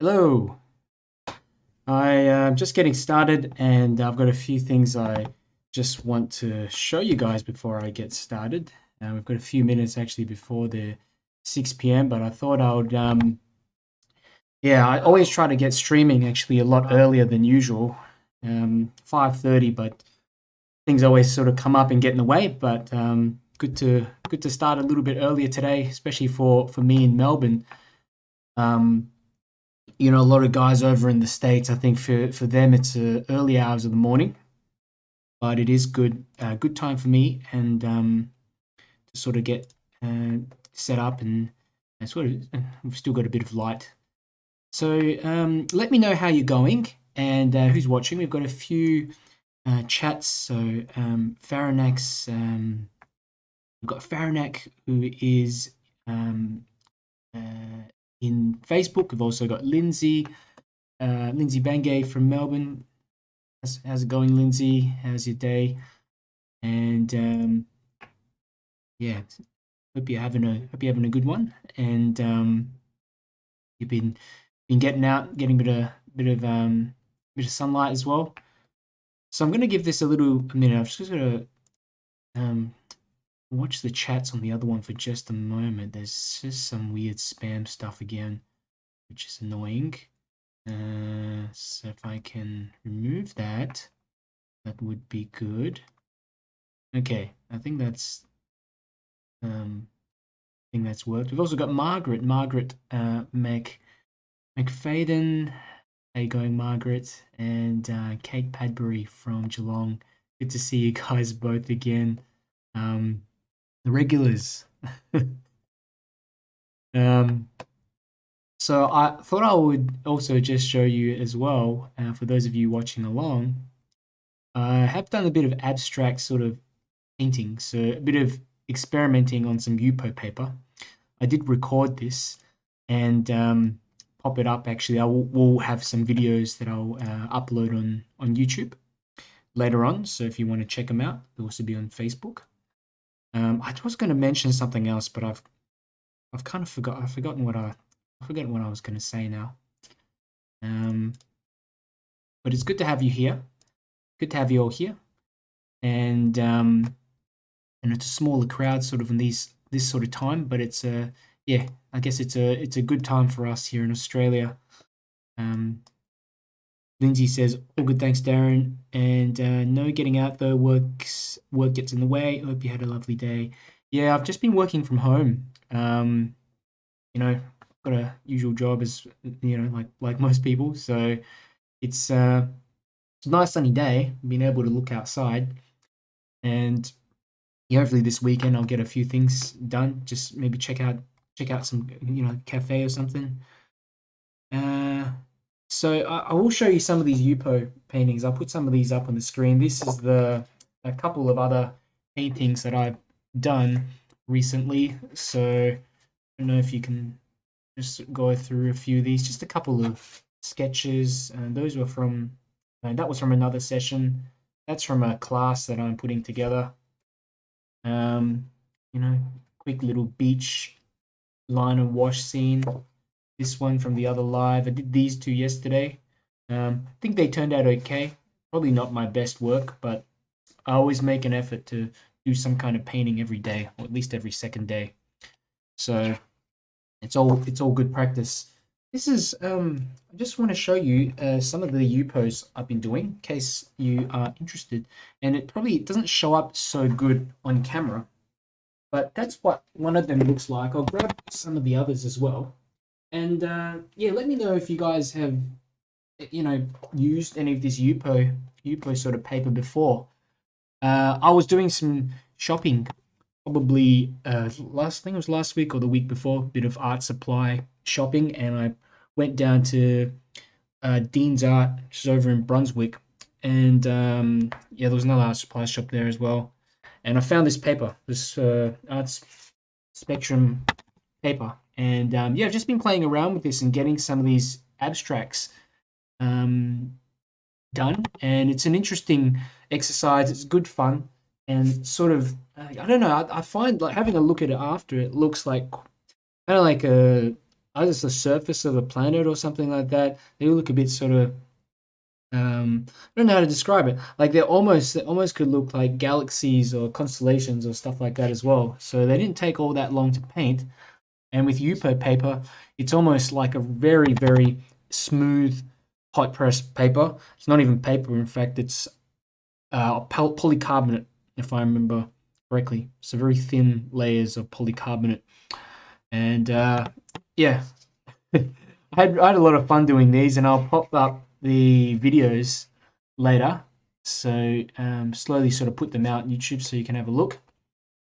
Hello. I'm just getting started and I've got a few things I just want to show you guys before I get started. We've got a few minutes actually before the 6 p.m. but I thought I would, I always try to get streaming actually a lot earlier than usual, 5:30, but things always sort of come up and get in the way. But good to start a little bit earlier today, especially for me in Melbourne. Um, a lot of guys over in the States, I think for them it's early hours of the morning, but it is good time for me and to sort of get set up and sort of we've still got a bit of light. So let me know how you're going and who's watching. We've got a few chats. So we've got 𝗪𝗙𝗡 who is uh, in Facebook. We've also got Lindsay Bangay from Melbourne. How's it going, Lindsay? How's your day? And yeah, hope you're having a good one. And you've been getting out, getting a bit of sunlight as well. So I'm going to give this a minute. I'm just going to watch the chats on the other one for just a moment. There's just some weird spam stuff again, which is annoying. So if I can remove that, that would be good. Okay, I think that's worked. We've also got Margaret 𝗪𝗙𝗡𝗦𝗧𝗏𝗪𝗏𝗡. How you going, Margaret? And 𝗪𝗙𝗙𝗏𝗧𝗏 from Geelong. Good to see you guys both again. The regulars. So I thought I would also just show you as well, for those of you watching along. I have done a bit of abstract sort of painting, so a bit of experimenting on some UPO paper. I did record this and pop it up. Actually, we'll have some videos that I'll upload on YouTube later on. So if you want to check them out, they'll also be on Facebook. I was going to mention something else, but I've kind of forgotten what I was going to say now. But it's good to have you here. Good to have you all here, and it's a smaller crowd, sort of in this sort of time. But it's I guess it's a good time for us here in Australia. Lindsay says, all good, thanks, Darren. And no getting out though, work gets in the way. Hope you had a lovely day. Yeah, I've just been working from home. Got a usual job as like most people. So it's a nice sunny day, being able to look outside. And hopefully this weekend I'll get a few things done. Just maybe check out some cafe or something. So I will show you some of these UPO paintings. I'll put some of these up on the screen. This is a couple of other paintings that I've done recently. So I don't know if you can just go through a few of these. Just a couple of sketches. Those were from that was from another session. That's from a class that I'm putting together. Quick little beach line and wash scene. This one from the other live. I did these two yesterday. I think they turned out okay. Probably not my best work, but I always make an effort to do some kind of painting every day, or at least every second day. So it's all good practice. This is I just want to show you some of the UPOs I've been doing, in case you are interested. And it doesn't show up so good on camera, but that's what one of them looks like. I'll grab some of the others as well. And let me know if you guys have used any of this UPO sort of paper before. I was doing some shopping, probably last week or the week before, bit of art supply shopping, and I went down to Dean's Art, which is over in Brunswick, and there was another art supply shop there as well, and I found this paper, this art spectrum paper, and I've just been playing around with this and getting some of these abstracts done, and it's an interesting exercise. It's good fun, and sort of I don't know. I find like having a look at it after, it looks like kind of like either the surface of a planet or something like that. They look a bit sort of I don't know how to describe it. Like they almost could look like galaxies or constellations or stuff like that as well. So they didn't take all that long to paint. And with Yupo paper, it's almost like a very, very smooth hot press paper. It's not even paper, in fact, it's polycarbonate, if I remember correctly. So very thin layers of polycarbonate. And yeah, I had a lot of fun doing these, and I'll pop up the videos later. So slowly sort of put them out on YouTube so you can have a look.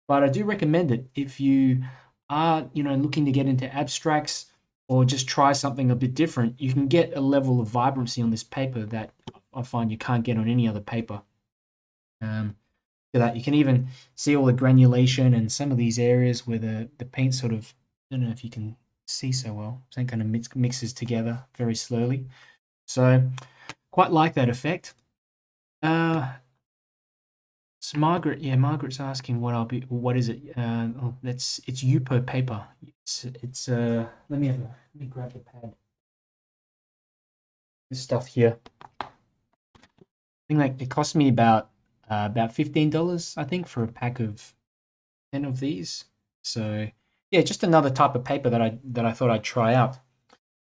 But I do recommend it if you are, looking to get into abstracts or just try something a bit different. You can get a level of vibrancy on this paper that I find you can't get on any other paper. That you can even see all the granulation and some of these areas where the paint sort of, I don't know if you can see so well, it kind of mixes together very slowly. So quite like that effect. So Margaret's asking what is it? It's Yupo paper. It's let me grab the pad. This stuff here. I think like it cost me about $15, I think, for a pack of 10 of these. So yeah, just another type of paper that I thought I'd try out.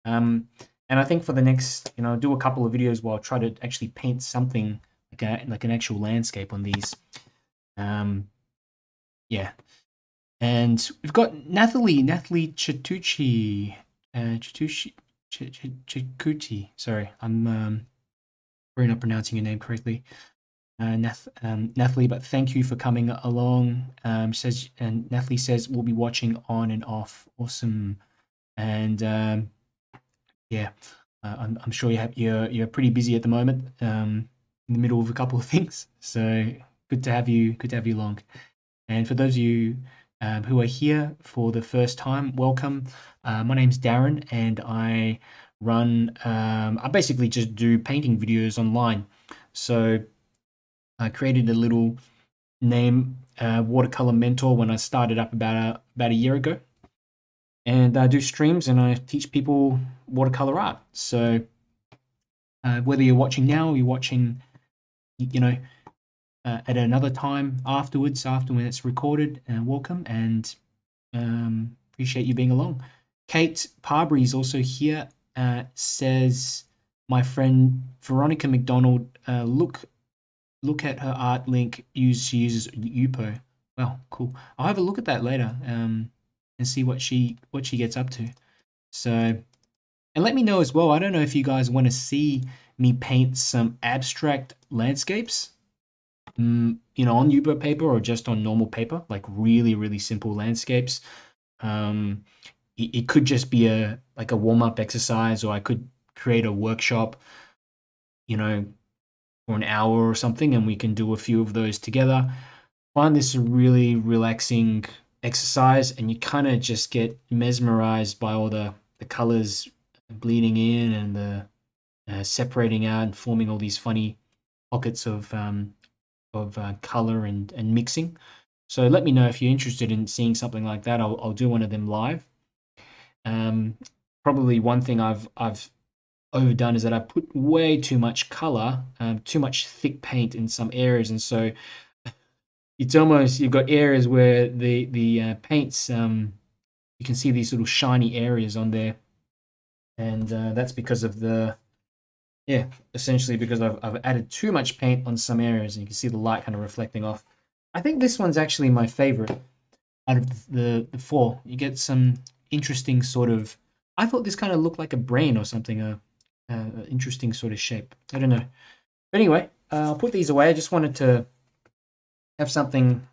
And I think for the next, do a couple of videos where I'll try to actually paint something like an actual landscape on these. Yeah. And we've got 𝗪𝗙𝗙𝗦𝗧𝗏𝗪𝗡. Sorry, I'm probably not pronouncing your name correctly. Nathalie, but thank you for coming along. Nathalie says we'll be watching on and off. Awesome. And yeah, I'm sure you're pretty busy at the moment, in the middle of a couple of things. So good to have you along. And for those of you who are here for the first time, welcome. My name's Darren, and I basically just do painting videos online. So I created a little name, Watercolour Mentor, when I started up about a year ago. And I do streams and I teach people watercolor art. So whether you're watching now or you're watching, at another time after when it's recorded, welcome, and appreciate you being along. 𝗬𝗙𝗙𝗢𝗡 is also here. Says, my friend Veronica McDonald, look at her art link. She uses Yupo. Well, cool. I'll have a look at that later and see what she gets up to. So, and let me know as well. I don't know if you guys want to see me paint some abstract landscapes, on Yupo paper or just on normal paper, like really, really simple landscapes. It could just be a warm-up exercise, or I could create a workshop, for an hour or something, and we can do a few of those together. Find this a really relaxing exercise, and you kind of just get mesmerized by all the colors bleeding in and the separating out and forming all these funny pockets of color and mixing. So let me know if you're interested in seeing something like that. I'll do one of them live. Probably one thing I've overdone is that I put way too much color, too much thick paint in some areas, and so it's almost, you've got areas where the paints, you can see these little shiny areas on there, and that's because of essentially because I've added too much paint on some areas, and you can see the light kind of reflecting off. I think this one's actually my favorite out of the four. You get some interesting sort of, I thought this kind of looked like a brain or something, interesting sort of shape. I don't know. But anyway, I'll put these away. I just wanted to have something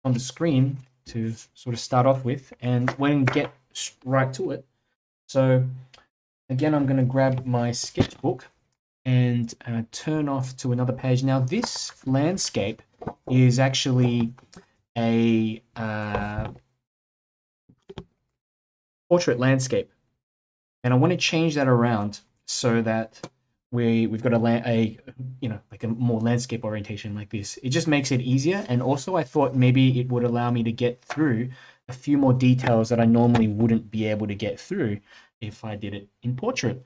on the screen to sort of start off with, and when get right to it. So again, I'm going to grab my sketchbook and turn off to another page. Now this landscape is actually a portrait landscape, and I want to change that around so that we've got a more landscape orientation like this. It just makes it easier, and also I thought maybe it would allow me to get through a few more details that I normally wouldn't be able to get through if I did it in portrait.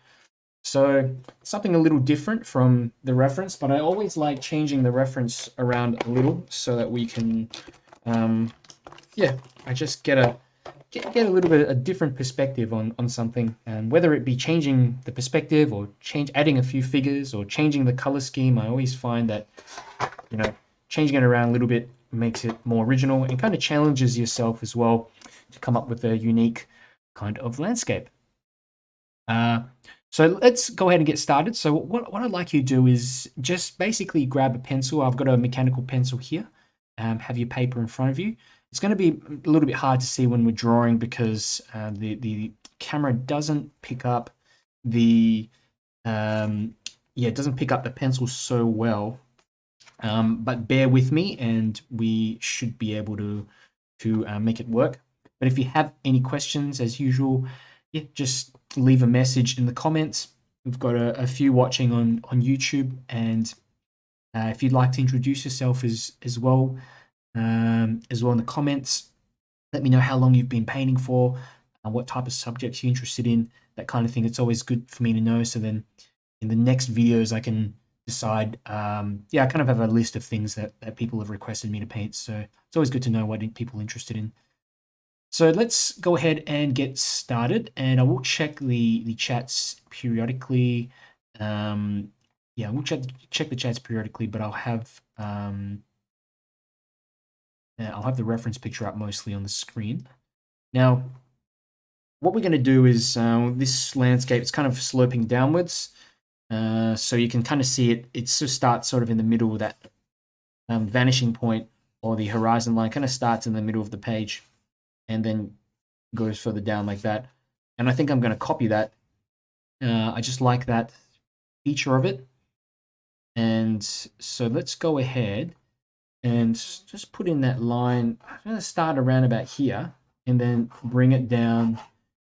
So something a little different from the reference, but I always like changing the reference around a little so that we can, yeah, I just get a little bit a different perspective on something, and whether it be changing the perspective or adding a few figures or changing the color scheme. I always find that, you know, changing it around a little bit makes it more original and kind of challenges yourself as well to come up with a unique kind of landscape. So let's go ahead and get started. So what I'd like you to do is just basically grab a pencil. I've got a mechanical pencil here. Have your paper in front of you. It's going to be a little bit hard to see when we're drawing because the camera doesn't pick up the it doesn't pick up the pencil so well. But bear with me, and we should be able to make it work. But if you have any questions, as usual, yeah, just leave a message in the comments. We've got a few watching on YouTube, and if you'd like to introduce yourself as well in the comments, let me know how long you've been painting for, what type of subjects you're interested in, that kind of thing. It's always good for me to know, so then in the next videos I can decide. I kind of have a list of things that people have requested me to paint, so it's always good to know what people are interested in. So let's go ahead and get started, and I will check the chats periodically. We'll check the chats periodically, but I'll have the reference picture up mostly on the screen. Now, what we're going to do is this landscape, it's kind of sloping downwards, so you can kind of see it. It starts sort of in the middle of that vanishing point, or the horizon line kind of starts in the middle of the page and then goes further down like that. And I think I'm going to copy that. I just like that feature of it. And so let's go ahead and just put in that line. I'm going to start around about here and then bring it down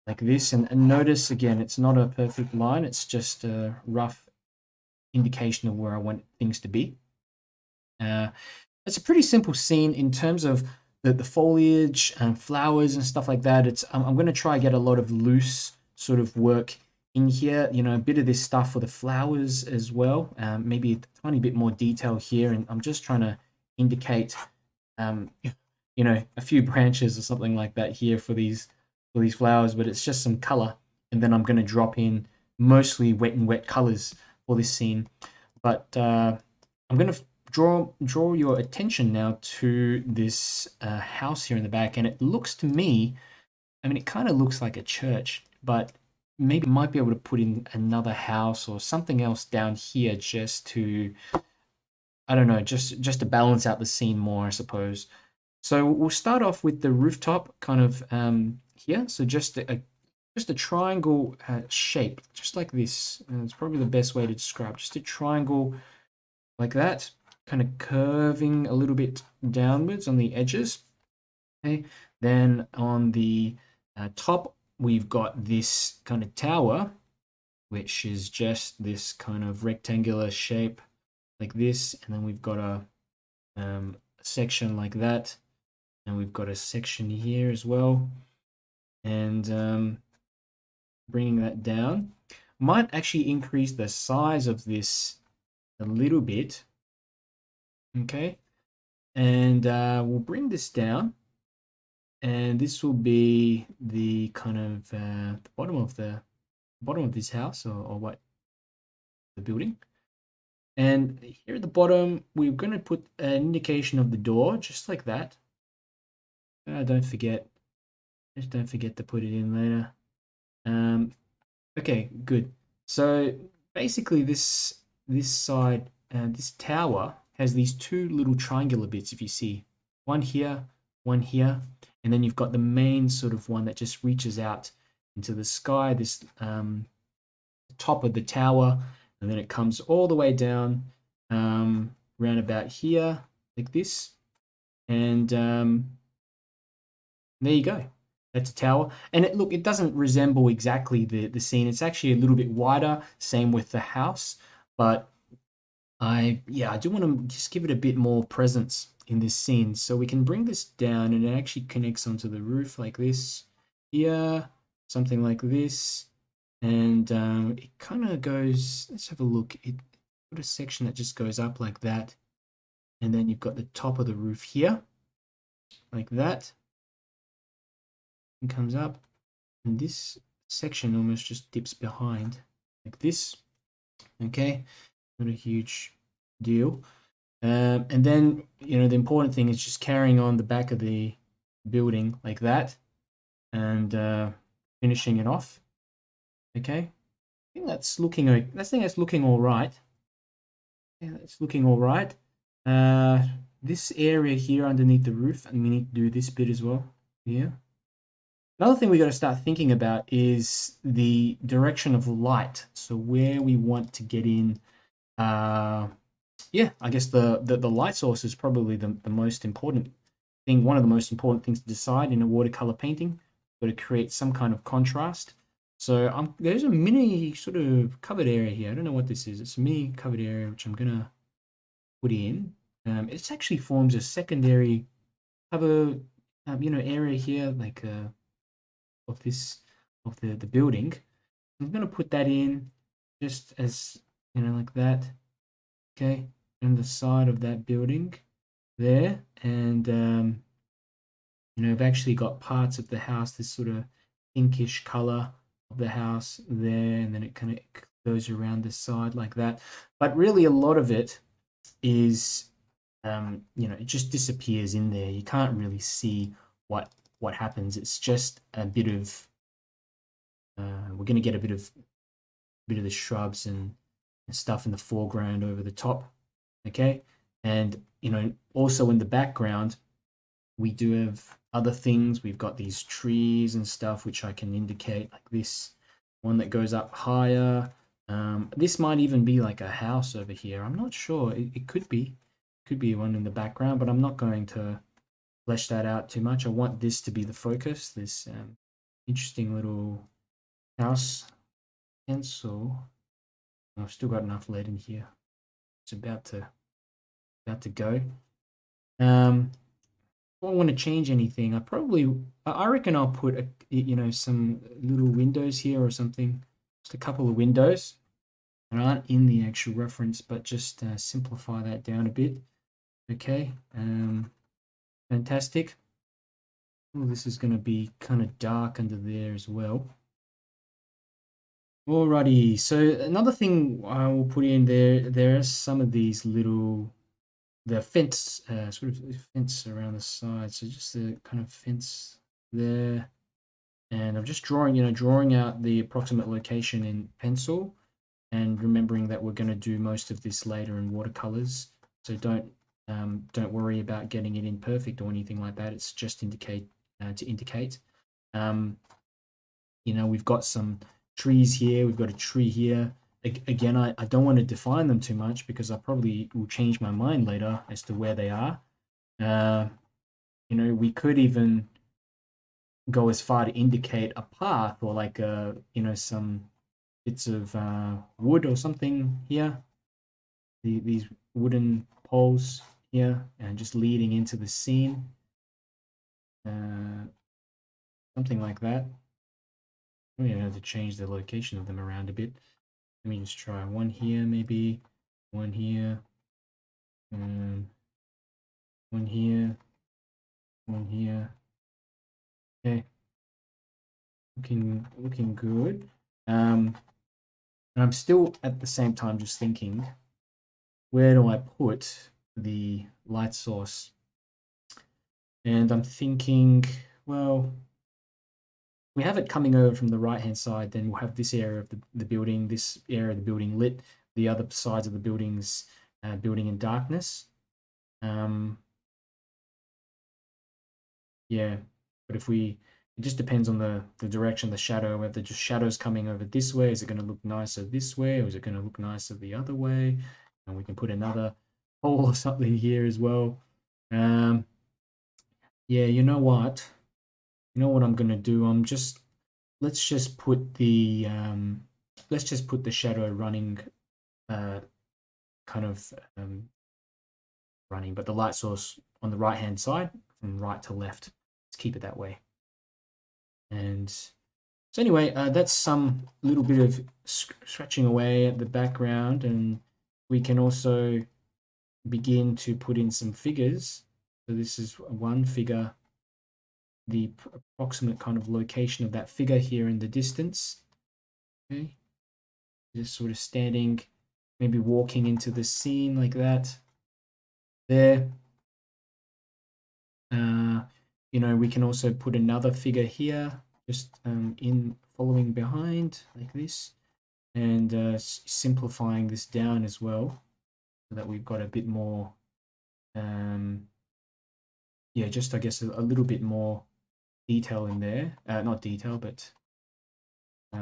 like this. And notice, again, it's not a perfect line. It's just a rough indication of where I want things to be. It's a pretty simple scene in terms of the foliage and flowers and stuff like that. I'm going to try and get a lot of loose sort of work in here, a bit of this stuff for the flowers as well, maybe a tiny bit more detail here, and I'm just trying to indicate a few branches or something like that here for these flowers, but it's just some color, and then I'm going to drop in mostly wet colors for this scene. But I'm going to draw your attention now to this house here in the back, and it looks to me, it kind of looks like a church, but maybe might be able to put in another house or something else down here just to, I don't know, just to balance out the scene more, I suppose. So we'll start off with the rooftop kind of here. So just a triangle shape, just like this. It's probably the best way to describe. Just a triangle like that, kind of curving a little bit downwards on the edges. Okay, then on the top, we've got this kind of tower, which is just this kind of rectangular shape like this, and then we've got a section like that, and we've got a section here as well, and bringing that down might actually increase the size of this a little bit. Okay, and we'll bring this down, and this will be the kind of the bottom of this house, or what, the building. And here at the bottom, we're going to put an indication of the door, just like that. Don't forget to put it in later. Okay, good. So basically, this side, this tower has these two little triangular bits, if you see. One here, and then you've got the main sort of one that just reaches out into the sky, this top of the tower, and then it comes all the way down around about here, like this. And there you go. That's a tower. And it doesn't resemble exactly the scene. It's actually a little bit wider, same with the house, but I do want to just give it a bit more presence in this scene. So we can bring this down, and it actually connects onto the roof like this here, something like this, and it kind of goes, let's have a look. It got a section that just goes up like that, and then you've got the top of the roof here, like that, and comes up, and this section almost just dips behind, like this. Okay, not a huge deal. And then, the important thing is just carrying on the back of the building like that, and finishing it off. Okay, I think that's looking. I think that's looking all right. Yeah, it's looking all right. This area here underneath the roof, and we need to do this bit as well. Yeah. Another thing we got to start thinking about is the direction of light. So where we want to get in. Yeah, I guess the light source is probably the most important thing. One of the most important things to decide in a watercolor painting. Got to create some kind of contrast. So there's a mini sort of covered area here. I don't know what this is. It's a mini covered area which I'm gonna put in. It actually forms a secondary cover, area here, like of this of the building. I'm gonna put that in just as like that. Okay, on the side of that building there, and I've actually got parts of the house, this sort of pinkish color of the house there, and then it kind of goes around the side like that. But really, a lot of it is, it just disappears in there. You can't really see what happens. It's just a bit of, we're going to get a bit of the shrubs and stuff in the foreground over the top. Okay, and also in the background we do have other things. We've got these trees and stuff which I can indicate, like this one that goes up higher. This might even be like a house over here. I'm not sure. It could be one in the background, but I'm not going to flesh that out too much. I want this to be the focus, this interesting little house pencil. I've still got enough lead in here. It's about to go. If I want to change anything, I reckon I'll put some little windows here or something, just a couple of windows that aren't in the actual reference, but just simplify that down a bit. Okay, fantastic. Oh, this is going to be kind of dark under there as well. Alrighty, so another thing I will put in there are some of these little, the fence, sort of fence around the side. So just the kind of fence there. And I'm just drawing out the approximate location in pencil, and remembering that we're going to do most of this later in watercolors. So don't worry about getting it in perfect or anything like that. It's just to indicate. We've got some trees here. We've got a tree here. Again, I don't want to define them too much because I probably will change my mind later as to where they are. We could even go as far to indicate a path, or like some bits of wood or something here. These wooden poles here, and just leading into the scene. Something like that. We have to change the location of them around a bit. Let me just try one here, maybe one here, one here, one here. Okay, looking good. And I'm still at the same time just thinking, where do I put the light source? And I'm thinking, well, we have it coming over from the right hand side, then we'll have this area of the building, this area of the building lit, the other sides of the buildings building in darkness. Yeah, but it just depends on the direction of the shadow, whether just shadow's coming over this way, is it going to look nicer this way, or is it going to look nicer the other way? And we can put another hole or something here as well. Yeah, you know what I'm going to do? Let's just put the shadow running, kind of running, but the light source on the right hand side from right to left. Let's keep it that way. And So anyway, that's some little bit of scratching away at the background, and we can also begin to put in some figures. So this is one figure, the approximate kind of location of that figure here in the distance. Okay, just sort of standing, maybe walking into the scene like that. There. You know, we can also put another figure here, just in following behind like this, and simplifying this down as well, so that we've got a bit more, yeah, just I guess a little bit more detail in there. Not detail, but you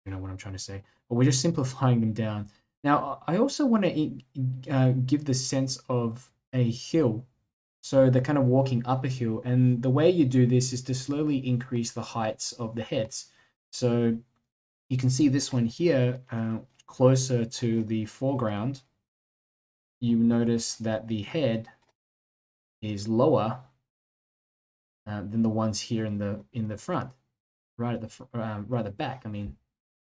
know what I'm trying to say. But we're just simplifying them down. Now, I also want to give the sense of a hill. So they're kind of walking up a hill, and the way you do this is to slowly increase the heights of the heads. So you can see this one here, closer to the foreground. You notice that the head is lower than the ones here in the front, right at the back. I mean,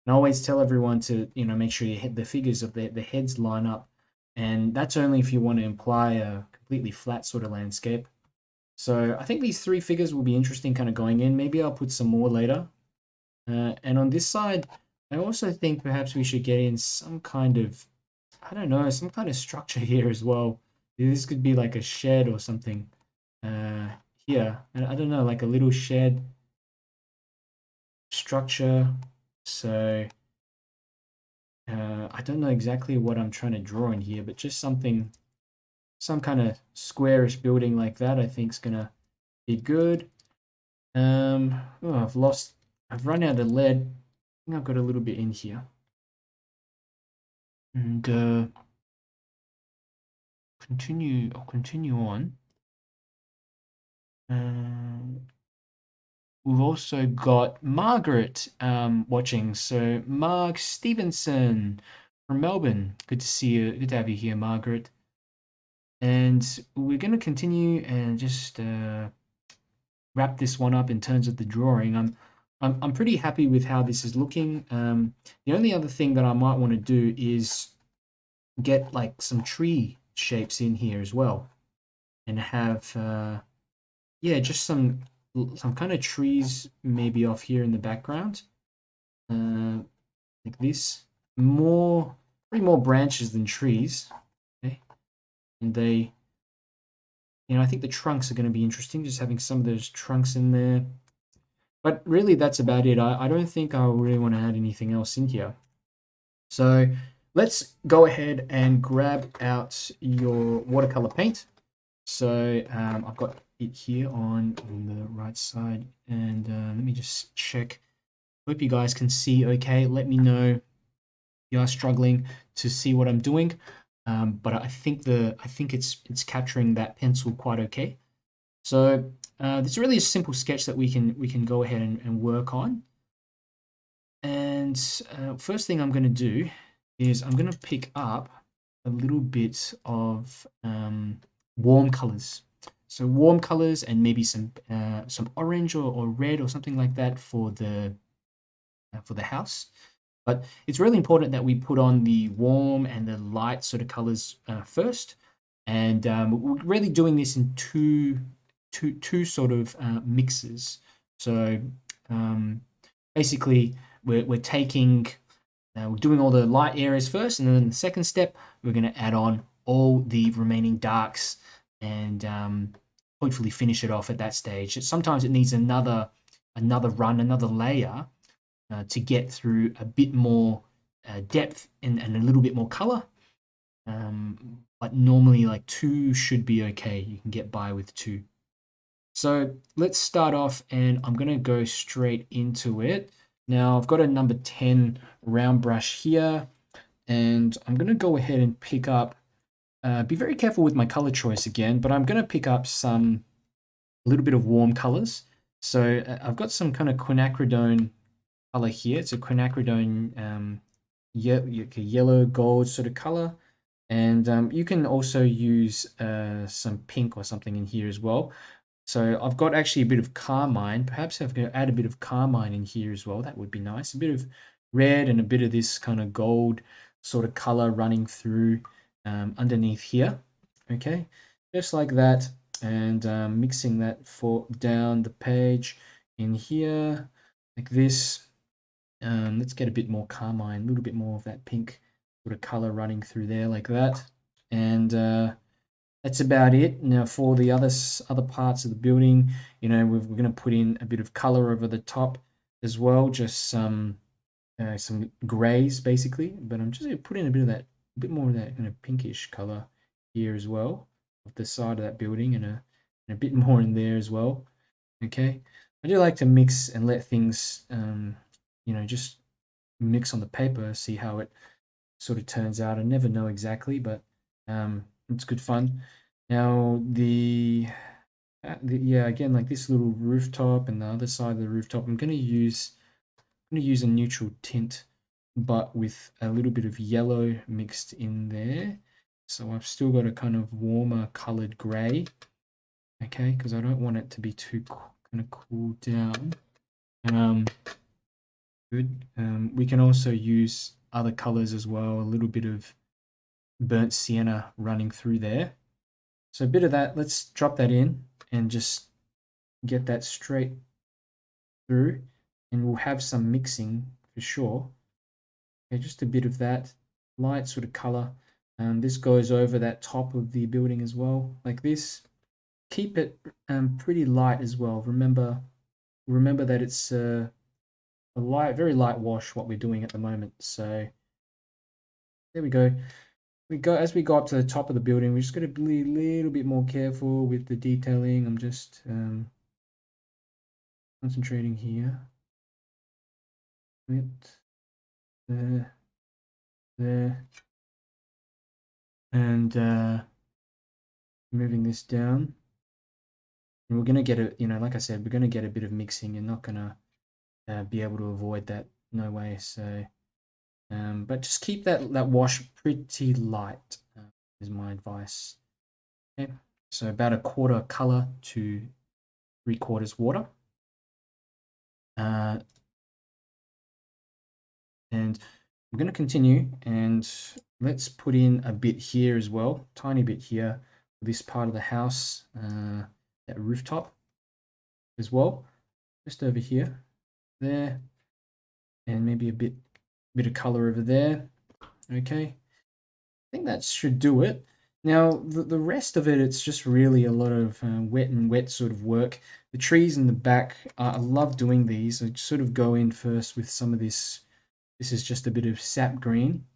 and I always tell everyone to make sure you hit the figures of the heads line up, and that's only if you want to imply a completely flat sort of landscape. So I think these three figures will be interesting kind of going in. Maybe I'll put some more later. And on this side, I also think perhaps we should get in some kind of, I don't know, some kind of structure here as well. This could be like a shed or something here. And I don't know, like a little shed structure. So I don't know exactly what I'm trying to draw in here, but just something, some kind of squarish building like that I think is going to be good. Oh, I've run out of lead. I think I've got a little bit in here. And I'll continue on. We've also got Margaret watching. So Mark Stevenson from Melbourne. Good to see you. Good to have you here, Margaret. And we're going to continue and just wrap this one up in terms of the drawing. I'm pretty happy with how this is looking. The only other thing that I might want to do is get like some tree shapes in here as well, and have yeah, just some kind of trees maybe off here in the background, like this. Probably more branches than trees. Okay, and they, I think the trunks are going to be interesting. Just having some of those trunks in there. But really, that's about it. I don't think I really want to add anything else in here. So let's go ahead and grab out your watercolor paint. So I've got it here on the right side, and let me just check. Hope you guys can see okay. Let me know if you are struggling to see what I'm doing, but I think it's capturing that pencil quite okay. So it's really a simple sketch that we can go ahead and work on. And first thing I'm going to do is I'm going to pick up a little bit of warm colors. So warm colors and maybe some orange or red or something like that for the house. But it's really important that we put on the warm and the light sort of colors first. And we're really doing this in two sort of mixes. So basically, we're taking, we're doing all the light areas first, and then in the second step, we're going to add on all the remaining darks and hopefully finish it off at that stage. Sometimes it needs another run, another layer to get through a bit more depth and a little bit more color. But normally, like 2 should be okay. You can get by with 2. So let's start off, and I'm going to go straight into it. Now I've got a number 10 round brush here, and I'm going to go ahead and pick up, be very careful with my color choice again, but I'm going to pick up a little bit of warm colors. So I've got some kind of quinacridone color here. It's a quinacridone yellow gold sort of color. And you can also use some pink or something in here as well. So I've got actually a bit of carmine. Perhaps I'm going to add a bit of carmine in here as well. That would be nice. A bit of red and a bit of this kind of gold sort of color running through underneath here. Okay, just like that, and mixing that down the page in here like this. Let's get a bit more carmine, a little bit more of that pink sort of color running through there like that. And that's about it. Now for the other parts of the building, you know, we're going to put in a bit of color over the top as well, just some grays basically. But I'm just going to put in a bit more of that kind of pinkish color here as well, of the side of that building, and a bit more in there as well. Okay, I do like to mix and let things, you know, just mix on the paper, see how it sort of turns out. I never know exactly, but it's good fun. Now yeah, again, like this little rooftop and the other side of the rooftop, I'm going to use a neutral tint, but with a little bit of yellow mixed in there. So I've still got a kind of warmer colored gray, okay, because I don't want it to be too kind of cooled down. Good. We can also use other colors as well, a little bit of burnt sienna running through there. So a bit of that, let's drop that in and just get that straight through, and we'll have some mixing for sure. Okay, just a bit of that light sort of color. This goes over that top of the building as well, like this. Keep it pretty light as well. Remember that it's a very light wash what we're doing at the moment. So there we go. As we go up to the top of the building, we just got to be a little bit more careful with the detailing. I'm just concentrating here. There, and moving this down. And we're gonna get a, like I said, we're gonna get a bit of mixing. You're not gonna be able to avoid that, no way. So, but just keep that wash pretty light. Is my advice. Okay, so about a quarter color to 3/4 water. And I'm going to continue, and let's put in a bit here as well, tiny bit here for this part of the house, that rooftop as well, just over here, there, and maybe a bit of color over there. Okay, I think that should do it. Now the rest of it, it's just really a lot of wet sort of work. The trees in the back, I love doing these. I sort of go in first with some of this. This is just a bit of sap green,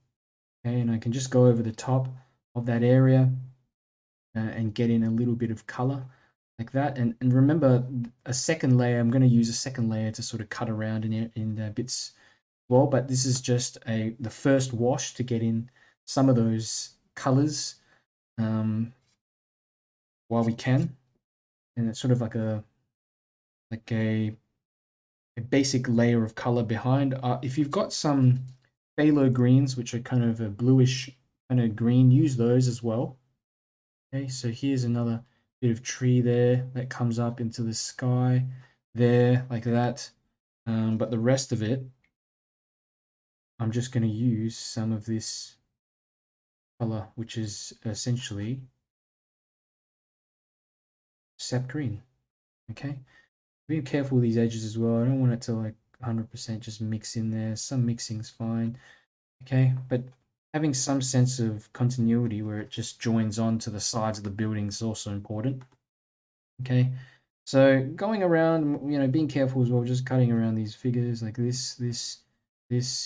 okay, and I can just go over the top of that area and get in a little bit of color like that. And remember, a second layer, I'm going to use a second layer to sort of cut around in bits well, but this is just the first wash to get in some of those colors while we can. And it's sort of like a basic layer of color behind. If you've got some phthalo greens, which are kind of a bluish kind of green, use those as well. Okay, so here's another bit of tree there that comes up into the sky there, like that. But the rest of it, I'm just going to use some of this color, which is essentially sap green. Okay, be careful with these edges as well. I don't want it to like 100% just mix in there. Some mixing's fine. Okay, but having some sense of continuity where it just joins on to the sides of the building is also important. Okay, so going around, being careful as well, just cutting around these figures like this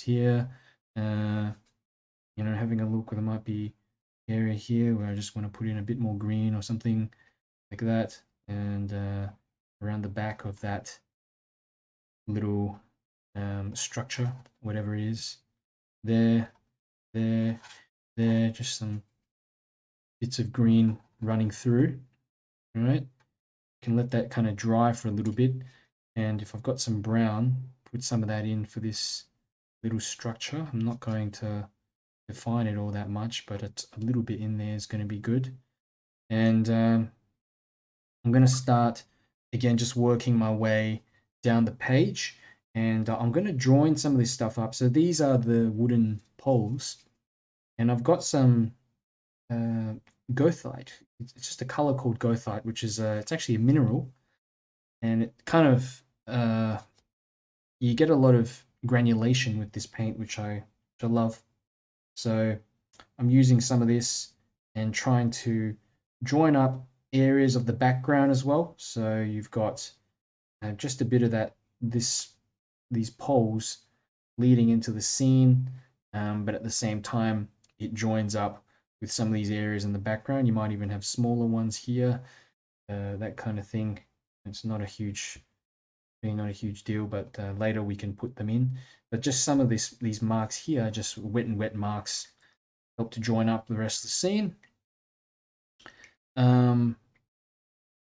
here. Having a look where there might be area here where I just want to put in a bit more green or something like that, and around the back of that little structure, whatever it is, there, just some bits of green running through. All right, can let that kind of dry for a little bit, and if I've got some brown, put some of that in for this little structure. I'm not going to define it all that much, but a little bit in there is going to be good. And I'm going to start again, just working my way down the page, and I'm going to join some of this stuff up. So these are the wooden poles, and I've got some goethite. It's just a color called goethite, which is it's actually a mineral, and it kind of you get a lot of granulation with this paint, which I love. So I'm using some of this and trying to join up areas of the background as well. So you've got just a bit of these poles leading into the scene, but at the same time it joins up with some of these areas in the background. You might even have smaller ones here, that kind of thing. It's not a huge deal, but later we can put them in. But just some of these marks here, just wet marks, help to join up the rest of the scene.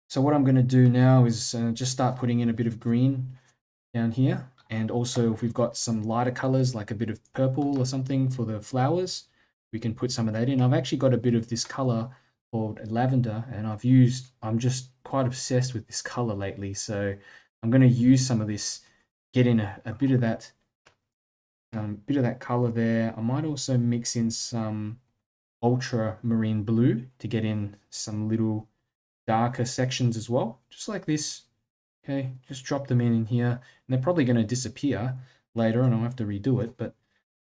So what I'm going to do now is just start putting in a bit of green down here. And also if we've got some lighter colors, like a bit of purple or something for the flowers, we can put some of that in. I've actually got a bit of this color called lavender, and I'm just quite obsessed with this color lately. So I'm going to use some of this, get in a bit of that color there. I might also mix in some ultramarine blue to get in some little darker sections as well, just like this. Okay, just drop them in here, and they're probably going to disappear later and I'll have to redo it, but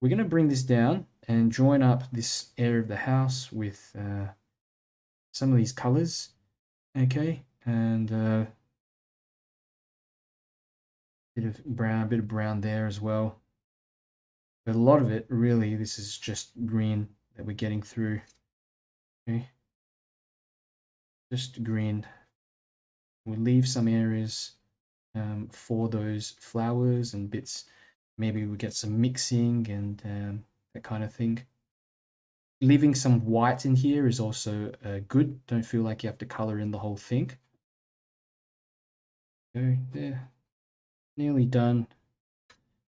we're going to bring this down and join up this area of the house with some of these colors. Okay, and bit of brown there as well. But a lot of it, really, this is just green that we're getting through. Okay, just green. We'll leave some areas for those flowers and bits. Maybe we get some mixing and that kind of thing. Leaving some white in here is also good. Don't feel like you have to color in the whole thing. Go there. Nearly done.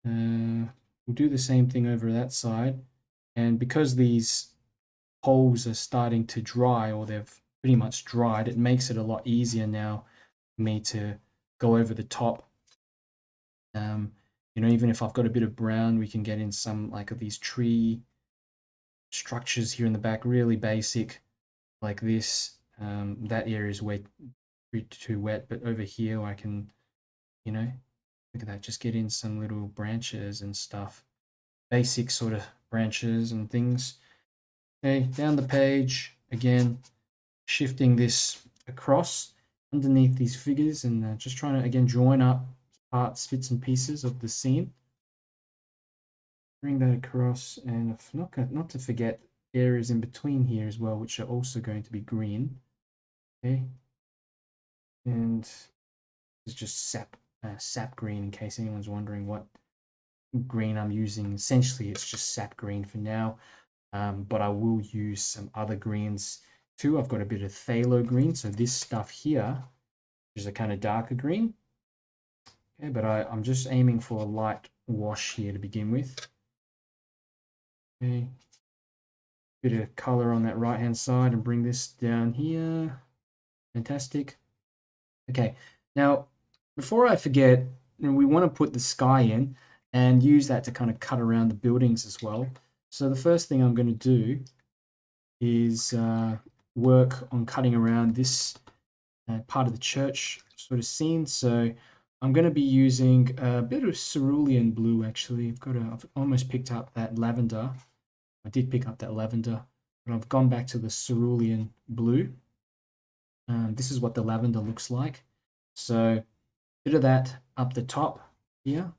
We'll do the same thing over that side. And because these poles are starting to dry, or they've pretty much dried, it makes it a lot easier now for me to go over the top. You know, even if I've got a bit of brown, we can get in some like of these tree structures here in the back, really basic, like this. That area is way too wet, but over here I can, you know, look at that, just get in some little branches and stuff, basic sort of branches and things. Okay, down the page again, shifting this across underneath these figures and just trying to again join up parts, bits and pieces of the scene. Bring that across, and not to forget areas in between here as well, which are also going to be green. Okay, and it's just sap green, in case anyone's wondering what green I'm using. Essentially, it's just sap green for now, but I will use some other greens too. I've got a bit of phthalo green, so this stuff here is a kind of darker green. Okay, but I'm just aiming for a light wash here to begin with. Okay, bit of color on that right hand side and bring this down here. Fantastic. Okay, now before I forget, we want to put the sky in and use that to kind of cut around the buildings as well. So the first thing I'm going to do is work on cutting around this part of the church sort of scene. So I'm going to be using a bit of cerulean blue. Actually, I've almost picked up that lavender. I did pick up that lavender, but I've gone back to the cerulean blue. This is what the lavender looks like. So a bit of that up the top here,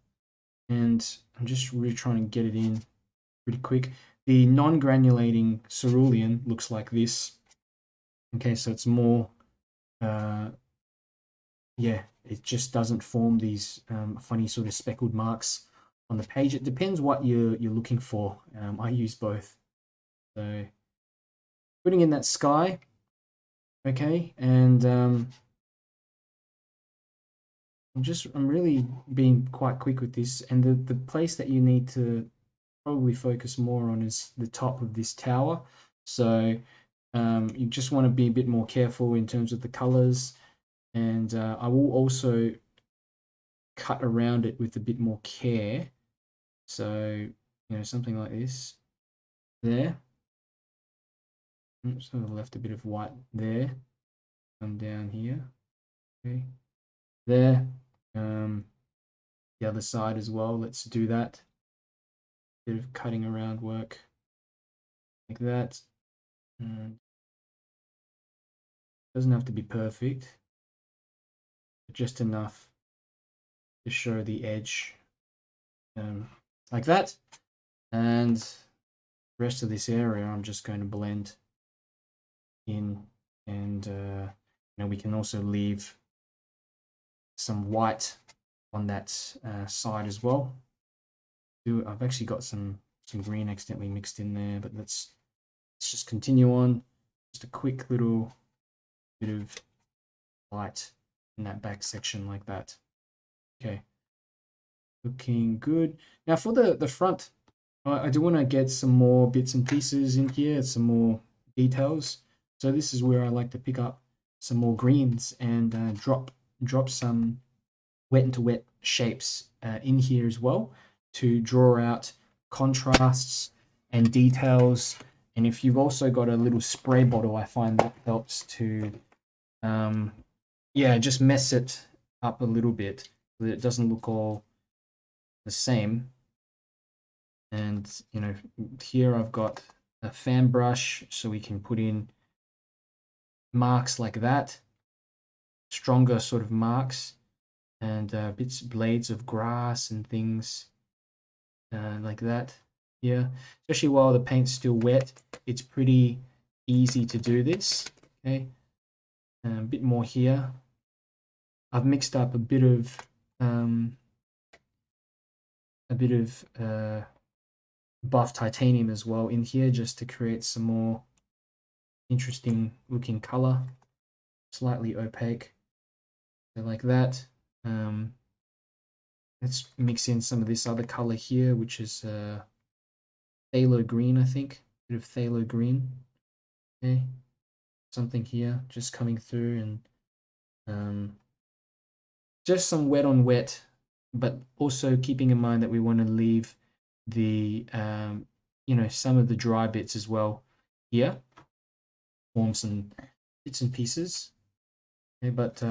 and I'm just really trying to get it in pretty quick. The non-granulating cerulean looks like this. Okay, so it's more, yeah, it just doesn't form these funny sort of speckled marks on the page. It depends what you're looking for. I use both. So putting in that sky, okay, and I'm really being quite quick with this, and the place that you need to probably focus more on is the top of this tower. So you just want to be a bit more careful in terms of the colors. And I will also cut around it with a bit more care. So, something like this there. Oops, I left a bit of white there. Come down here. Okay. There. The other side as well. Let's do that. Bit of cutting around work like that. And doesn't have to be perfect, but just enough to show the edge like that. And the rest of this area I'm just going to blend in, and we can also leave some white on that side as well. I've actually got some green accidentally mixed in there, but let's just continue on. Just a quick little bit of light in that back section like that. Okay, looking good. Now for the front, I do want to get some more bits and pieces in here, some more details. So this is where I like to pick up some more greens and drop some wet into wet shapes in here as well to draw out contrasts and details. And if you've also got a little spray bottle, I find that helps to just mess it up a little bit so that it doesn't look all the same. And here I've got a fan brush, so we can put in marks like that, stronger sort of marks, and blades of grass and things like that. Yeah, especially while the paint's still wet, it's pretty easy to do this. Okay, a bit more here. I've mixed up a bit of buff titanium as well in here, just to create some more interesting looking color, slightly opaque, so like that. Let's mix in some of this other color here, which is phthalo green, I think, a bit of phthalo green. Okay, something here just coming through, and just some wet on wet, but also keeping in mind that we want to leave the some of the dry bits as well here, form some bits and pieces. Okay, but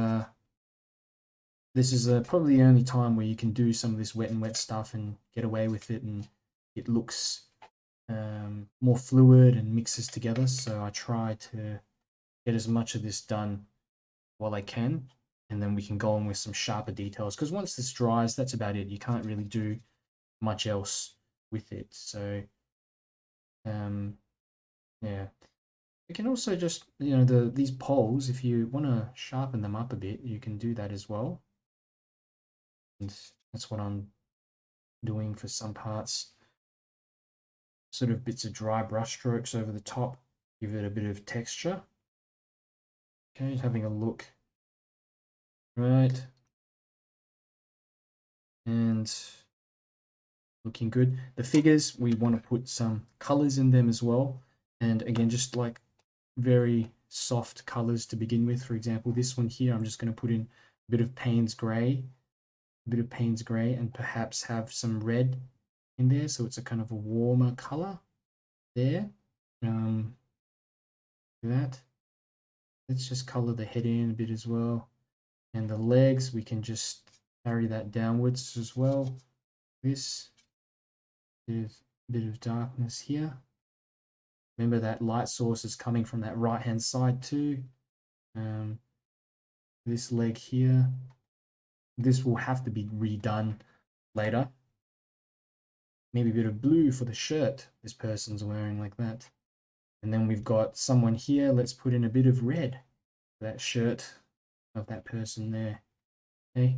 this is probably the only time where you can do some of this wet and wet stuff and get away with it, and it looks more fluid and mixes together. So I try to get as much of this done while I can, and then we can go on with some sharper details, because once this dries, that's about it. You can't really do much else with it. So yeah, you can also just these poles, if you want to sharpen them up a bit, you can do that as well, and that's what I'm doing for some parts. Sort of bits of dry brush strokes over the top, give it a bit of texture. Okay, having a look. Right. And looking good. The figures, we want to put some colors in them as well. And again, just like very soft colors to begin with. For example, this one here, I'm just going to put in a bit of Payne's gray, and perhaps have some red in there, so it's a kind of a warmer color there. That. Let's just color the head in a bit as well, and the legs, we can just carry that downwards as well. This bit of darkness here. Remember that light source is coming from that right hand side too. This leg here, this will have to be redone later. Maybe a bit of blue for the shirt this person's wearing, like that. And then we've got someone here. Let's put in a bit of red for that shirt of that person there. Okay,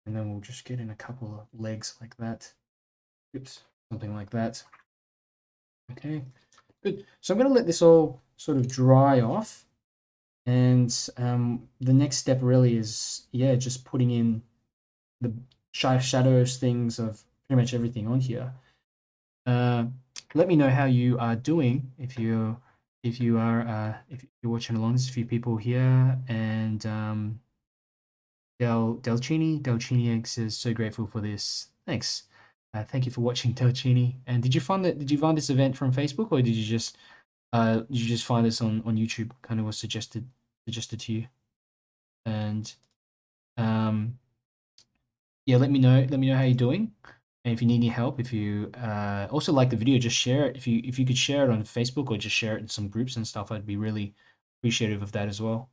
and then we'll just get in a couple of legs like that. Oops, something like that. Okay, good. So I'm going to let this all sort of dry off, and the next step really is just putting in the shadows things of pretty much everything on here. Let me know how you are doing if you're watching along. There's a few people here, and 𝗪𝗘𝗦𝗦𝗘𝗦 says, so grateful for this. Thanks. Thank you for watching, 𝗪𝗘𝗦. And did you find this event from Facebook, or did you just find this on YouTube? Kind of was suggested to you. And yeah, let me know how you're doing. And if you need any help, if you also like the video, just share it. If you could share it on Facebook or just share it in some groups and stuff, I'd be really appreciative of that as well.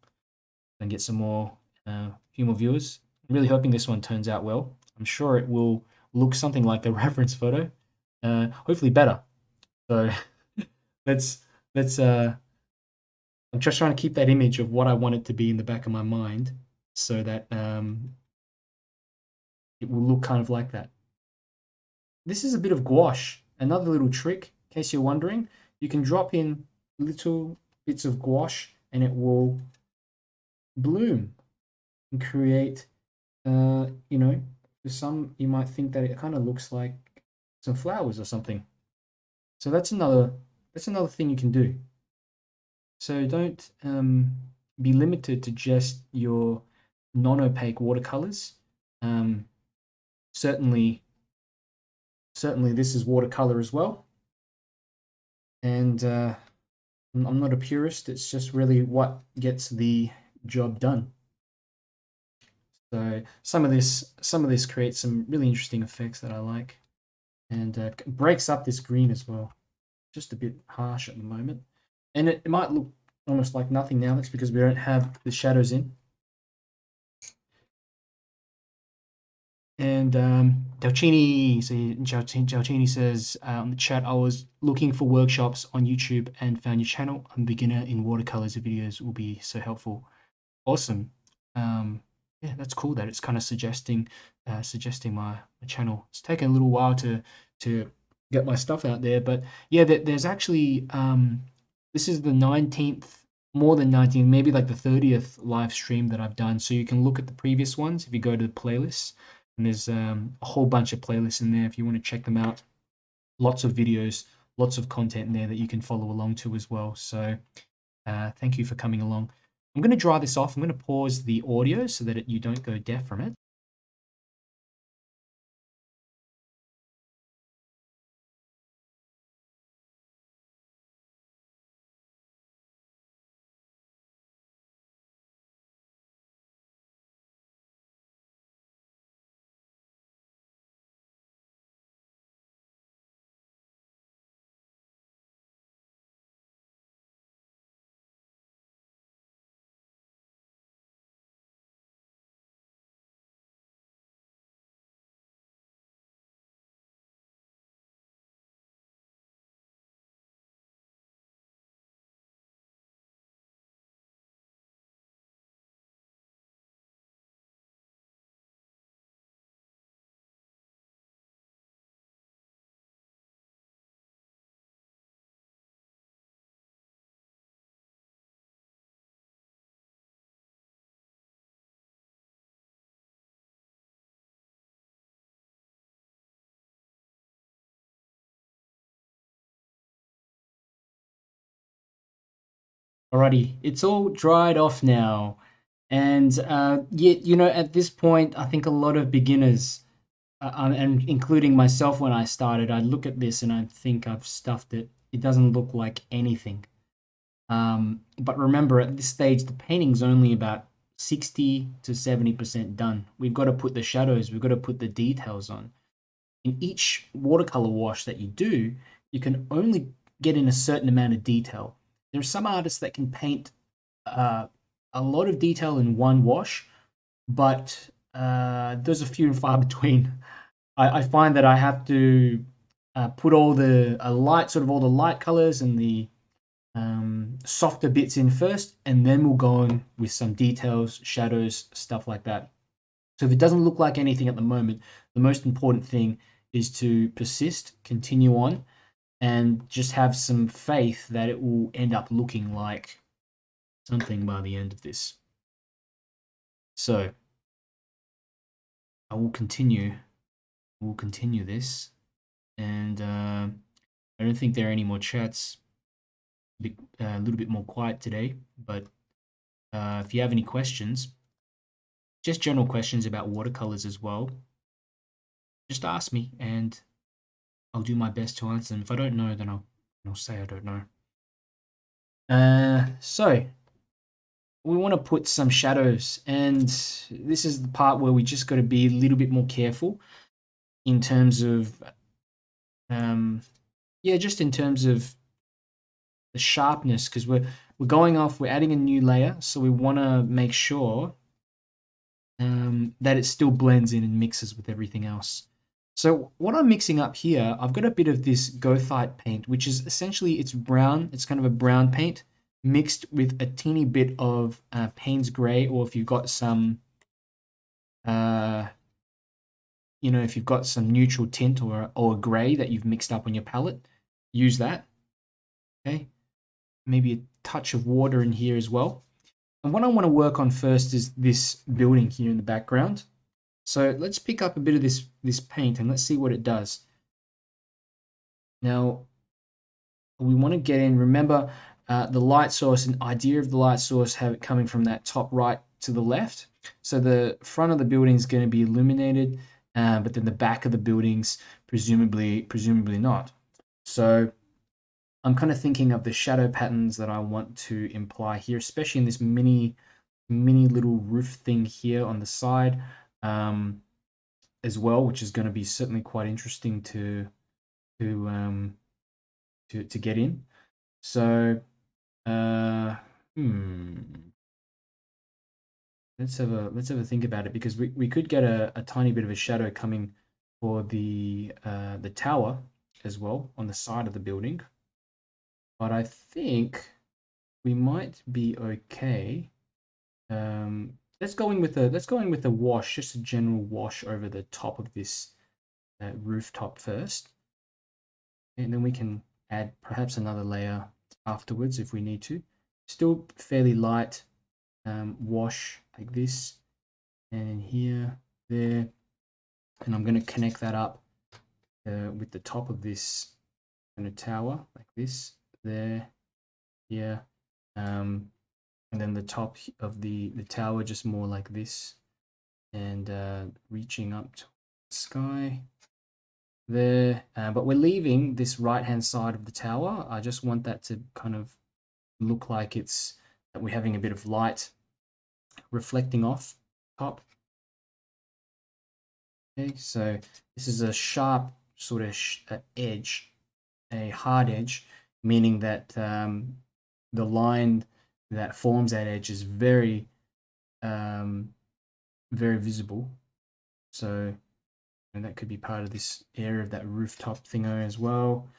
And get some more, few more viewers. I'm really hoping this one turns out well. I'm sure it will look something like the reference photo, hopefully better. So let's I'm just trying to keep that image of what I want it to be in the back of my mind, so that it will look kind of like that. This is a bit of gouache. Another little trick, in case you're wondering, you can drop in little bits of gouache and it will bloom and create, you know, for some you might think that it kind of looks like some flowers or something. So that's another thing you can do. So don't be limited to just your non-opaque watercolors. Certainly this is watercolor as well. And I'm not a purist. It's just really what gets the job done. So some of this creates some really interesting effects that I like, and breaks up this green as well. Just a bit harsh at the moment, and it might look almost like nothing now. That's because we don't have the shadows in. And 𝗪𝗘𝗦𝗪𝗘𝗦 says on the chat, I was looking for workshops on YouTube and found your channel. I'm a beginner in watercolors. The videos will be so helpful. Awesome. Yeah, that's cool that it's kind of suggesting my channel. It's taken a little while to get my stuff out there, but yeah, there's actually this is the 19th, more than 19th, maybe like the 30th live stream that I've done. So you can look at the previous ones if you go to the playlists. And there's a whole bunch of playlists in there if you want to check them out. Lots of videos, lots of content in there that you can follow along to as well. So thank you for coming along. I'm going to dry this off. I'm going to pause the audio so that you don't go deaf from it. Alrighty, it's all dried off now. And yet, you know, at this point, I think a lot of beginners, and including myself when I started, I'd look at this and I'd think I've stuffed it. It doesn't look like anything. But remember, at this stage, the painting's only about 60 to 70% done. We've got to put the shadows, we've got to put the details on. In each watercolor wash that you do, you can only get in a certain amount of detail. There are some artists that can paint a lot of detail in one wash, but those are few and far between. I find that I have to put all the all the light colors and the softer bits in first, and then we'll go on with some details, shadows, stuff like that. So if it doesn't look like anything at the moment, the most important thing is to persist, continue on, and just have some faith that it will end up looking like something by the end of this. So I will continue. We'll continue this, and I don't think there are any more chats. A little bit more quiet today, but if you have any questions, just general questions about watercolors as well, just ask me and I'll do my best to answer them. If I don't know, then I'll say I don't know. So we want to put some shadows, and this is the part where we just got to be a little bit more careful in terms of, yeah, just in terms of the sharpness, because we're we're adding a new layer, so we want to make sure that it still blends in and mixes with everything else. So what I'm mixing up here, I've got a bit of this goethite paint, which is essentially, it's brown. It's kind of a brown paint mixed with a teeny bit of Payne's Grey, or if you've got some, if you've got some neutral tint or a grey that you've mixed up on your palette, use that. Okay, maybe a touch of water in here as well. And what I want to work on first is this building here in the background. So let's pick up a bit of this paint and let's see what it does. Now, we want to get in, remember the light source, an idea of the light source, have it coming from that top right to the left. So the front of the building is going to be illuminated, but then the back of the buildings, presumably not. So I'm kind of thinking of the shadow patterns that I want to imply here, especially in this mini little roof thing here on the side, as well, which is going to be certainly quite interesting to get in. So let's have a think about it, because we could get a tiny bit of a shadow coming for the tower as well on the side of the building. But I think we might be okay. Let's go in with a wash, just a general wash over the top of this rooftop first, and then we can add perhaps another layer afterwards if we need to. Still fairly light wash like this, and here, there, and I'm going to connect that up with the top of this kind of tower like this, there, here, and then the top of the tower just more like this, and reaching up to the sky there, but we're leaving this right hand side of the tower. I just want that to kind of look like it's that we're having a bit of light reflecting off top. Okay, so this is a sharp sort of edge, a hard edge, meaning that the line that forms that edge is very visible. So, and that could be part of this area of that rooftop thingo as well.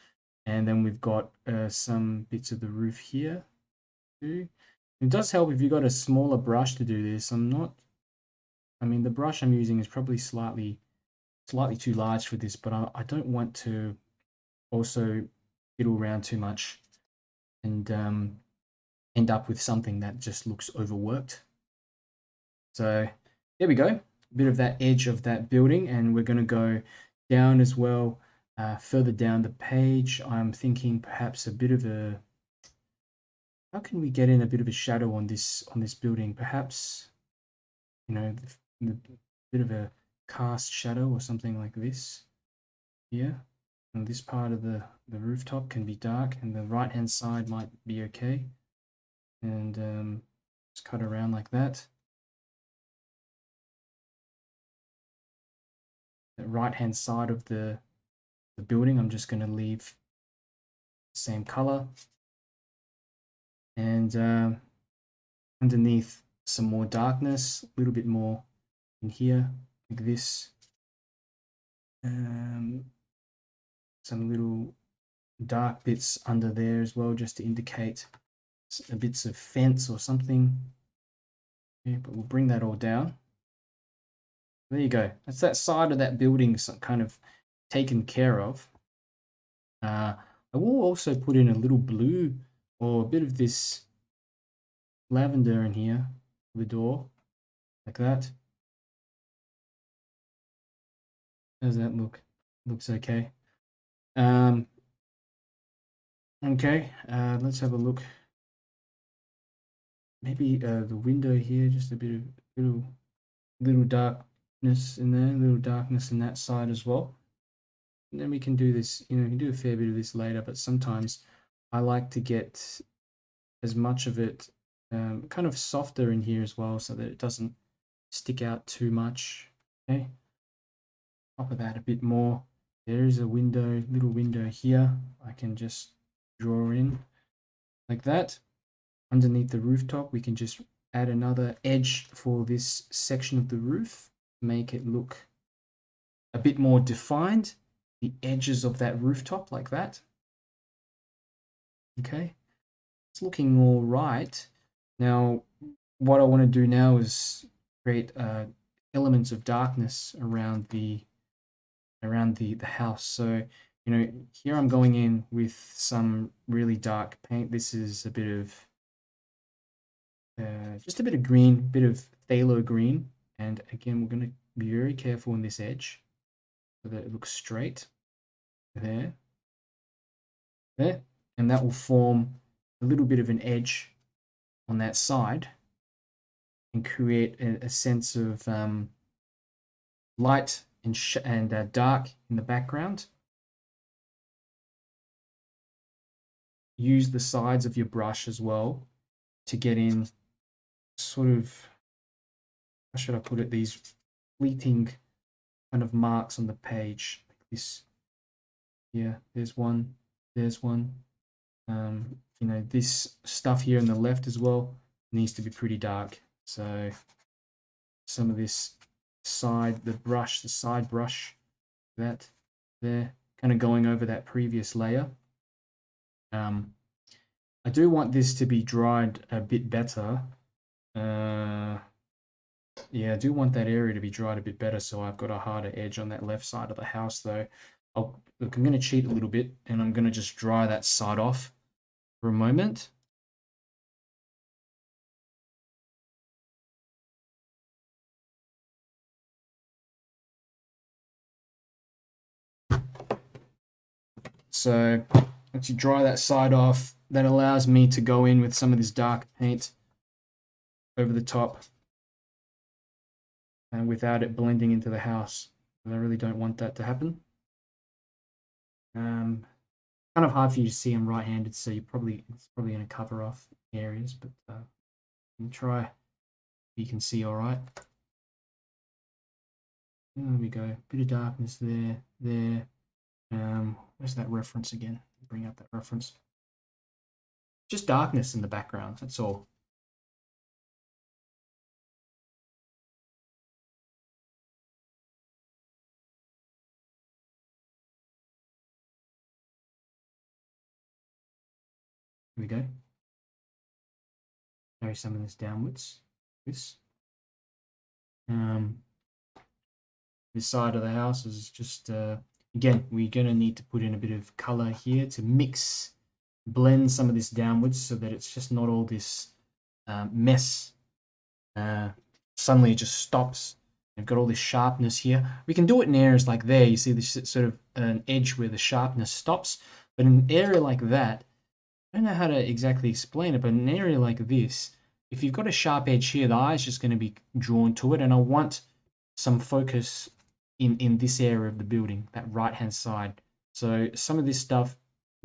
And then we've got some bits of the roof here too. It does help if you've got a smaller brush to do this. The brush I'm using is probably slightly too large for this, but I don't want to also fiddle around too much and end up with something that just looks overworked. So there we go, a bit of that edge of that building, and we're going to go down as well, further down the page. I'm thinking perhaps a bit of a, how can we get in a bit of a shadow on this building? Perhaps, the bit of a cast shadow or something like this here. And this part of the rooftop can be dark, and the right hand side might be okay. And just cut around like that. The right hand side of the building, I'm just going to leave the same color. And underneath, some more darkness, a little bit more in here, like this. Some little dark bits under there as well, just to indicate bits of fence or something. Okay, but we'll bring that all down. There you go. That's that side of that building kind of taken care of. I will also put in a little blue or a bit of this lavender in here, the door, like that. How does that look? Looks okay. Okay, let's have a look. Maybe the window here, just a bit of little little darkness in there, little darkness in that side as well. And then we can do this, you know, we can do a fair bit of this later, but sometimes I like to get as much of it kind of softer in here as well so that it doesn't stick out too much. Okay, top of that a bit more. There is a window, little window here. I can just draw in like that. Underneath the rooftop, we can just add another edge for this section of the roof, make it look a bit more defined, the edges of that rooftop like that. Okay, it's looking all right. Now, what I want to do now is create elements of darkness around the house. So, you know, here I'm going in with some really dark paint. This is a bit of just a bit of green, bit of phthalo green, and again we're going to be very careful on this edge so that it looks straight. There, and that will form a little bit of an edge on that side and create a sense of light and dark in the background. Use the sides of your brush as well to get in sort of, how should I put it, these fleeting kind of marks on the page like this. Yeah, there's one, there's one. You know, this stuff here on the left as well needs to be pretty dark. So some of this side, the side brush, that there, kind of going over that previous layer. I do want this to be dried a bit better. Yeah, I do want that area to be dried a bit better, so I've got a harder edge on that left side of the house though. Look, I'm going to cheat a little bit and I'm going to just dry that side off for a moment. So once you dry that side off, that allows me to go in with some of this dark paint over the top and without it blending into the house. I really don't want that to happen. Kind of hard for you to see. I'm right-handed, so it's probably going to cover off areas, but try. You can see all right. There we go. Bit of darkness there, there. Where's that reference again? Bring up that reference. Just darkness in the background. That's all. Here we go. Carry some of this downwards. This side of the house is just again, we're going to need to put in a bit of color here to blend some of this downwards so that it's just not all this mess. Suddenly it just stops. We've got all this sharpness here. We can do it in areas like there. You see this sort of an edge where the sharpness stops. But in an area like that, I don't know how to exactly explain it, but in an area like this, if you've got a sharp edge here, the eye is just going to be drawn to it. And I want some focus in this area of the building, that right-hand side. So some of this stuff,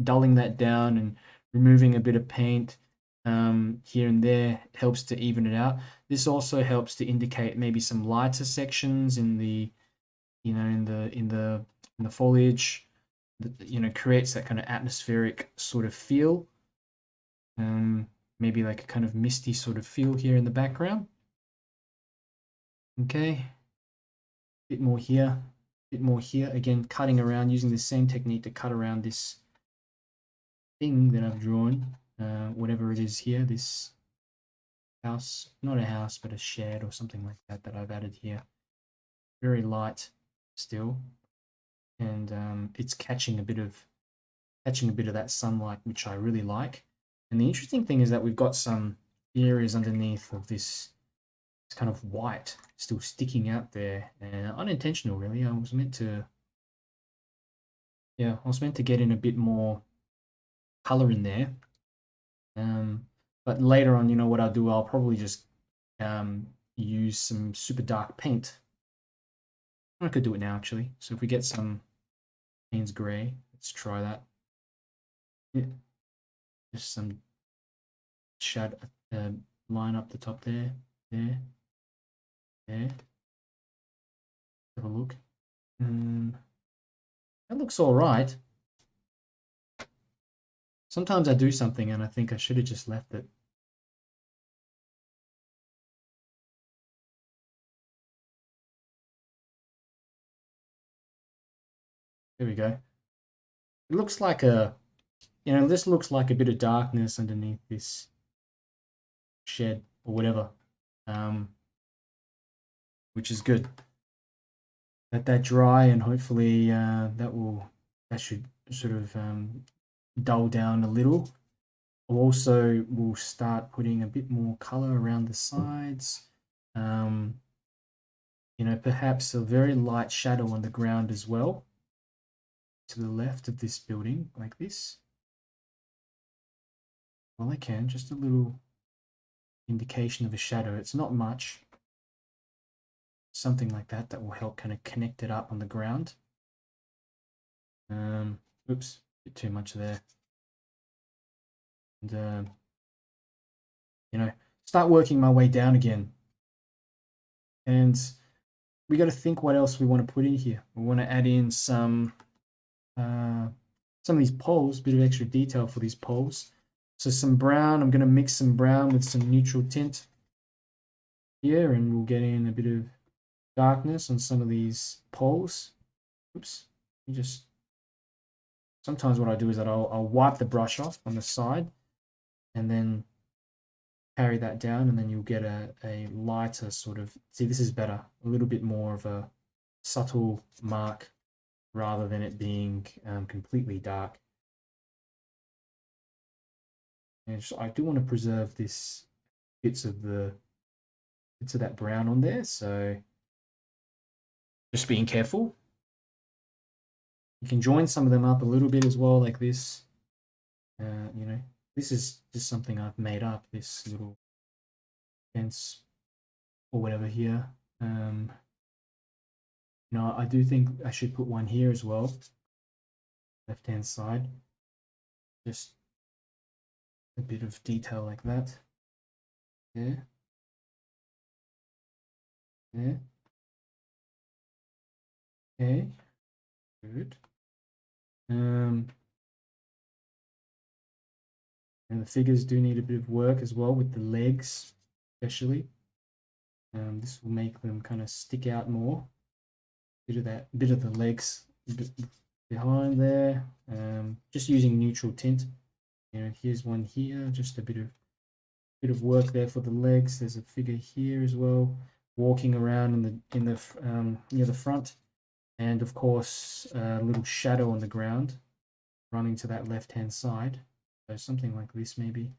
dulling that down and removing a bit of paint here and there helps to even it out. This also helps to indicate maybe some lighter sections in the, you know, in the foliage. You know, creates that kind of atmospheric sort of feel. Maybe like a kind of misty sort of feel here in the background. Okay, bit more here, bit more here. Again, cutting around, using the same technique to cut around this thing that I've drawn, whatever it is here, this house, not a house, but a shed or something like that that I've added here. Very light still, and it's catching a bit of that sunlight, which I really like. And the interesting thing is that we've got some areas underneath of this kind of white still sticking out there, and unintentional really. I was meant to get in a bit more color in there. But later on, you know what I'll do? I'll probably just use some super dark paint. I could do it now actually. So if we get some Payne's Grey, let's try that. Yeah. Just some shadow line up the top there, there. Have a look. That looks all right. Sometimes I do something and I think I should have just left it. There we go. It looks like this looks like a bit of darkness underneath this shed or whatever, which is good. Let that dry and hopefully that should sort of dull down a little. Also, we'll start putting a bit more color around the sides. Perhaps a very light shadow on the ground as well, to the left of this building, like this. Well, I can, just a little indication of a shadow. It's not much. Something like that will help kind of connect it up on the ground. Oops, a bit too much there. And start working my way down again. And we got to think what else we want to put in here. We want to add in some of these poles, a bit of extra detail for these poles. So some brown, I'm going to mix some brown with some neutral tint here, and we'll get in a bit of darkness on some of these poles. Oops, sometimes what I do is that I'll wipe the brush off on the side and then carry that down, and then you'll get a lighter sort of, see, this is better, a little bit more of a subtle mark rather than it being completely dark. And I do want to preserve this bits of that brown on there, so just being careful. You can join some of them up a little bit as well, like this. This is just something I've made up, this little fence or whatever here. I do think I should put one here as well, left-hand side. Just a bit of detail like that. There. There. Okay. Good. And the figures do need a bit of work as well with the legs, especially. This will make them kind of stick out more. Bit of the legs behind there. Just using neutral tint. Here's one here. Just a bit of work there for the legs. There's a figure here as well, walking around in the near the front, and of course a little shadow on the ground running to that left-hand side. So something like this, maybe.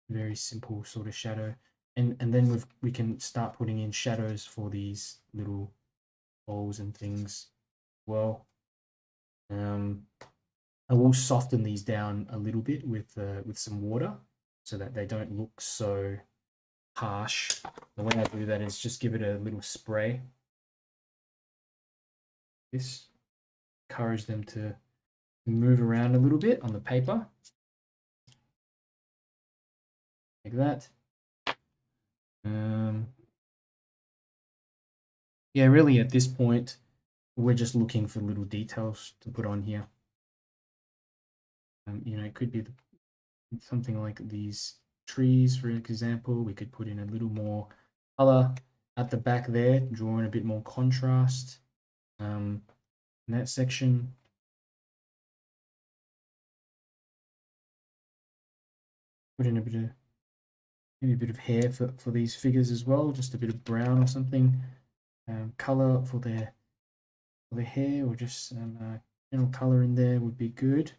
Very simple sort of shadow, and then we can start putting in shadows for these little holes and things. Well, I will soften these down a little bit with some water so that they don't look so harsh. The way I do that is just give it a little spray. This encourage them to move around a little bit on the paper, like that. Yeah, really at this point, we're just looking for little details to put on here. It could be something like these trees, for example. We could put in a little more color at the back there, draw in a bit more contrast in that section. Put in maybe a bit of hair for these figures as well, just a bit of brown or something. Color for their hair, or just some general color in there would be good,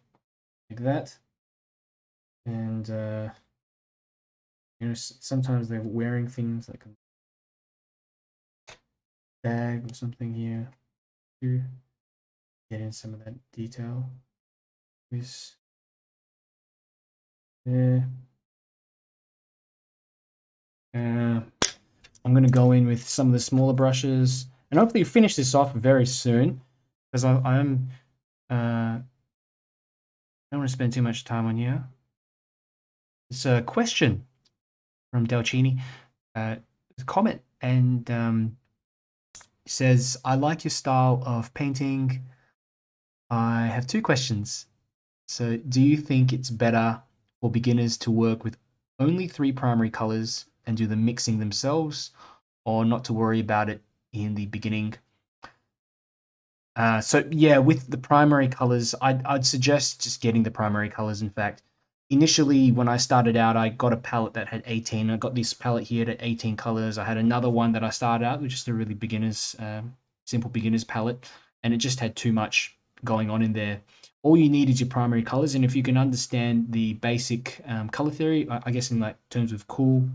like that. And sometimes they're wearing things like a bag or something here to get in some of that detail. This there. I'm going to go in with some of the smaller brushes and hopefully finish this off very soon because I am don't want to spend too much time on here. It's a question from 𝗪𝗕𝗦𝗧𝗔𝗟, a comment, and says, I like your style of painting. I have two questions. So, do you think it's better for beginners to work with only 3 primary colors and do the mixing themselves, or not to worry about it in the beginning? So yeah, with the primary colors, I'd suggest just getting the primary colors. In fact, initially when I started out, I got a palette that had 18. I got this palette here at 18 colors. I had another one that I started out with, just a really beginners, simple beginners palette, and it just had too much going on in there. All you need is your primary colors, and if you can understand the basic color theory, I guess in like terms of cool,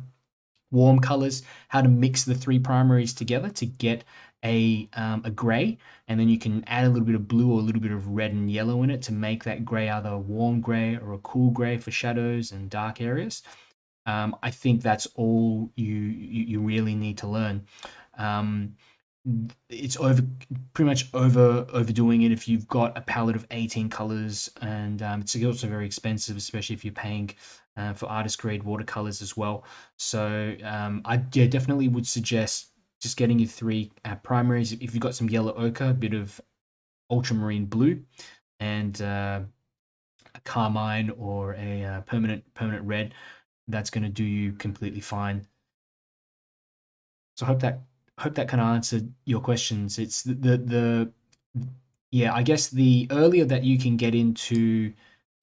warm colors, how to mix the 3 primaries together to get a gray, and then you can add a little bit of blue or a little bit of red and yellow in it to make that gray either a warm gray or a cool gray for shadows and dark areas. I think that's all you really need to learn. It's pretty much overdoing it if you've got a palette of 18 colors, and it's also very expensive, especially if you're paying for artist grade watercolors as well. So I definitely would suggest just getting your 3 primaries. If you've got some yellow ochre, a bit of ultramarine blue, and a carmine or a permanent red, that's going to do you completely fine. So I hope that kind of answered your questions. It's the yeah, I guess the earlier that you can get into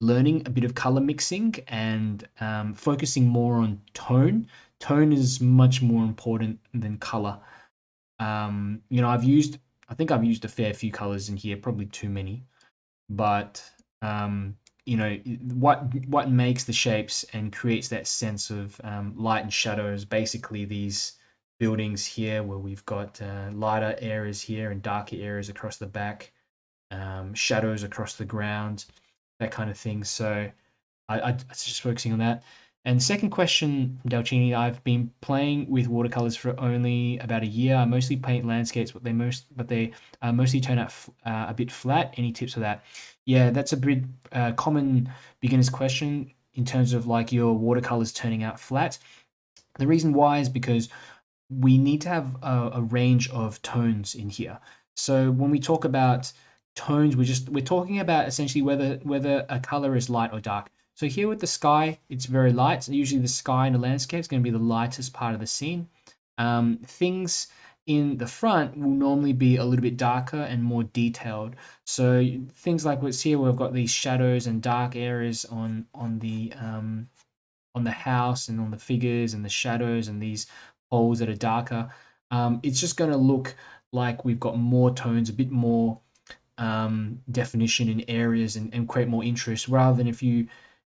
learning a bit of color mixing and focusing more on tone. Tone is much more important than color. You know, I think I've used a fair few colors in here, probably too many, but you know, what makes the shapes and creates that sense of light and shadows, basically these buildings here where we've got lighter areas here and darker areas across the back, shadows across the ground, that kind of thing. So I just focusing on that. And second question, 𝗪𝗕𝗦𝗧𝗔𝗟, I've been playing with watercolors for only about a year. I mostly paint landscapes, but they mostly turn out a bit flat. Any tips for that? Yeah, that's a bit common beginner's question in terms of like your watercolors turning out flat. The reason why is because we need to have a range of tones in here. So when we talk about tones, we're talking about essentially whether a color is light or dark. So here with the sky, it's very light. So usually the sky in a landscape is going to be the lightest part of the scene. Things in the front will normally be a little bit darker and more detailed. So things like what's here, we've got these shadows and dark areas on the house and on the figures and the shadows and these holes that are darker. It's just going to look like we've got more tones, a bit more definition in areas, and create more interest, rather than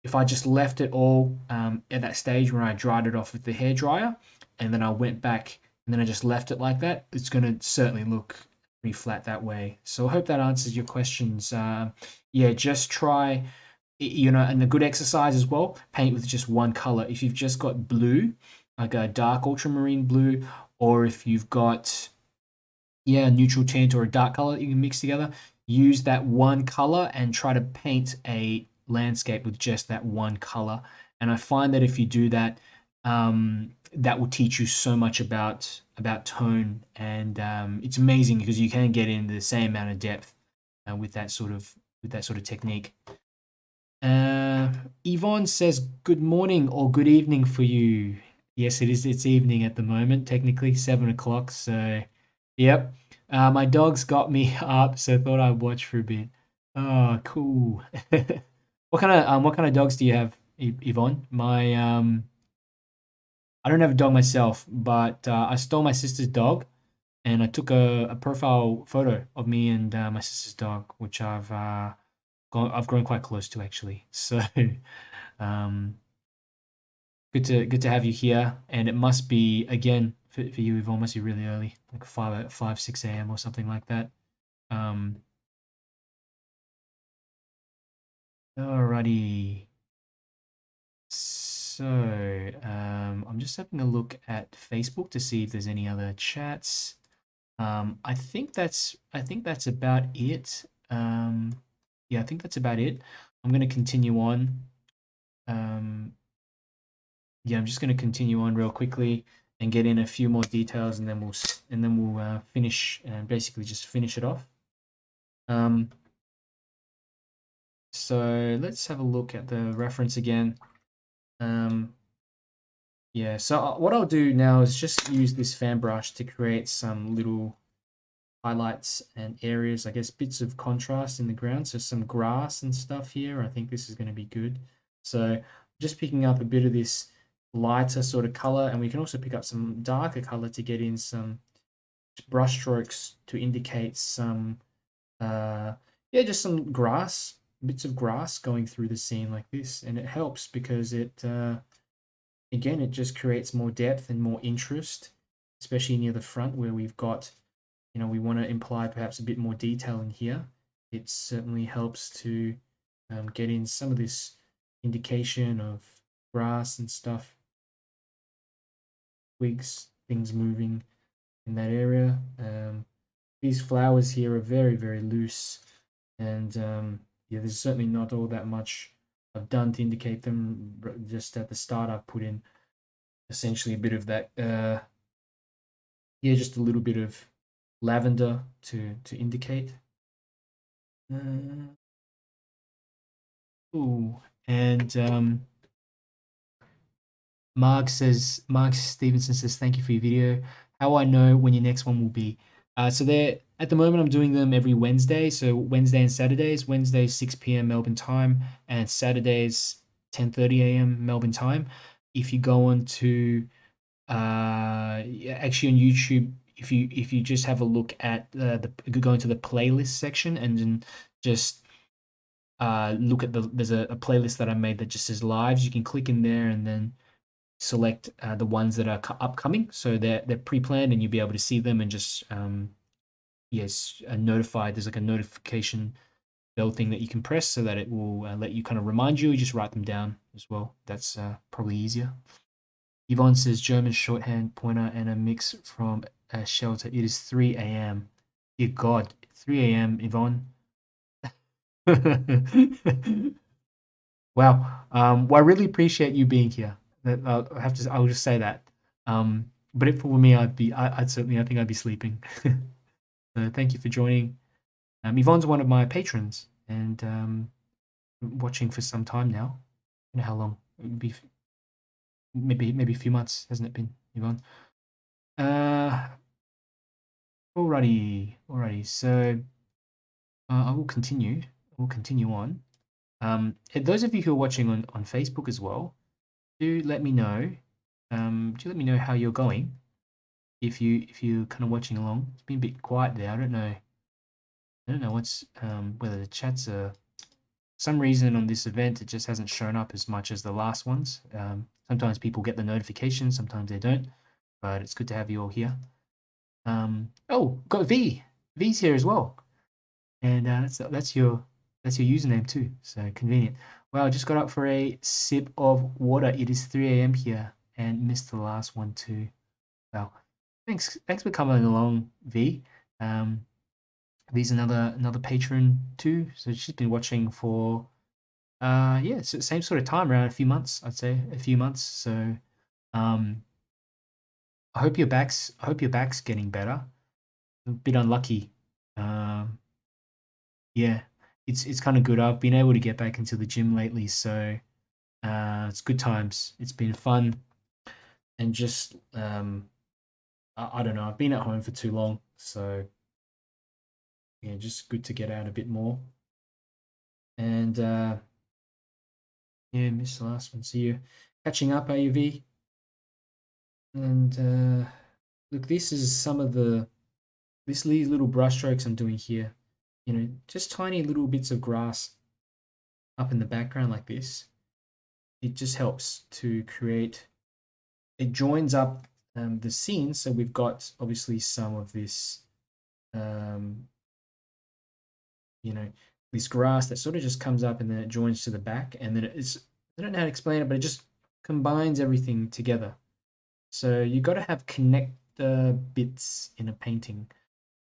if I just left it all at that stage when I dried it off with the hairdryer and then I went back and then I just left it like that, it's going to certainly look pretty flat that way. So I hope that answers your questions. Yeah, just try, you know, and a good exercise as well, paint with just one color. If you've just got blue, like a dark ultramarine blue, or if you've got, yeah, neutral tint or a dark color that you can mix together, use that one color and try to paint a landscape with just that one color. And I find that if you do that, that will teach you so much about tone, and it's amazing because you can get in the same amount of depth with that sort of technique. Yvonne says, good morning or good evening for you. Yes, it is. It's evening at the moment, technically 7 o'clock. So, yep. My dog's got me up, so I thought I'd watch for a bit. Oh, cool. What kind of dogs do you have, Yvonne? I don't have a dog myself, but I stole my sister's dog, and I took a profile photo of me and my sister's dog, which I've grown quite close to actually. So um, good to have you here. And it must be again for you, Yvonne, must be really early, like 6 a.m. or something like that. Um, Alrighty. So I'm just having a look at Facebook to see if there's any other chats. I think that's about it. Yeah, I think that's about it. I'm going to continue on. Yeah, I'm just going to continue on real quickly and get in a few more details, and then we'll finish and basically just finish it off. So let's have a look at the reference again. Yeah, so what I'll do now is just use this fan brush to create some little highlights and areas, I guess bits of contrast in the ground. So some grass and stuff here. I think this is going to be good. So just picking up a bit of this lighter sort of color, and we can also pick up some darker color to get in some brush strokes to indicate some, yeah, just some grass, bits of grass going through the scene like this. And it helps because it, again, it just creates more depth and more interest, especially near the front where we've got, you know, we want to imply perhaps a bit more detail in here. It certainly helps to get in some of this indication of grass and stuff, twigs, things moving in that area. These flowers here are very, very loose, and yeah, there's certainly not all that much I've done to indicate them. Just at the start, I've put in essentially a bit of that, yeah, just a little bit of lavender to indicate. Ooh, and Mark Stevenson says, thank you for your video. How I know when your next one will be? So there, at the moment, I'm doing them every Wednesday. So Wednesday and Saturdays. Wednesdays 6 p.m. Melbourne time, and Saturdays 10:30 a.m. Melbourne time. If you go on to yeah, actually on YouTube, if you just have a look at go into the playlist section and then just look at there's a playlist that I made that just says lives. You can click in there and then select the ones that are upcoming. So they're pre-planned and you'll be able to see them and just yes, notified. There's like a notification bell thing that you can press so that it will let you kind of remind you. You just write them down as well. That's probably easier. Yvonne says German shorthand pointer and a mix from a shelter. It is 3 a.m. Dear God, 3 a.m. Yvonne. Wow. Well, I really appreciate you being here. I'll just say that. But if it were me, I'd certainly, I think I'd be sleeping. So thank you for joining. Yvonne's one of my patrons and watching for some time now. I don't know how long. It would be maybe a few months, hasn't it been, Yvonne? Alrighty. So I will continue. We'll continue on. Those of you who are watching on Facebook as well, do let me know. Do let me know how you're going. If you're kind of watching along, it's been a bit quiet there. I don't know what's whether the chats are. Some reason on this event it just hasn't shown up as much as the last ones. Sometimes people get the notification, sometimes they don't. But it's good to have you all here. Oh, got V. V's here as well, and that's your username too. So convenient. Wow, I just got up for a sip of water. It is 3 a.m. here, and missed the last one too. Well, thanks for coming along, V. V's another patron too. So she's been watching for yeah, so same sort of time, around a few months, I'd say a few months. So um, I hope your back's getting better. A bit unlucky. Um, yeah, it's kind of good. I've been able to get back into the gym lately, so it's good times. It's been fun, and just I don't know. I've been at home for too long, so yeah, just good to get out a bit more. And yeah, missed the last one. See you catching up, AUV. And look, this is some of these little brush strokes I'm doing here. You know, just tiny little bits of grass up in the background like this. It just helps to create. It joins up the scene, so we've got obviously some of this, you know, this grass that sort of just comes up and then it joins to the back, and then it's, I don't know how to explain it, but it just combines everything together. So you got to have connector bits in a painting.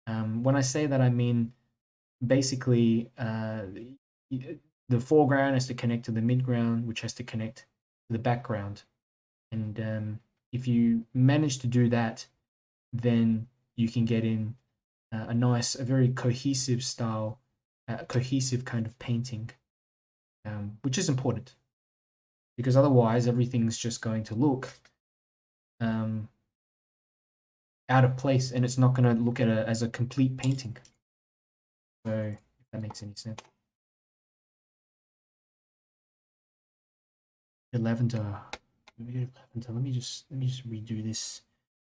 When I say that, I mean basically the foreground has to connect to the midground, which has to connect to the background. And if you manage to do that, then you can get in a very cohesive style, cohesive kind of painting, which is important because otherwise everything's just going to look out of place and it's not going to look at it as a complete painting. So if that makes any sense. Lavender. Let me just redo this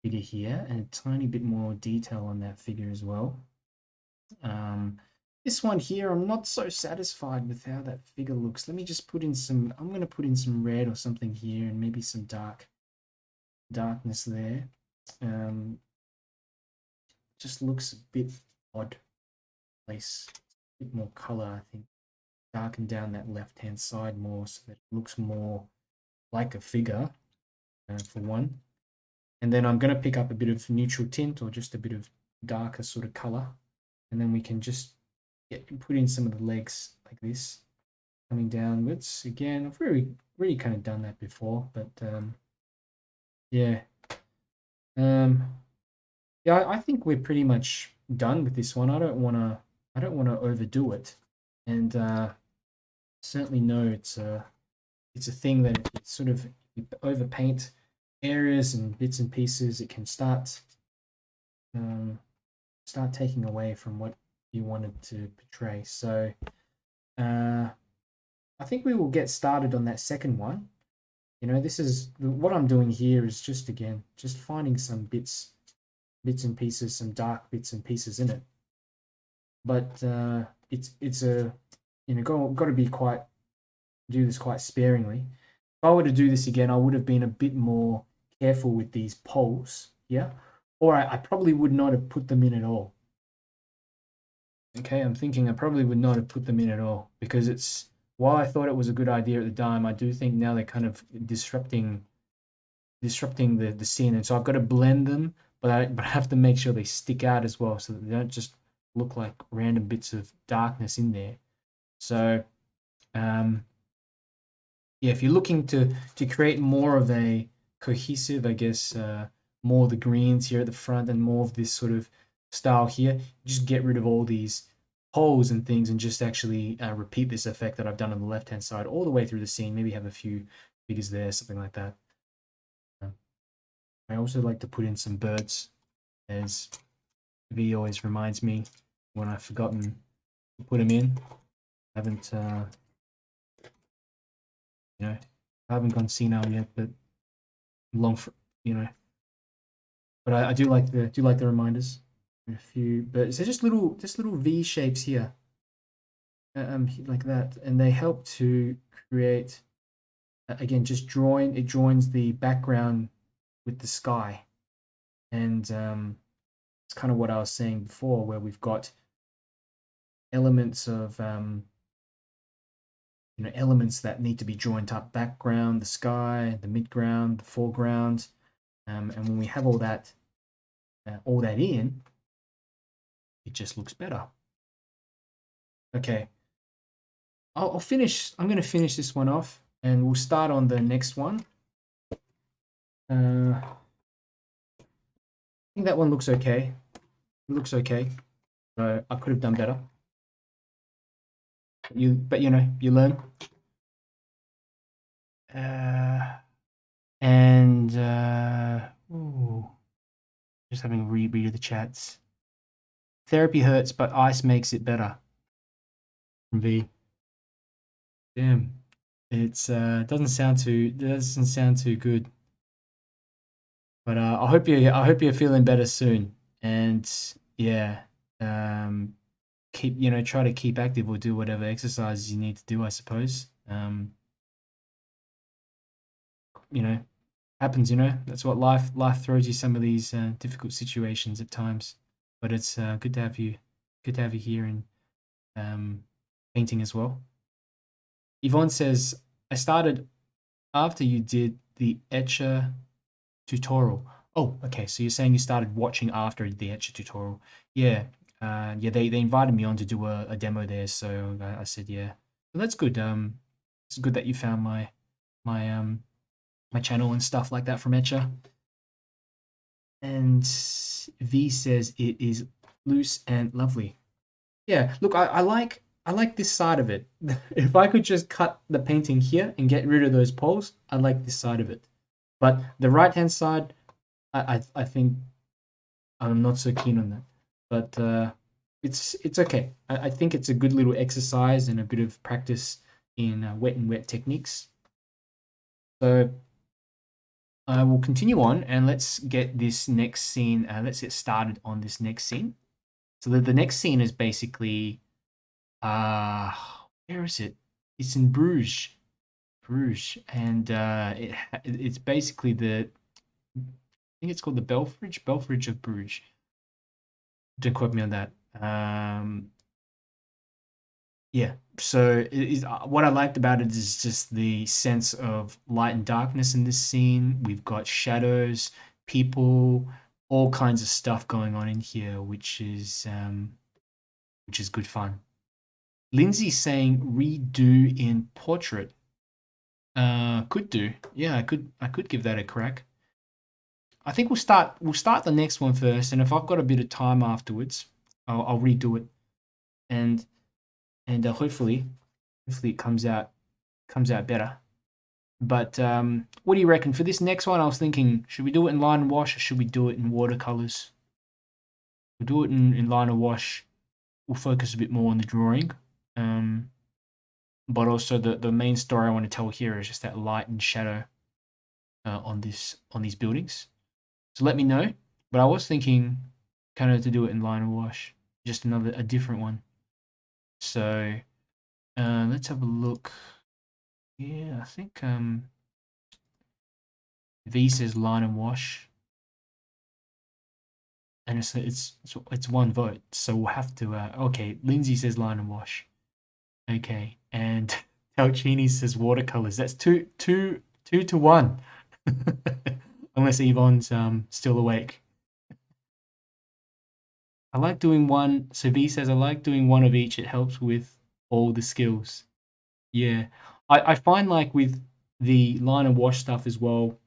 figure here and a tiny bit more detail on that figure as well. This one here, I'm not so satisfied with how that figure looks. Let me just put in some, I'm going to put in some red or something here and maybe some darkness there. Just looks a bit odd. Place a bit more color, I think. Darken down that left-hand side more so that it looks more like a figure, for one. And then I'm going to pick up a bit of neutral tint or just a bit of darker sort of color. And then we can just put in some of the legs like this, coming downwards. Again, I've really kind of done that before, but yeah. Yeah, I think we're pretty much done with this one. I don't want to overdo it, and certainly know it's a thing that it's sort of overpaint areas and bits and pieces. It can start taking away from what you wanted to portray. So I think we will get started on that second one. You know, this is what I'm doing here is just finding some bits and pieces, some dark bits and pieces in it. But it's a, you know, got to do this quite sparingly. If I were to do this again, I would have been a bit more careful with these poles here, or I probably would not have put them in at all. Okay, I'm thinking I probably would not have put them in at all because while I thought it was a good idea at the time, I do think now they're kind of disrupting the scene, and so I've got to blend them, but I have to make sure they stick out as well so that they don't just look like random bits of darkness in there. So yeah, if you're looking to create more of a cohesive, I guess, more of the greens here at the front and more of this sort of style here, just get rid of all these holes and things and just actually repeat this effect that I've done on the left-hand side all the way through the scene. Maybe have a few figures there, something like that. I also like to put in some birds, as V always reminds me when I've forgotten to put them in. I haven't, you know, I haven't gone senile yet, but you know. But I do like the reminders. A few, but so just little V shapes here, like that, and they help to create. Again, just it joins the background with the sky, and it's kind of what I was saying before, where we've got elements of you know, elements that need to be joined up: background, the sky, the midground, the foreground, and when we have all that in, it just looks better. Okay, I'll finish. I'm going to finish this one off, and we'll start on the next one. I think that one looks okay. It looks okay. So I could have done better. But you know, you learn. Ooh, just having a reread of the chats. Therapy hurts, but ice makes it better. From V. Damn, it's doesn't sound too good. But I hope you're feeling better soon. And yeah, try to keep active or do whatever exercises you need to do, I suppose. You know, happens, you know, that's what life throws you, some of these difficult situations at times. But it's good to have you here and painting as well. Yvonne says, I started after you did the 𝗬𝗔𝗓 tutorial. Oh, okay. So you're saying you started watching after the 𝗬𝗓 tutorial. Yeah. Yeah, they invited me on to do a demo there, so I said yeah. Well, that's good. It's good that you found my my channel and stuff like that from 𝗬𝗓. And V says it is loose and lovely. Yeah, look, I like this side of it. If I could just cut the painting here and get rid of those poles, I like this side of it. But the right hand side, I think I'm not so keen on that. But it's okay. I think it's a good little exercise and a bit of practice in wet and wet techniques. So I will continue on and let's get this next scene. Let's get started on this next scene. So the next scene is basically, where is it? It's in Bruges, and it's basically I think it's called the Belfridge of Bruges. Don't quote me on that. Yeah. So what I liked about it is just the sense of light and darkness in this scene. We've got shadows, people, all kinds of stuff going on in here, which is good fun. Lindsay's saying redo in portrait. Could do. Yeah, I could give that a crack. I think we'll start the next one first, and if I've got a bit of time afterwards, I'll redo it, and hopefully it comes out better. But what do you reckon for this next one? I was thinking, should we do it in line and wash, or should we do it in watercolors? We'll do it in line and wash. We'll focus a bit more on the drawing. But also the main story I want to tell here is just that light and shadow on these buildings. So let me know. But I was thinking kind of to do it in line and wash, just a different one. So let's have a look. Yeah, I think V says line and wash, and it's one vote, so we'll have to. Okay, Lindsay says line and wash. Okay, and 𝗬𝗙𝗙𝗦𝗧𝗏 says watercolors. That's two to one. Unless 𝗍𝗏𝗏's still awake. I like doing one. So V says I like doing one of each. It helps with all the skills. Yeah, I find like with the line and wash stuff as well,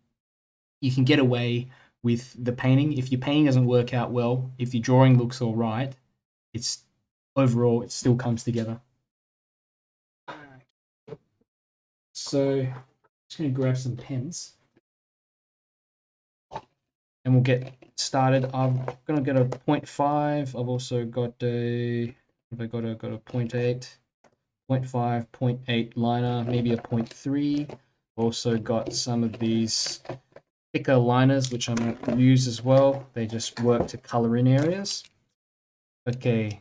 you can get away with the painting. If your painting doesn't work out well, if your drawing looks all right, it's overall it still comes together. So I'm just going to grab some pens and we'll get started. I'm going to get a 0.5. I've also got a, got a 0.8, 0.5, 0.8 liner, maybe a 0.3. Also got some of these thicker liners, which I'm going to use as well. They just work to color in areas. Okay,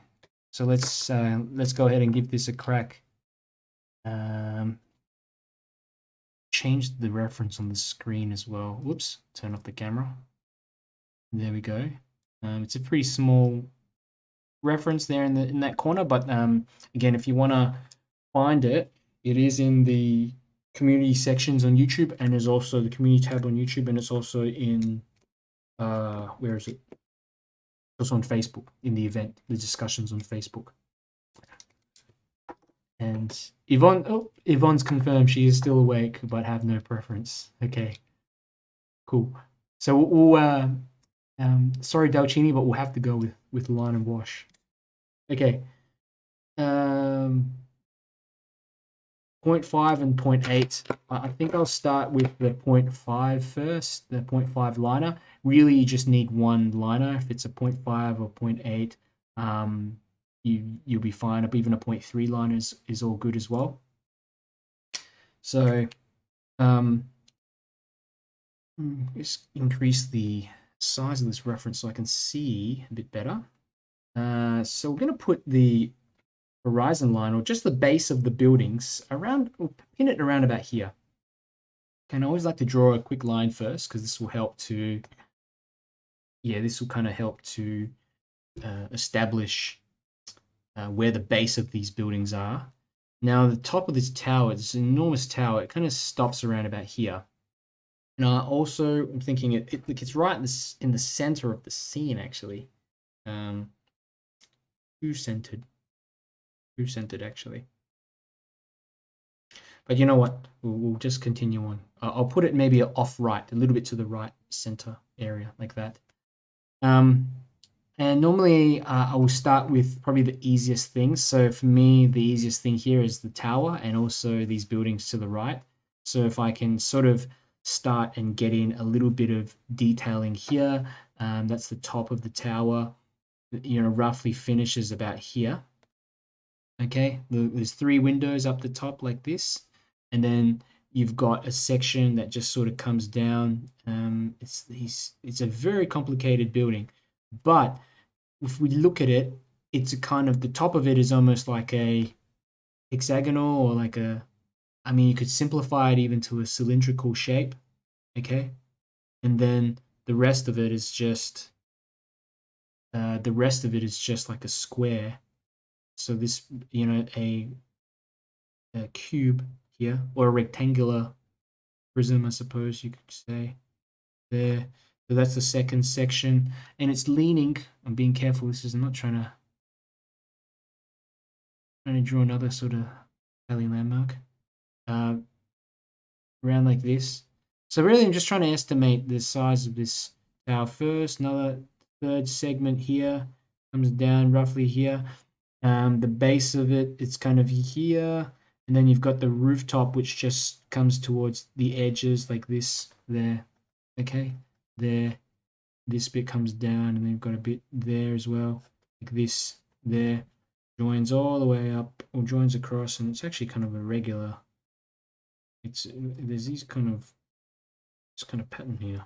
so let's go ahead and give this a crack. Change the reference on the screen as well. Whoops, turn off the camera. There we go. It's a pretty small reference there in that corner, but again, if you want to find it, it is in the community sections on YouTube, and there's also the community tab on YouTube, and it's also in where is it? It's also on Facebook in the event, the discussions on Facebook. And Yvonne's confirmed she is still awake but have no preference. Okay, cool. So we'll sorry 𝗬𝗙𝗙𝗦𝗧𝗏, but we'll have to go with line and wash. Okay. 0.5 and 0.8. I think I'll start with the 0.5 first, the 0.5 liner. Really, you just need one liner. If it's a 0.5 or 0.8, you'll be fine. Even a 0.3 liner is all good as well. So just increase the size of this reference so I can see a bit better. So we're going to put the horizon line, or just the base of the buildings, around, we'll pin it around about here. And I always like to draw a quick line first, because this will help to, this will kind of help to establish where the base of these buildings are. Now the top of this tower, this enormous tower, it kind of stops around about here. And I also am thinking it's right in the center of the scene actually. Who centered actually. But you know what? We'll just continue on. I'll put it maybe off right, a little bit to the right center area like that. And normally I will start with probably the easiest things. So for me, the easiest thing here is the tower and also these buildings to the right. So if I can sort of start and get in a little bit of detailing here, that's the top of the tower, you know, roughly finishes about here. Okay, there's 3 windows up the top like this, and then you've got a section that just sort of comes down. It's a very complicated building, but if we look at it, it's a kind of, the top of it is almost like a hexagonal, or like a, I mean, you could simplify it even to a cylindrical shape, okay? And then the rest of it is just like a square. So this, you know, a cube here, or a rectangular prism, I suppose you could say. There. So that's the second section, and it's leaning. I'm being careful. This is, I'm not trying to draw another sort of Italian landmark. Around like this. So really, I'm just trying to estimate the size of this tower first. Another third segment here comes down roughly here. The base of it, it's kind of here, and then you've got the rooftop, which just comes towards the edges like this there. Okay, there. This bit comes down, and then you've got a bit there as well, like this there. Joins all the way up, or joins across, and it's actually kind of a regular. There's these kind of pattern here.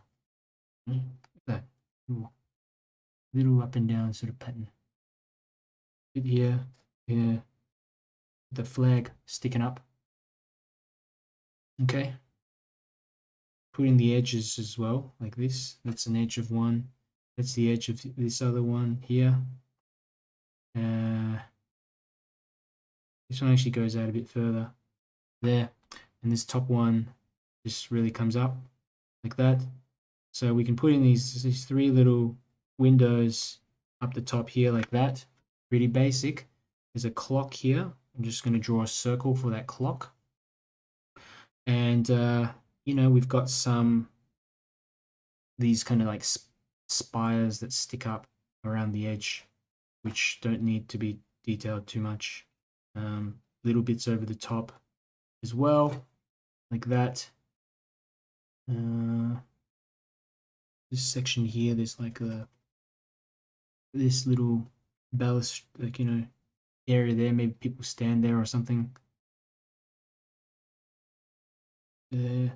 Look at that little up and down sort of pattern. Bit here, here, the flag sticking up. Okay. Put in the edges as well, like this. That's an edge of one. That's the edge of this other one here. This one actually goes out a bit further there, and this top one just really comes up like that. So we can put in these 3 little windows up the top here like that. Pretty basic. There's a clock here. I'm just going to draw a circle for that clock. And you know, we've got these kind of like spires that stick up around the edge, which don't need to be detailed too much. Little bits over the top as well, like that. This section here, there's like this little ballast, like, you know, area there. Maybe people stand there or something. There's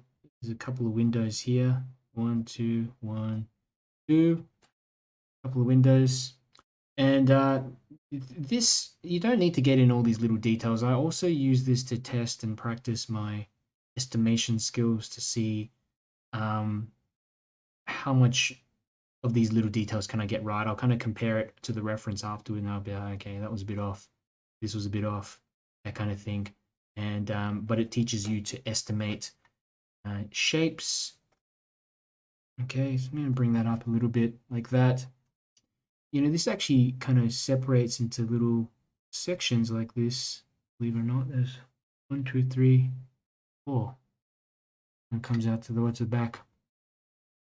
a couple of windows here. 1, 2, 1, 2. Couple of windows. And this, you don't need to get in all these little details. I also use this to test and practice my estimation skills to see how much of these little details can I get right. I'll kind of compare it to the reference afterward, and I'll be like, okay, that was a bit off. This was a bit off, that kind of thing. And but it teaches you to estimate shapes. Okay, so I'm going to bring that up a little bit like that. You know, this actually kind of separates into little sections like this. Believe it or not, there's 1, 2, 3, 4. And it comes out towards the back.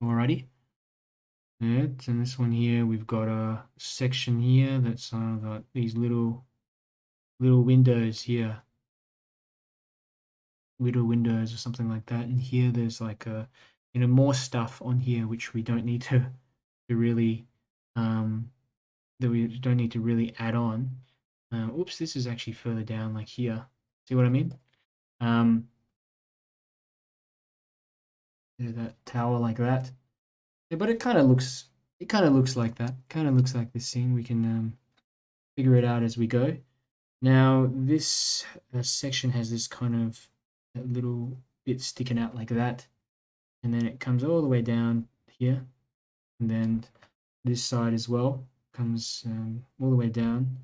Alrighty. And this one here, we've got a section here that's got these little windows here. Little windows or something like that. And here there's like a, you know, more stuff on here which we don't need to really add on. Oops, this is actually further down, like here. See what I mean? That tower like that. Yeah, but it kind of looks like that. Kind of looks like this scene. We can figure it out as we go. Now this section has this kind of little bit sticking out like that, and then it comes all the way down here, and then this side as well comes all the way down.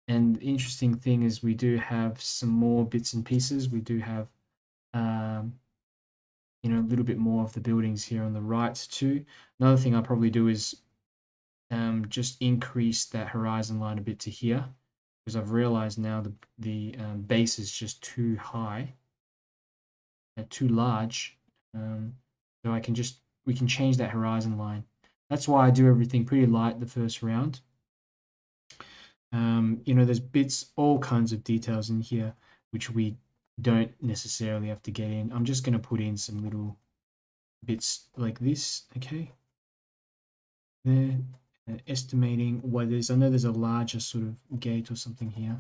And the interesting thing is we do have some more bits and pieces. We do have, you know, a little bit more of the buildings here on the right too. Another thing I'll probably do is just increase that horizon line a bit to here, because I've realized now the base is just too high, too large. So we can change that horizon line. That's why I do everything pretty light the first round. You know, there's bits, all kinds of details in here, which we don't necessarily have to get in. I'm just going to put in some little bits like this, okay? There, estimating what it is. I know there's a larger sort of gate or something here,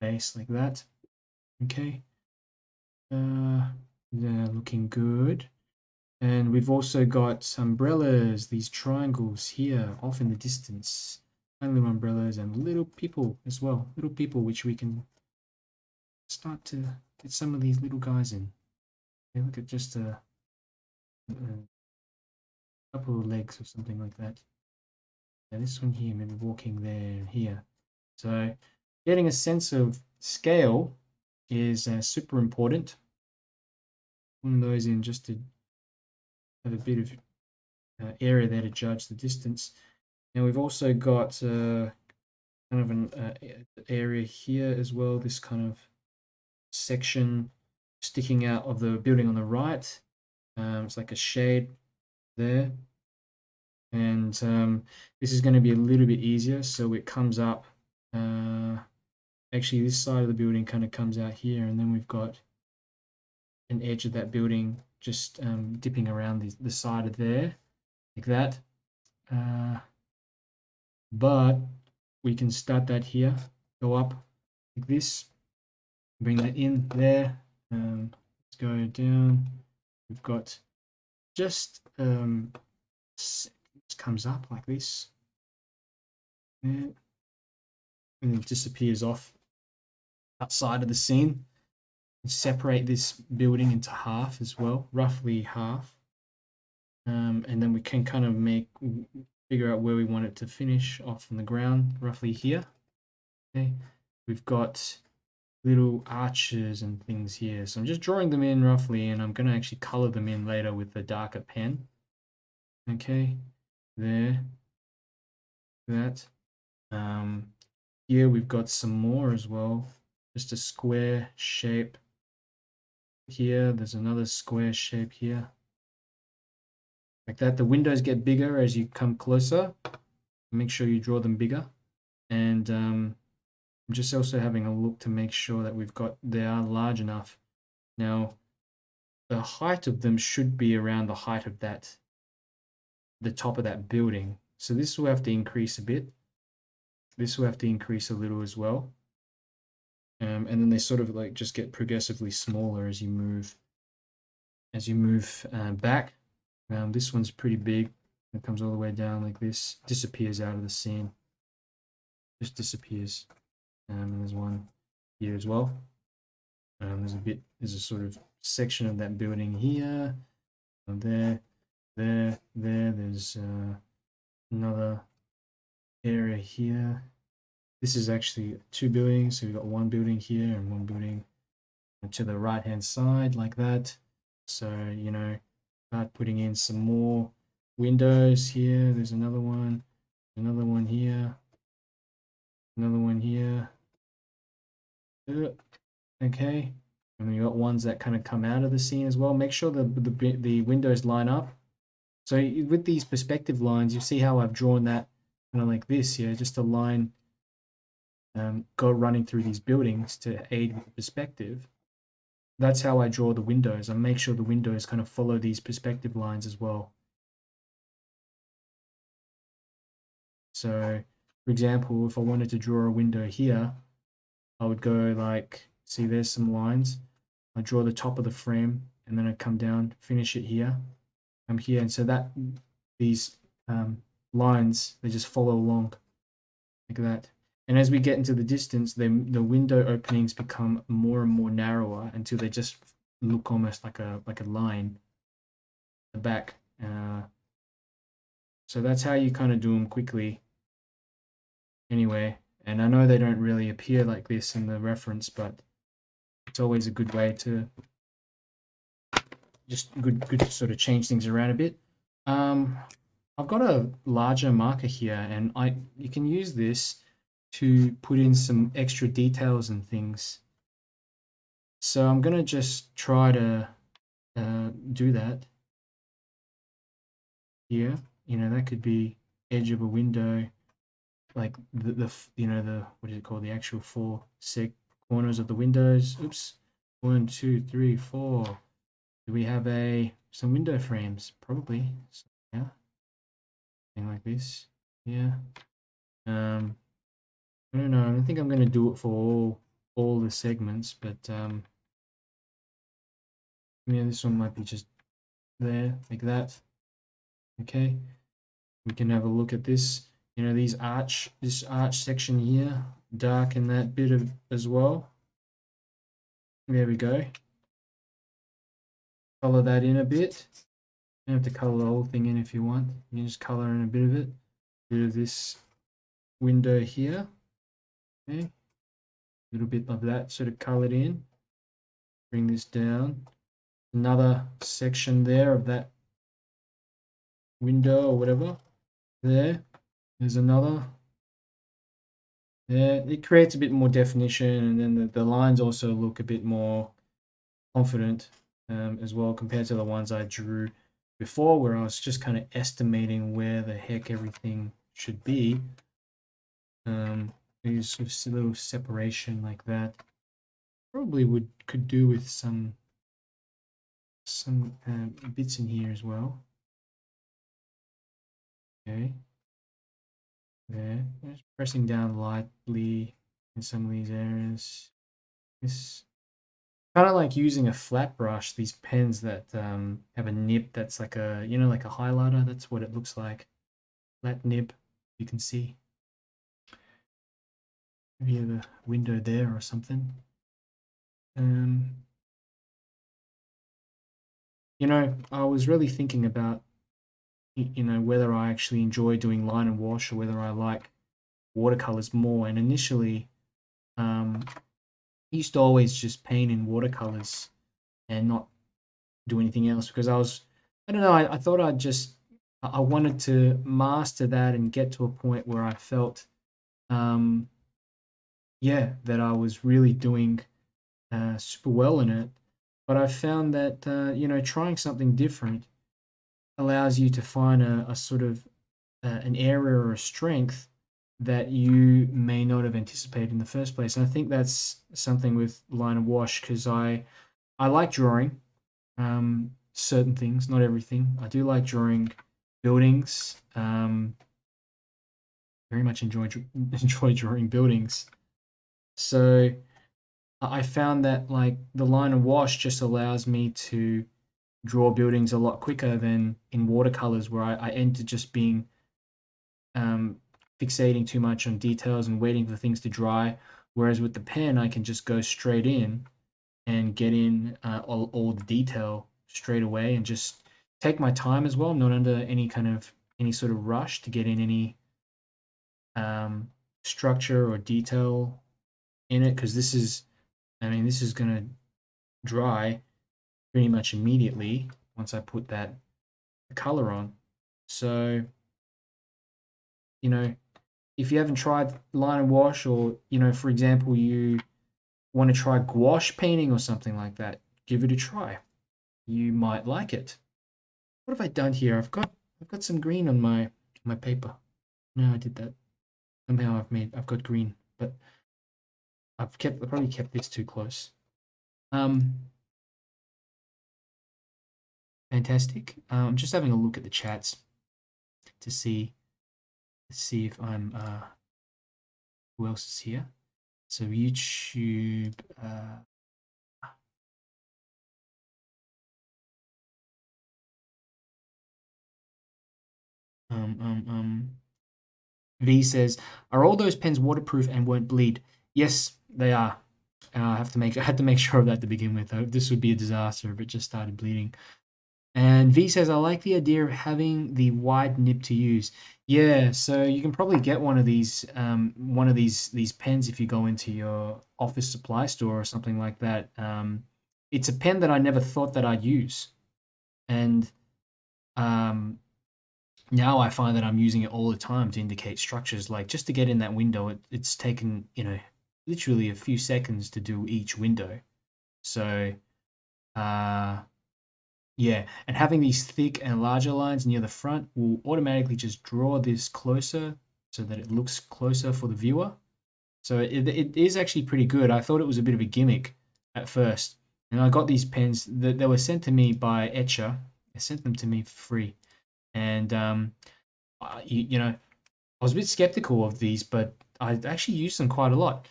base like that, okay? They're looking good. And we've also got umbrellas, these triangles here off in the distance. And little umbrellas and little people as well. Little people which we can start to get some of these little guys in. Okay, look at just a couple of legs or something like that. And this one here, maybe walking there and here. So getting a sense of scale is super important. Putting those in just to have a bit of area there to judge the distance. Now we've also got kind of an area here as well, this kind of section sticking out of the building on the right. It's like a shade there. And this is going to be a little bit easier. So it comes up, actually this side of the building kind of comes out here, and then we've got an edge of that building just dipping around the side of there, like that. But we can start that here, go up like this, bring that in there. Let's go down. We've got just it comes up like this, and it disappears off outside of the scene. Separate this building into half as well, roughly half, and then we can kind of figure out where we want it to finish off from the ground, roughly here. Okay, we've got little arches and things here, so I'm just drawing them in roughly, and I'm going to actually color them in later with the darker pen. Okay, there, that. Here we've got some more as well, just a square shape here. There's another square shape here, like that. The windows get bigger as you come closer. Make sure you draw them bigger. And I'm just also having a look to make sure that they are large enough. Now, the height of them should be around the height of the top of that building. So this will have to increase a bit. This will have to increase a little as well. And then they sort of like just get progressively smaller as you move back. This one's pretty big. It comes all the way down like this, disappears out of the scene. Just disappears. And there's one here as well. There's a sort of section of that building here. And there. There's another area here. This is actually two buildings. So we've got one building here and one building to the right hand side like that. So, you know, start putting in some more windows here. There's another one here, another one here. Okay. And we got ones that kind of come out of the scene as well. Make sure the windows line up. So with these perspective lines, you see how I've drawn that kind of like this here, just a line go running through these buildings to aid with the perspective. That's how I draw the windows. I make sure the windows kind of follow these perspective lines as well. So, for example, if I wanted to draw a window here, I would go like, see there's some lines. I draw the top of the frame and then I come down, finish it here. I'm here, and so that these lines, they just follow along like that. And as we get into the distance, the window openings become more and more narrower until they just look almost like a line at the back. So that's how you kind of do them quickly. Anyway, And I know they don't really appear like this in the reference, but it's always a good way to just good to sort of change things around a bit. I've got a larger marker here, and you can use this to put in some extra details and things. So I'm gonna just try to do that here. You know, that could be edge of a window, like the you know, the, what is it called, the actual four corners of the windows. Oops, 1, 2, 3, 4. Do we have some window frames? Probably. So, yeah, thing like this. Yeah. I don't know. I don't think I'm going to do it for all the segments, but yeah, this one might be just there like that. Okay, we can have a look at this. You know, this arch section here, darken that bit of as well. There we go. Color that in a bit. You don't have to color the whole thing in if you want. You can just color in a bit of it. Bit of this window here. Okay, a little bit of that sort of colored in. Bring this down. Another section there of that window or whatever. There's another. There, it creates a bit more definition, and then the lines also look a bit more confident as well compared to the ones I drew before, where I was just kind of estimating where the heck everything should be. There's sort of a little separation like that. Probably could do with some bits in here as well. Okay. There, just pressing down lightly in some of these areas. This kind of like using a flat brush, these pens that have a nib that's like a, you know, like a highlighter. That's what it looks like. Flat nib, you can see. Maybe you have a window there or something. You know, I was really thinking about, you know, whether I actually enjoy doing line and wash or whether I like watercolors more. And initially, I used to always just paint in watercolors and not do anything else because I don't know, I thought I wanted to master that and get to a point where I felt, yeah, that I was really doing super well in it. But I found that, you know, trying something different allows you to find a sort of an area or a strength that you may not have anticipated in the first place. And I think that's something with line and wash because I like drawing certain things, not everything. I do like drawing buildings. Very much enjoy drawing buildings. So I found that like the line and wash just allows me to draw buildings a lot quicker than in watercolors where I end to just being fixating too much on details and waiting for things to dry. Whereas with the pen, I can just go straight in and get in all the detail straight away and just take my time as well. I'm not under any sort of rush to get in any structure or detail in it because this is going to dry pretty much immediately once I put that color on. So, you know, if you haven't tried line and wash or, you know, for example, you want to try gouache painting or something like that, give it a try. You might like it. What have I done here? I've got some green on my paper. No, I did that. Somehow I've got green, but I probably kept this too close. Fantastic. I'm just having a look at the chats to see if I'm who else is here. So YouTube. V says, "Are all those pens waterproof and won't bleed?" Yes, they are. I had to make sure of that to begin with. This would be a disaster if it just started bleeding. And V says, I like the idea of having the wide nib to use. Yeah, so you can probably get one of these pens if you go into your office supply store or something like that. It's a pen that I never thought that I'd use, and um, now I find that I'm using it all the time to indicate structures. Like just to get in that window, it's taken literally a few seconds to do each window. So uh, yeah, and having these thick and larger lines near the front will automatically just draw this closer so that it looks closer for the viewer. So it is actually pretty good. I thought it was a bit of a gimmick at first. And I got these pens that they were sent to me by 𝗬𝗓𝗦𝗧𝗏. They sent them to me for free. And I was a bit skeptical of these, but I actually used them quite a lot.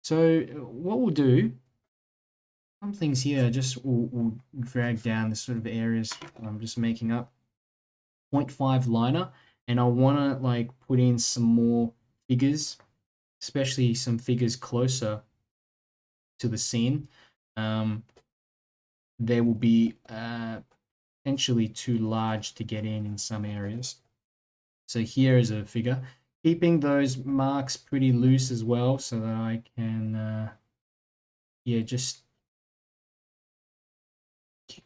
So what we'll do, some things here, just we'll drag down the sort of areas I'm just making up. 0.5 liner, and I want to like put in some more figures, especially some figures closer to the scene. They will be potentially too large to get in some areas. So here is a figure, keeping those marks pretty loose as well, so that I can, yeah, just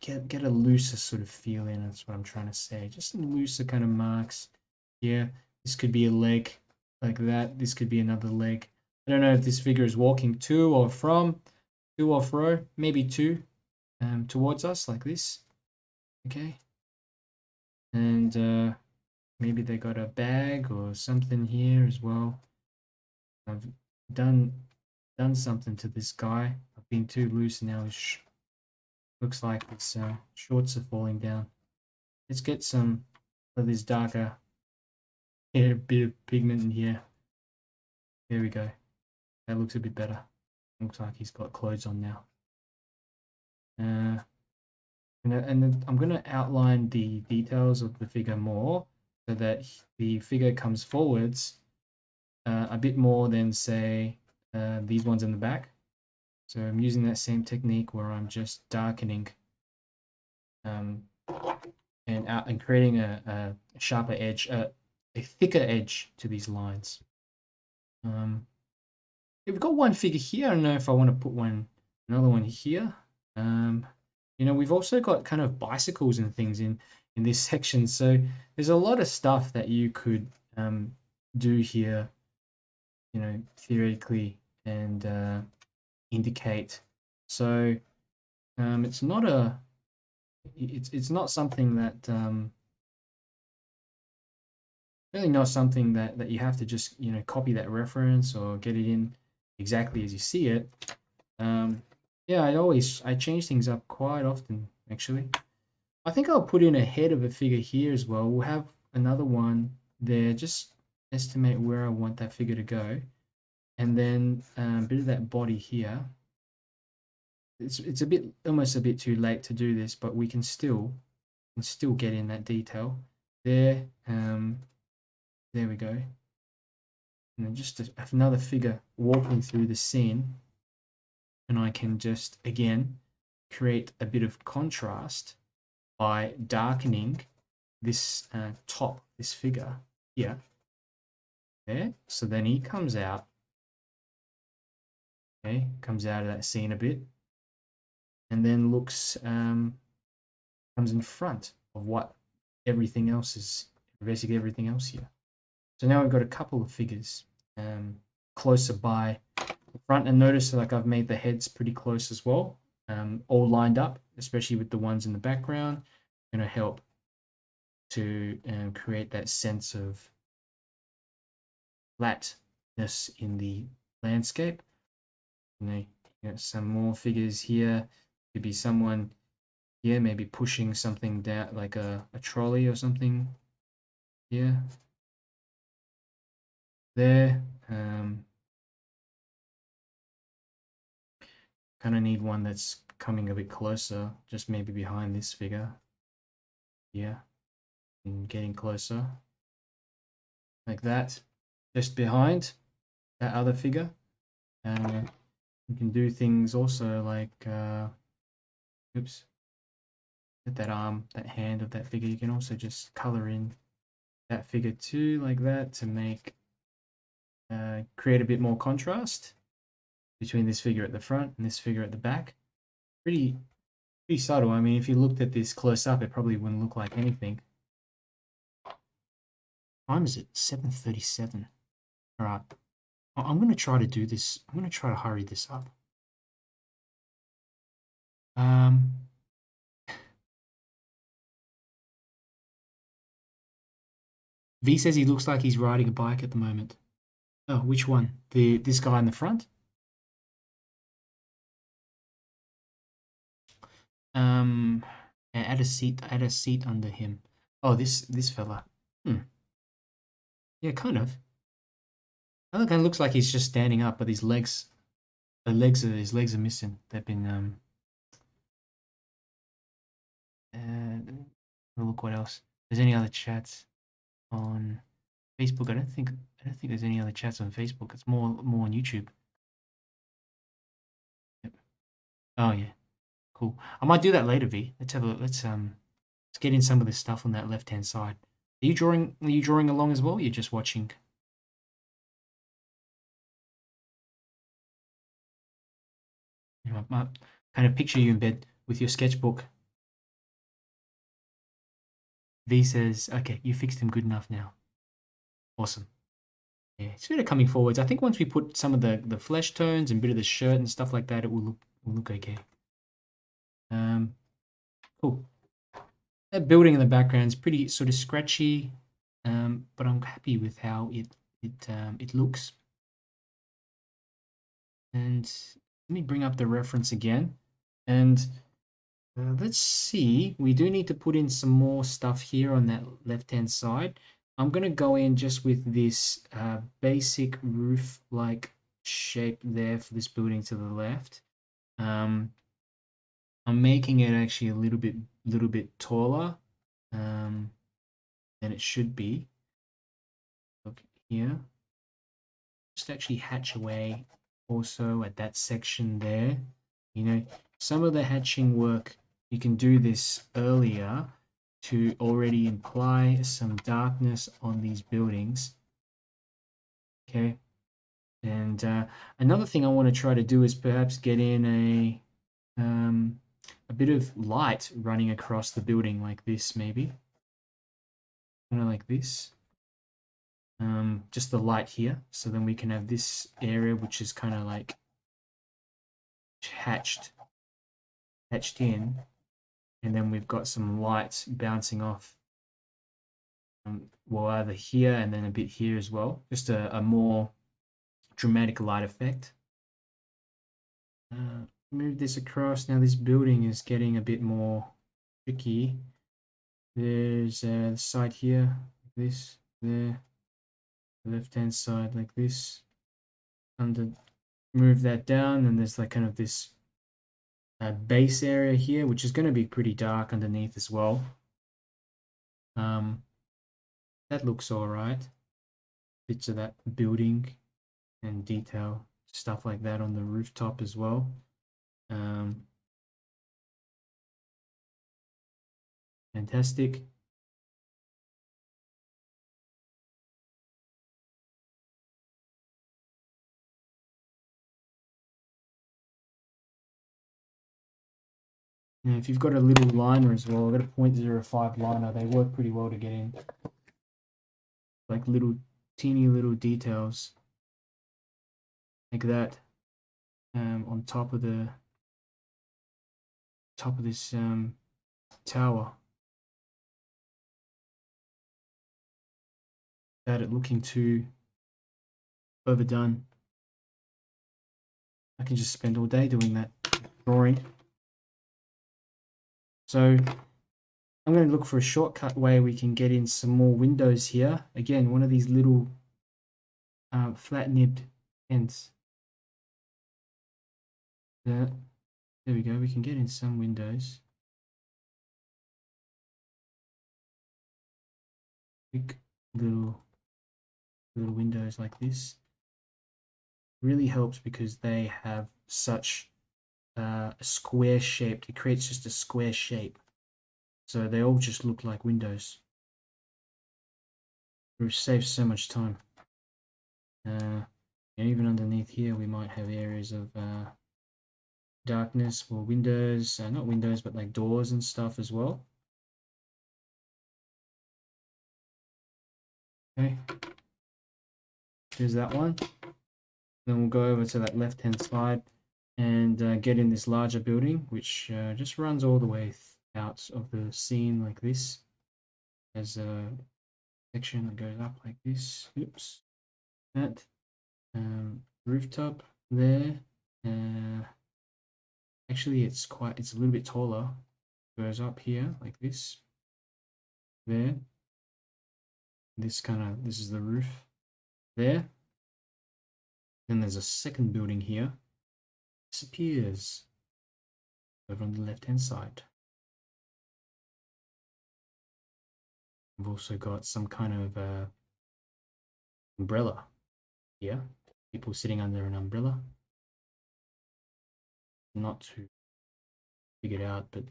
get a looser sort of feel in. That's what I'm trying to say. Just some looser kind of marks. Yeah, this could be a leg like that. This could be another leg. I don't know if this figure is walking to or from, to or fro, maybe to, towards us like this. Okay, and maybe they got a bag or something here as well. I've done something to this guy. I've been too loose now. Looks like his shorts are falling down. Let's get some of this darker hair, bit of pigment in here. There we go. That looks a bit better. Looks like he's got clothes on now. And then I'm going to outline the details of the figure more so that the figure comes forwards a bit more than, say, these ones in the back. So I'm using that same technique where I'm just darkening and creating a sharper edge, a thicker edge to these lines. We've got one figure here. I don't know if I want to put another one here. We've also got kind of bicycles and things in this section. So there's a lot of stuff that you could do here, theoretically and indicate. So it's not it's not something that really not something that you have to just copy that reference or get it in exactly as you see it. Yeah, I change things up quite often actually. I think I'll put in a head of a figure here as well. We'll have another one there, just estimate where I want that figure to go, and then a bit of that body here. It's almost a bit too late to do this, but we can still get in that detail there. There we go. And then just another figure walking through the scene, and I can just again create a bit of contrast by darkening this top, this figure here. There. So then he comes out. Okay, comes out of that scene a bit, and then looks comes in front of what everything else is, basically everything else here. So now we've got a couple of figures closer by the front, and notice like I've made the heads pretty close as well, all lined up, especially with the ones in the background. Going to help to create that sense of flatness in the landscape. You know, some more figures here. Could be someone here, maybe pushing something down, like a trolley or something. Yeah. There. Kind of need one that's coming a bit closer, just maybe behind this figure. Yeah. And getting closer. Like that. Just behind that other figure. You can do things also like, oops. With that arm, that hand of that figure. You can also just color in that figure too, like that, to make create a bit more contrast between this figure at the front and this figure at the back. Pretty subtle. I mean, if you looked at this close up, it probably wouldn't look like anything. What time is it? 7:37. All right. I'm going to try to do this. I'm going to try to hurry this up. V says he looks like he's riding a bike at the moment. Oh, which one? This guy in the front? Add a seat under him. Oh, this fella. Yeah, kind of. That kind of looks like he's just standing up, but his legs are missing. They've been look what else. There's any other chats on Facebook? I don't think there's any other chats on Facebook. It's more on YouTube. Yep. Oh yeah. Cool. I might do that later, V. Let's have a let's get in some of this stuff on that left-hand side. Are you drawing along as well? Or you're just watching? You know, I kind of picture you in bed with your sketchbook. V says, okay, you fixed him good enough now. Awesome. Yeah, it's sort of coming forwards. I think once we put some of the flesh tones and a bit of the shirt and stuff like that, it will look okay. Cool. That building in the background is pretty sort of scratchy, but I'm happy with how it looks. And let me bring up the reference again, and let's see. We do need to put in some more stuff here on that left-hand side. I'm going to go in just with this basic roof-like shape there for this building to the left. I'm making it actually a little bit taller than it should be. Look here. Just actually hatch away also at that section there. You know, some of the hatching work, you can do this earlier to already imply some darkness on these buildings. Okay. And another thing I want to try to do is perhaps get in a bit of light running across the building like this, maybe. Kind of like this. Just the light here. So then we can have this area which is kind of like hatched in, and then we've got some light bouncing off. Well, either here and then a bit here as well. Just a more dramatic light effect. Move this across. Now this building is getting a bit more tricky. There's the side here, this, there, the left-hand side like this. Move that down, and there's like kind of this base area here, which is going to be pretty dark underneath as well. That looks all right. Bits of that building and detail, stuff like that on the rooftop as well. Fantastic. Now, if you've got a little liner as well, I've got a 0.05 liner, they work pretty well to get in. Like teeny little details like that on top of this tower, without it looking too overdone. I can just spend all day doing that drawing. So I'm going to look for a shortcut way we can get in some more windows here. Again, one of these little flat-nibbed ends. There we go. We can get in some windows. Big little windows like this. Really helps because they have such a square shape. It creates just a square shape So they all just look like windows. It saves so much time. And even underneath here, we might have areas of darkness for windows, not windows, but like doors and stuff as well. Okay, here's that one. Then we'll go over to that left-hand side and get in this larger building, which just runs all the way out of the scene like this. There's a section that goes up like this. Oops, that rooftop there. Actually, it's a little bit taller. Goes up here like this. There. This is the roof. There. Then there's a second building here. Disappears over on the left-hand side. We've also got some kind of umbrella here. People sitting under an umbrella. Not to figure it out, but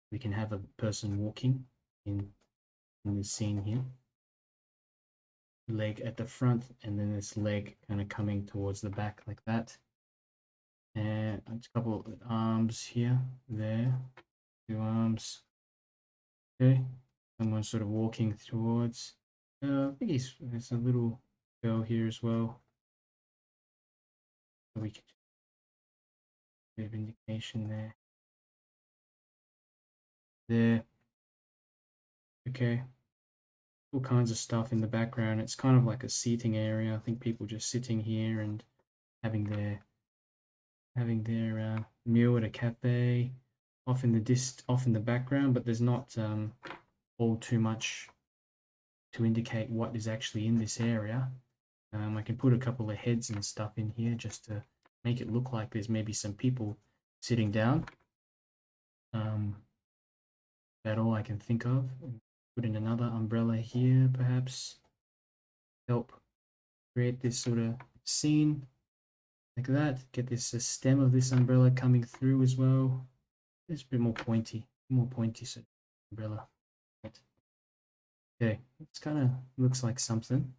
we can have a person walking in the scene here. Leg at the front, and then this leg kind of coming towards the back like that. And a couple of arms here, there, 2 arms. Okay, someone sort of walking towards. I think there's a little girl here as well. So we can a bit of indication there. There. Okay. All kinds of stuff in the background. It's kind of like a seating area. I think people just sitting here and having their meal at a cafe off in the background, but there's not all too much to indicate what is actually in this area. I can put a couple of heads and stuff in here just to make it look like there's maybe some people sitting down. That's all I can think of. Put in another umbrella here, perhaps. Help create this sort of scene like that. Get this stem of this umbrella coming through as well. It's a bit more pointy, so umbrella. Okay, it's kind of looks like something.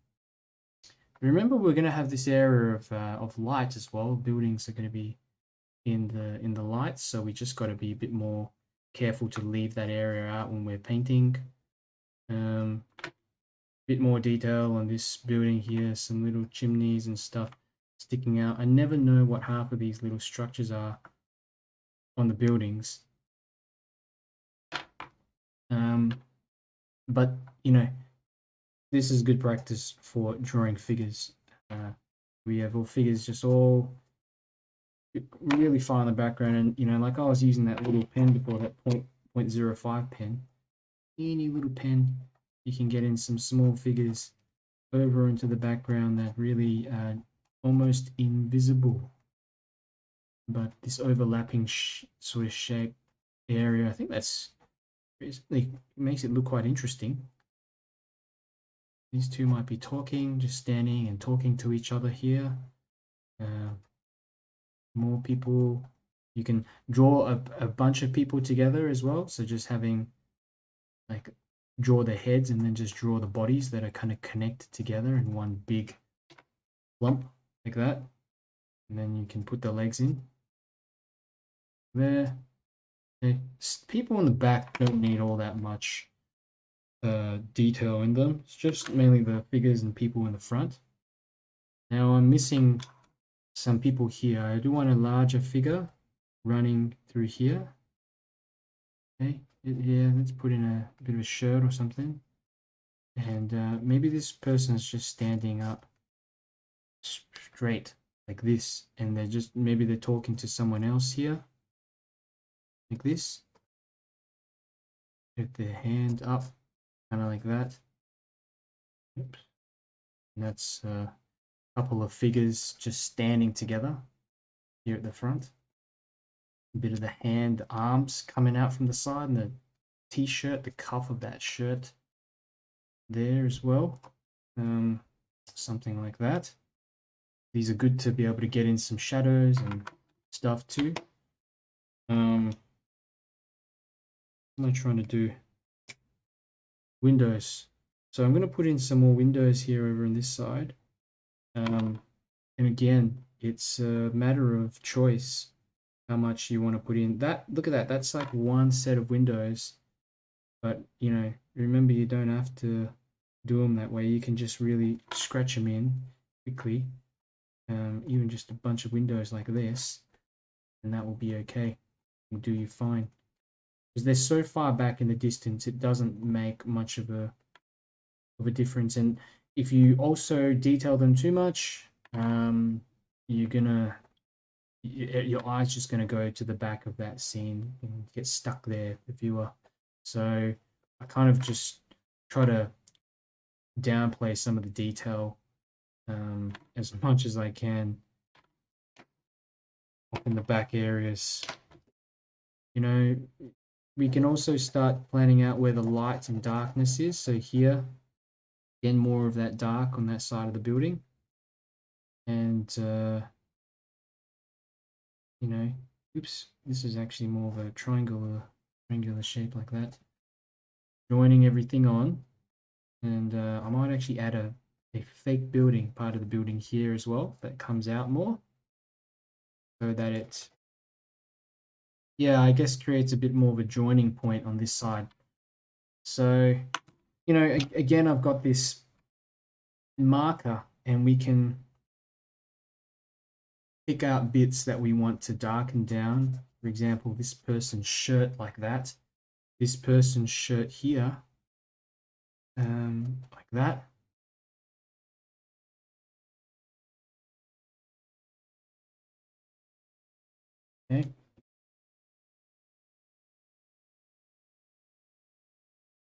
Remember, we're going to have this area of light as well. Buildings are going to be in the lights, so we just got to be a bit more careful to leave that area out when we're painting. Bit more detail on this building here, some little chimneys and stuff sticking out. I never know what half of these little structures are on the buildings. But you know, this is good practice for drawing figures. We have all figures just all really far in the background, and you know, like I was using that little pen before, that 0.05 pen. Any little pen, you can get in some small figures over into the background that really almost invisible. But this overlapping sort of shape area, I think that's basically makes it look quite interesting. These two might be talking, just standing and talking to each other here. More people. You can draw a bunch of people together as well. So just having like draw the heads and then just draw the bodies that are kind of connected together in one big lump like that. And then you can put the legs in there. Okay. People in the back don't need all that much detail in them. It's just mainly the figures and people in the front. Now I'm missing some people here. I do want a larger figure running through here. Okay, yeah, let's put in a bit of a shirt or something. And maybe this person is just standing up straight like this, and maybe they're talking to someone else here like this. Get their hand up, kind of like that. Oops. And that's a couple of figures just standing together here at the front. A bit of the hand, arms coming out from the side, and the t-shirt, the cuff of that shirt there as well. Something like that. These are good to be able to get in some shadows and stuff too. What am I trying to do? Windows. So I'm going to put in some more windows here over on this side. And again, it's a matter of choice how much you want to put in. That, look at that, that's like one set of windows. But, you know, remember you don't have to do them that way. You can just really scratch them in quickly. Even just a bunch of windows like this, and that will be okay. Will do you fine. Because they're so far back in the distance, it doesn't make much of a difference. And if you also detail them too much, you're gonna your eye's just gonna go to the back of that scene and get stuck there, the viewer. So I kind of just try to downplay some of the detail as much as I can up in the back areas. You know, we can also start planning out where the light and darkness is. So here, again, more of that dark on that side of the building. And, you know, oops, this is actually more of a triangular shape like that. Joining everything on. And I might actually add a fake building, part of the building here as well, that comes out more. So that it, yeah, I guess creates a bit more of a joining point on this side. So, you know, again, I've got this marker and we can pick out bits that we want to darken down. For example, this person's shirt like that. This person's shirt here, like that. Okay.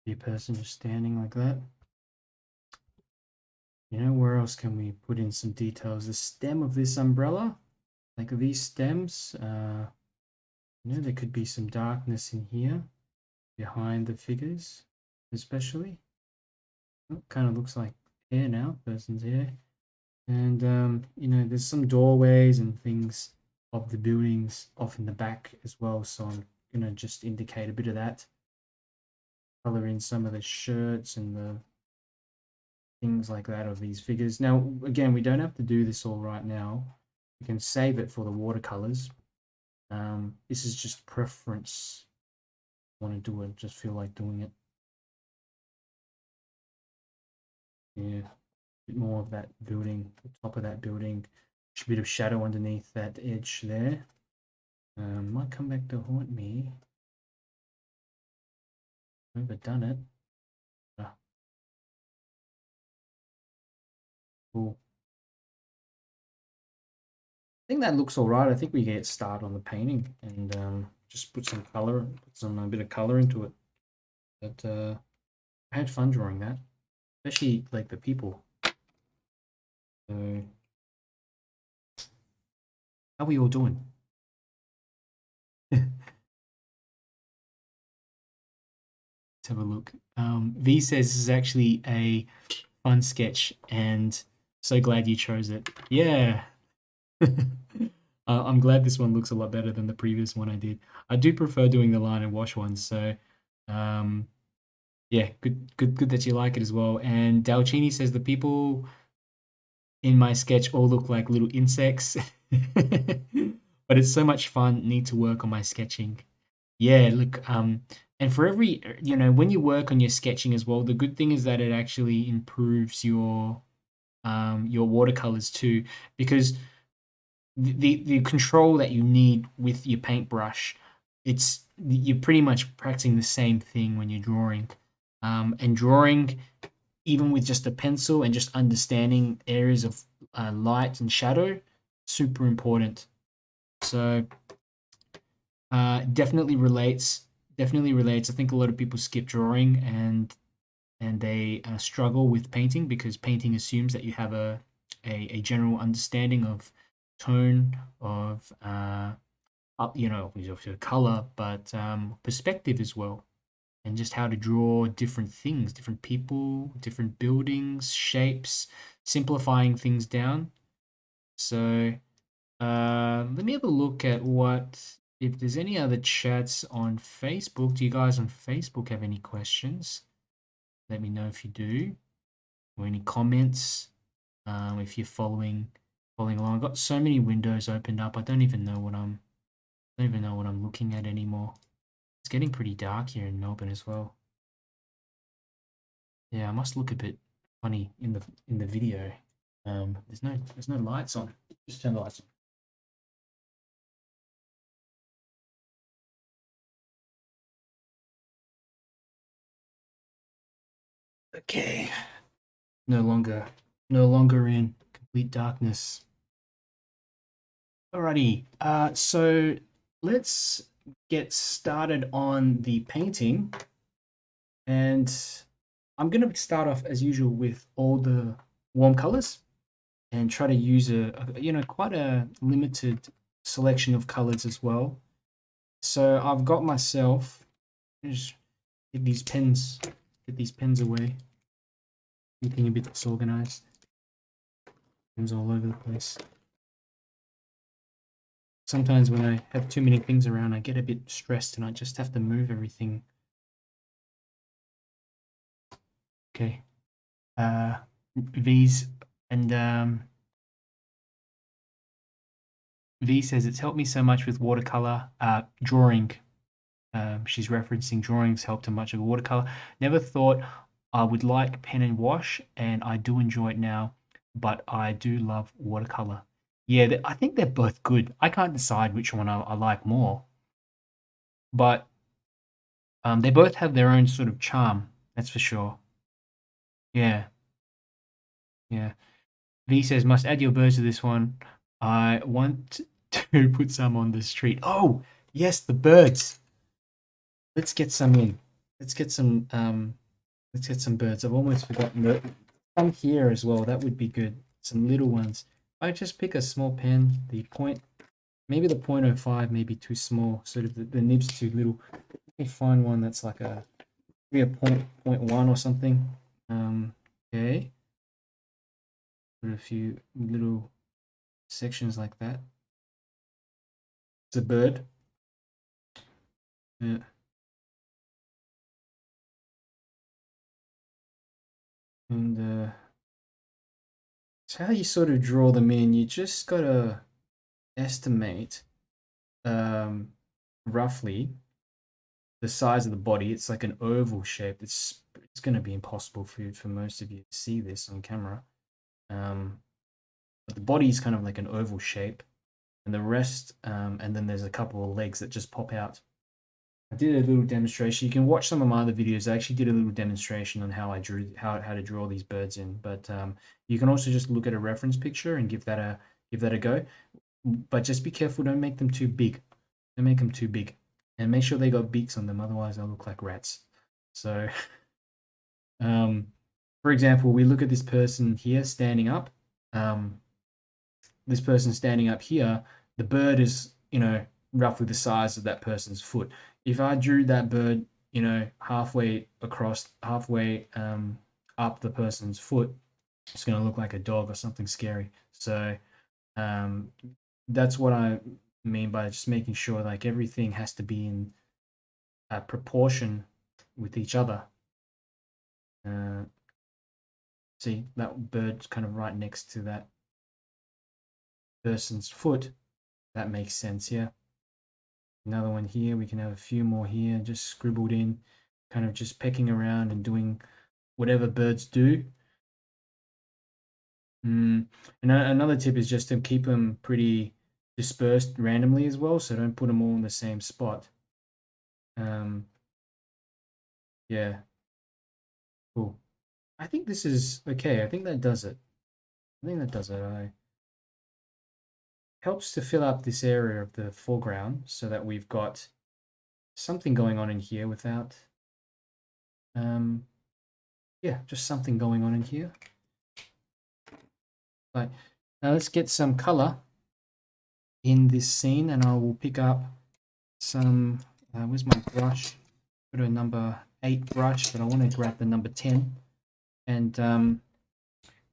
The person just standing like that. You know, where else can we put in some details? The stem of this umbrella, like these stems, you know, there could be some darkness in here behind the figures, especially. Oh, kind of looks like hair now, person's hair. And, you know, there's some doorways and things of the buildings off in the back as well. So I'm going to just indicate a bit of that. Color in some of the shirts and the things like that of these figures. Now, again, we don't have to do this all right now. We can save it for the watercolors. This is just preference. I want to do it, just feel like doing it. Yeah, a bit more of that building, the top of that building. A bit of shadow underneath that edge there. Might come back to haunt me. Overdone it. Ah, cool. I think that looks all right. I think we get started on the painting and just put some color, put some a bit of color into it. But I had fun drawing that, especially like the people. So, how are we all doing? Let's have a look. V says this is actually a fun sketch, and so glad you chose it. Yeah. I'm glad this one looks a lot better than the previous one I did. I do prefer doing the line and wash ones, so yeah, good that you like it as well. And Dalcini says the people in my sketch all look like little insects, but it's so much fun. Need to work on my sketching. Yeah, look, and for every, you know, when you work on your sketching as well, the good thing is that it actually improves your watercolors too, because the control that you need with your paintbrush, you're pretty much practicing the same thing when you're drawing, and drawing even with just a pencil and just understanding areas of light and shadow, super important. So definitely relates. Definitely relates. I think a lot of people skip drawing and they struggle with painting because painting assumes that you have a general understanding of tone, of you know, of your color, but perspective as well, and just how to draw different things, different people, different buildings, shapes, simplifying things down. So let me have a look at what if there's any other chats on Facebook, do you guys on Facebook have any questions? Let me know if you do, or any comments. If you're following along, I've got so many windows opened up. I don't even know what I'm looking at anymore. It's getting pretty dark here in Melbourne as well. Yeah, I must look a bit funny in the video. There's no lights on. Just turn the lights on. Okay. No longer in complete darkness. Alrighty. So let's get started on the painting, and I'm going to start off as usual with all the warm colors and try to use quite a limited selection of colors as well. So I've got myself, just get these pens away. Getting a bit disorganized. Pens all over the place. Sometimes when I have too many things around, I get a bit stressed and I just have to move everything. Okay. V's and V says it's helped me so much with watercolor drawing. She's referencing drawings helped her much of watercolor. Never thought I would like pen and wash, and I do enjoy it now, but I do love watercolor. Yeah, I think they're both good. I can't decide which one I like more, but they both have their own sort of charm, that's for sure. Yeah, yeah. V says, must add your birds to this one. I want to put some on the street. Oh, yes, the birds. Let's get some in. Let's get some birds. I've almost forgotten some here as well. That would be good. Some little ones. I just pick a small pen, maybe the 0.05 may be too small, sort of the nib's too little. Let me find one that's like maybe a 0.1 or something. Okay. Put a few little sections like that. It's a bird. Yeah. And it's how you sort of draw them in. You just gotta estimate roughly the size of the body. It's like an oval shape. It's going to be impossible for most of you to see this on camera. But the body is kind of like an oval shape, and the rest, and then there's a couple of legs that just pop out. I did a little demonstration. You can watch some of my other videos. I actually did a little demonstration on how I drew how to draw these birds in. But you can also just look at a reference picture and give that a go. But just be careful. Don't make them too big. Don't make them too big, and make sure they got beaks on them. Otherwise, they'll look like rats. So, for example, we look at this person here standing up. This person standing up here. The bird is, roughly the size of that person's foot. If I drew that bird, halfway across, halfway up the person's foot, it's going to look like a dog or something scary. So that's what I mean by just making sure like everything has to be in proportion with each other. See, that bird's kind of right next to that person's foot. That makes sense, yeah. Another one here. We can have a few more here, just scribbled in, kind of just pecking around and doing whatever birds do. And another tip is just to keep them pretty dispersed randomly as well, so don't put them all in the same spot. Yeah, cool. I think this is okay. I think that does it. Helps to fill up this area of the foreground so that we've got something going on in here without, yeah, just something going on in here. Right, now let's get some color in this scene, and I will pick up some, where's my brush? Got a number 8 brush, but I want to grab the number 10, and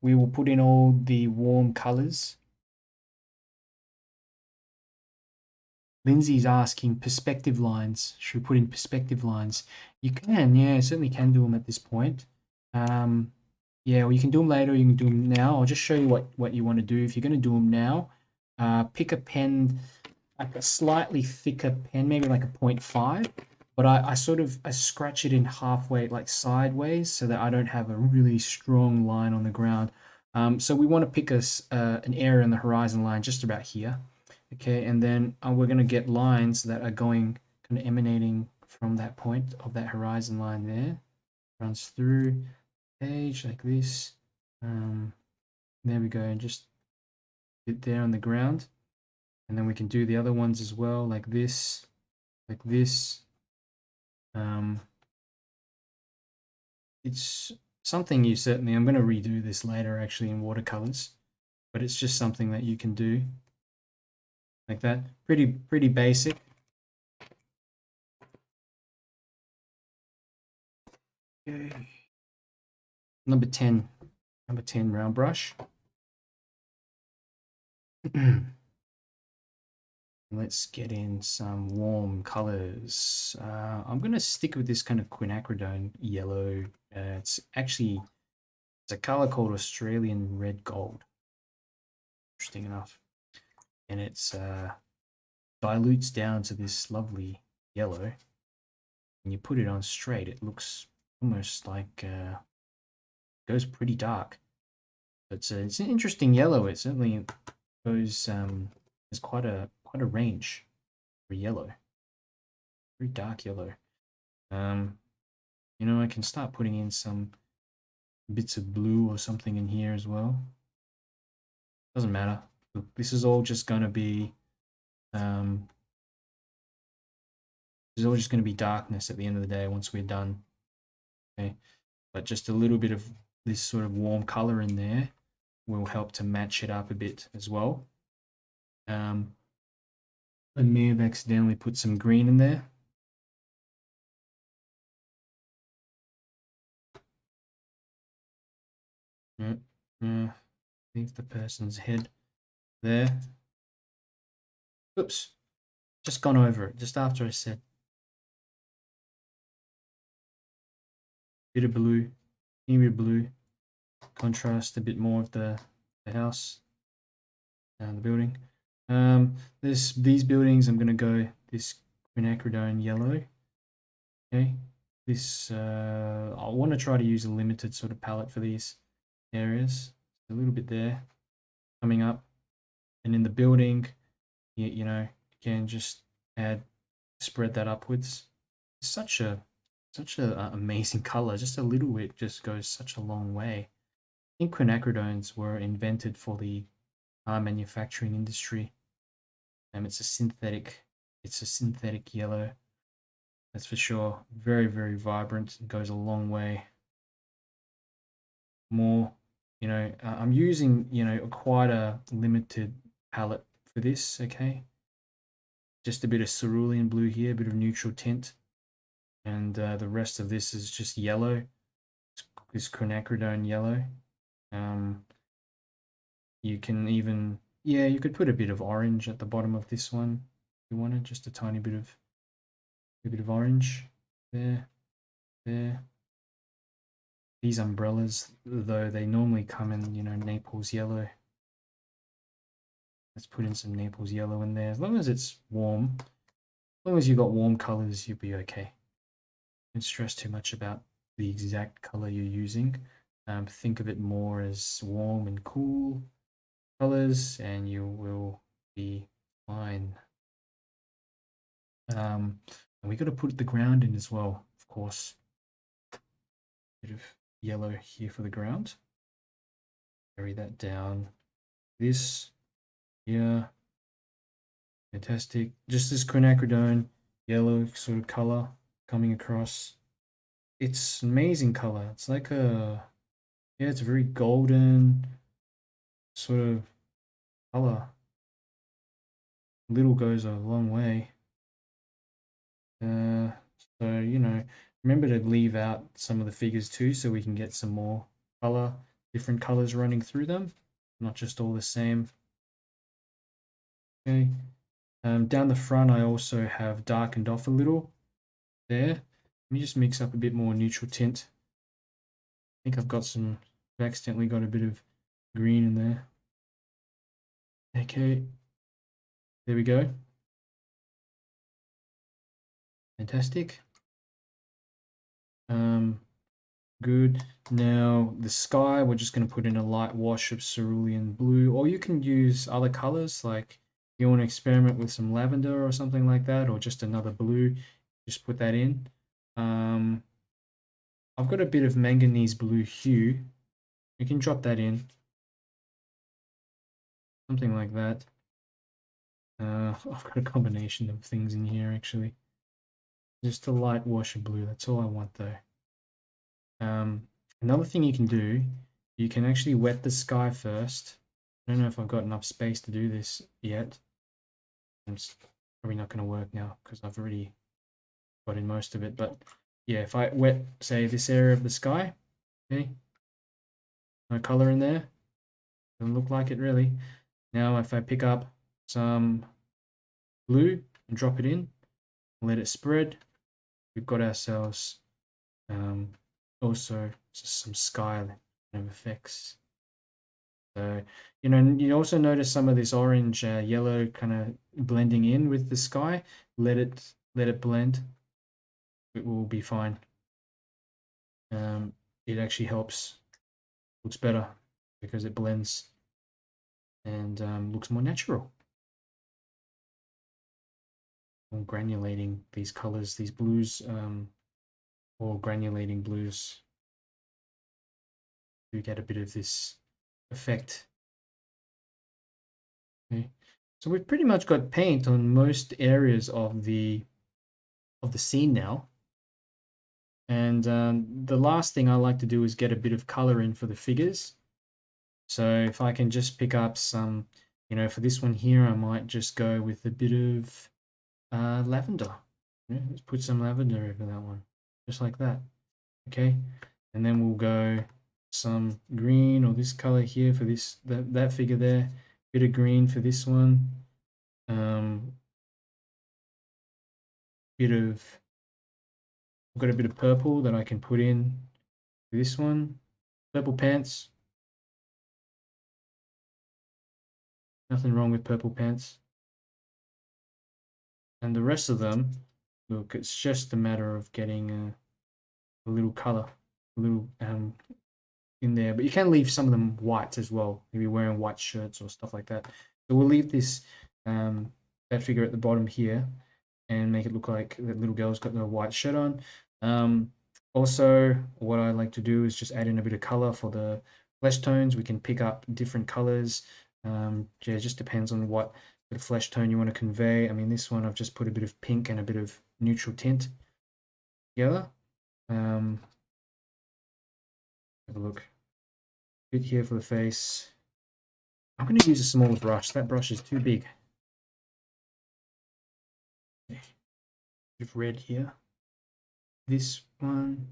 we will put in all the warm colors. Lindsay's asking perspective lines. Should we put in perspective lines? You can, yeah, certainly can do them at this point. Yeah, or you can do them later, or you can do them now. I'll just show you what you want to do. If you're going to do them now, pick a pen, like a slightly thicker pen, maybe like a 0.5. But I sort of scratch it in halfway, like sideways, so that I don't have a really strong line on the ground. So we want to pick an area on the horizon line just about here. Okay, and then we're going to get lines that are going, kind of emanating from that point of that horizon line there. Runs through the page like this. There we go, and just get there on the ground. And then we can do the other ones as well, like this, like this. It's something you certainly, I'm going to redo this later actually in watercolors, but it's just something that you can do like that. Pretty basic. Okay. Number 10 round brush. Let's get in some warm colors. I'm going to stick with this kind of quinacridone yellow. It's a color called Australian red gold. Interesting enough. And it's dilutes down to this lovely yellow. When you put it on straight, it looks almost like goes pretty dark. But it's an interesting yellow. It certainly goes has quite a range for yellow. Very dark yellow. You know, I can start putting in some bits of blue or something in here as well. Doesn't matter. Look, this is all just going to be this is all just going to be darkness at the end of the day once we're done. Okay, but just a little bit of this sort of warm color in there will help to match it up a bit as well. I may have accidentally put some green in there. Leave the person's head there. Oops, just gone over it just after I said. Bit of blue, maybe blue, contrast a bit more of the house and the building. These buildings, I'm going to go this quinacridone yellow. Okay, this I want to try to use a limited sort of palette for these areas. A little bit there coming up, and in the building, you know, again, just spread that upwards. It's such a amazing color. Just a little bit just goes such a long way. I think quinacridones were invented for the manufacturing industry. It's a synthetic yellow. That's for sure. Very, very vibrant. It goes a long way. More, you know, I'm using, you know, quite a limited palette for this, okay? Just a bit of cerulean blue here, a bit of neutral tint. And the rest of this is just yellow. This quinacridone yellow. You can even, yeah, you could put a bit of orange at the bottom of this one if you wanted, just a tiny bit of orange there. These umbrellas, though, they normally come in, you know, Naples yellow. Let's put in some Naples yellow in there. As long as it's warm, as long as you've got warm colors, you'll be okay. Don't stress too much about the exact color you're using. Think of it more as warm and cool colors, and you will be fine. And we got to put the ground in as well, of course. Bit of yellow here for the ground. Carry that down. This here, fantastic. Just this quinacridone yellow sort of color coming across. It's amazing color. It's like yeah, it's a very golden sort of color. Little goes a long way. So, you know, remember to leave out some of the figures too, so we can get some more color, different colors running through them, not just all the same. Okay, Down the front, I also have darkened off a little there. Let me just mix up a bit more neutral tint. I think I've accidentally got a bit of green in there. Okay, there we go. Fantastic. Good. Now the sky, we're just going to put in a light wash of cerulean blue, or you can use other colors, like if you want to experiment with some lavender or something like that, or just another blue, just put that in. I've got a bit of manganese blue hue. You can drop that in, something like that. I've got a combination of things in here actually. Just a light wash of blue, that's all I want though. Another thing you can do, you can actually wet the sky first. I don't know if I've got enough space to do this yet. It's probably not going to work now because I've already got in most of it. But yeah, if I wet, say, this area of the sky, okay, no color in there, doesn't look like it really. Now if I pick up some blue and drop it in, let it spread, we've got ourselves also just some sky kind of effects. So, you also notice some of this orange, yellow kind of blending in with the sky. Let it blend. It will be fine. It actually helps, looks better because it blends and looks more natural. I'm granulating these colors, these blues, or granulating blues to get a bit of this effect. Okay. So we've pretty much got paint on most areas of the scene now. And the last thing I like to do is get a bit of color in for the figures. So if I can just pick up some, for this one here, I might just go with a bit of lavender. Let's put some lavender over that one, just like that. Okay, and then we'll go some green or this color here for that figure there. Bit of green for this one. I've got a bit of purple that I can put in for this one. Purple pants. Nothing wrong with purple pants. And the rest of them, look, it's just a matter of getting a little color, a little in there. But you can leave some of them white as well, maybe wearing white shirts or stuff like that. So we'll leave this that figure at the bottom here and make it look like that little girl's got no white shirt on. Also, what I like to do is just add in a bit of color for the flesh tones. We can pick up different colors. Yeah, it just depends on what sort of flesh tone you want to convey. I mean, this one I've just put a bit of pink and a bit of neutral tint together. Have a look. Bit here for the face. I'm going to use a smaller brush. That brush is too big. Okay. Bit of red here. This one.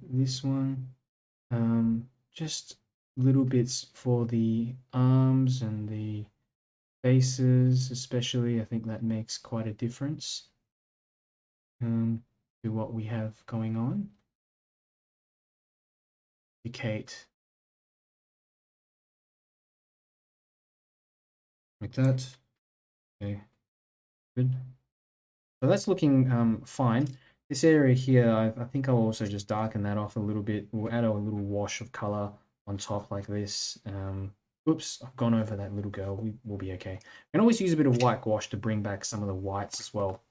Just little bits for the arms and the faces, especially. I think that makes quite a difference to what we have going on. 𝗢𝗙𝗙𝗢𝗡. Like that. Okay, good. So that's looking fine. This area here, I think I'll also just darken that off a little bit. We'll add a little wash of color on top like this. Oops, I've gone over that little girl. We'll be okay. I can always use a bit of white wash to bring back some of the whites as well.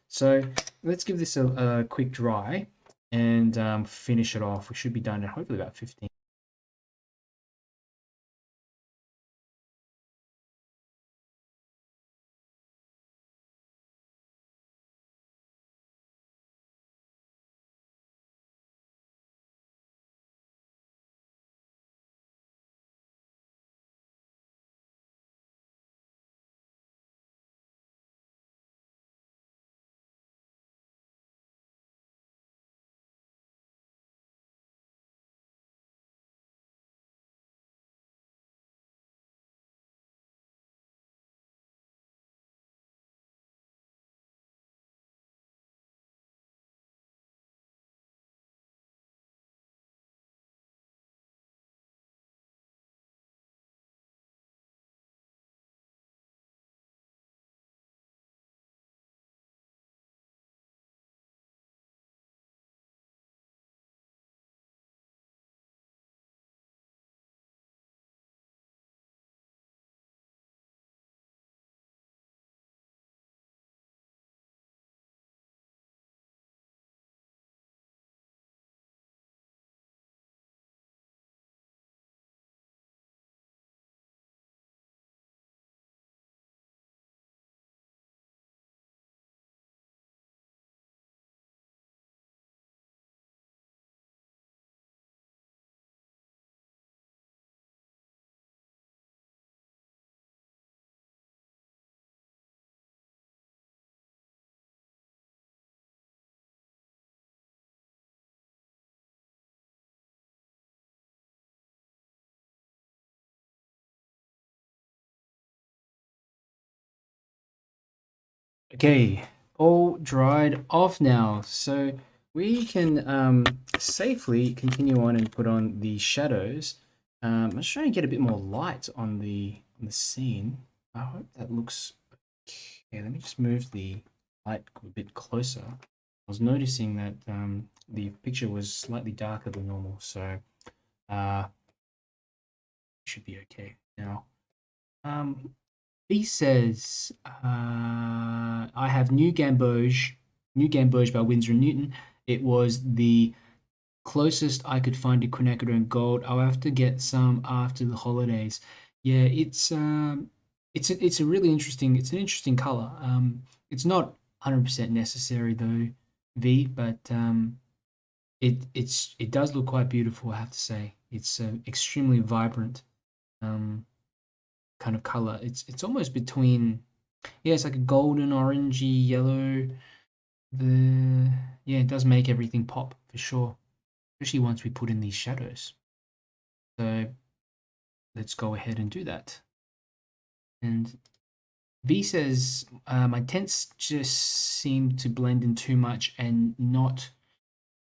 So let's give this a quick dry and finish it off. We should be done in hopefully about 15. Okay, all dried off now. So we can safely continue on and put on the shadows. I'm just trying to get a bit more light on the scene. I hope that looks okay. Let me just move the light a bit closer. I was noticing that the picture was slightly darker than normal, so uh, should be okay now. He says, I have New 𝗪𝗪𝗪 by Winsor and Newton. It was the closest I could find to quinacridone gold. I'll have to get some after the holidays. Yeah, it's a really interesting, it's an interesting color. It's not 100% necessary though, V, but it does look quite beautiful, I have to say. It's extremely vibrant. Um, kind of color. It's almost between, yeah, it's like a golden, orangey, yellow. The Yeah, it does make everything pop for sure, especially once we put in these shadows. So let's go ahead and do that. And V says my tints just seem to blend in too much and not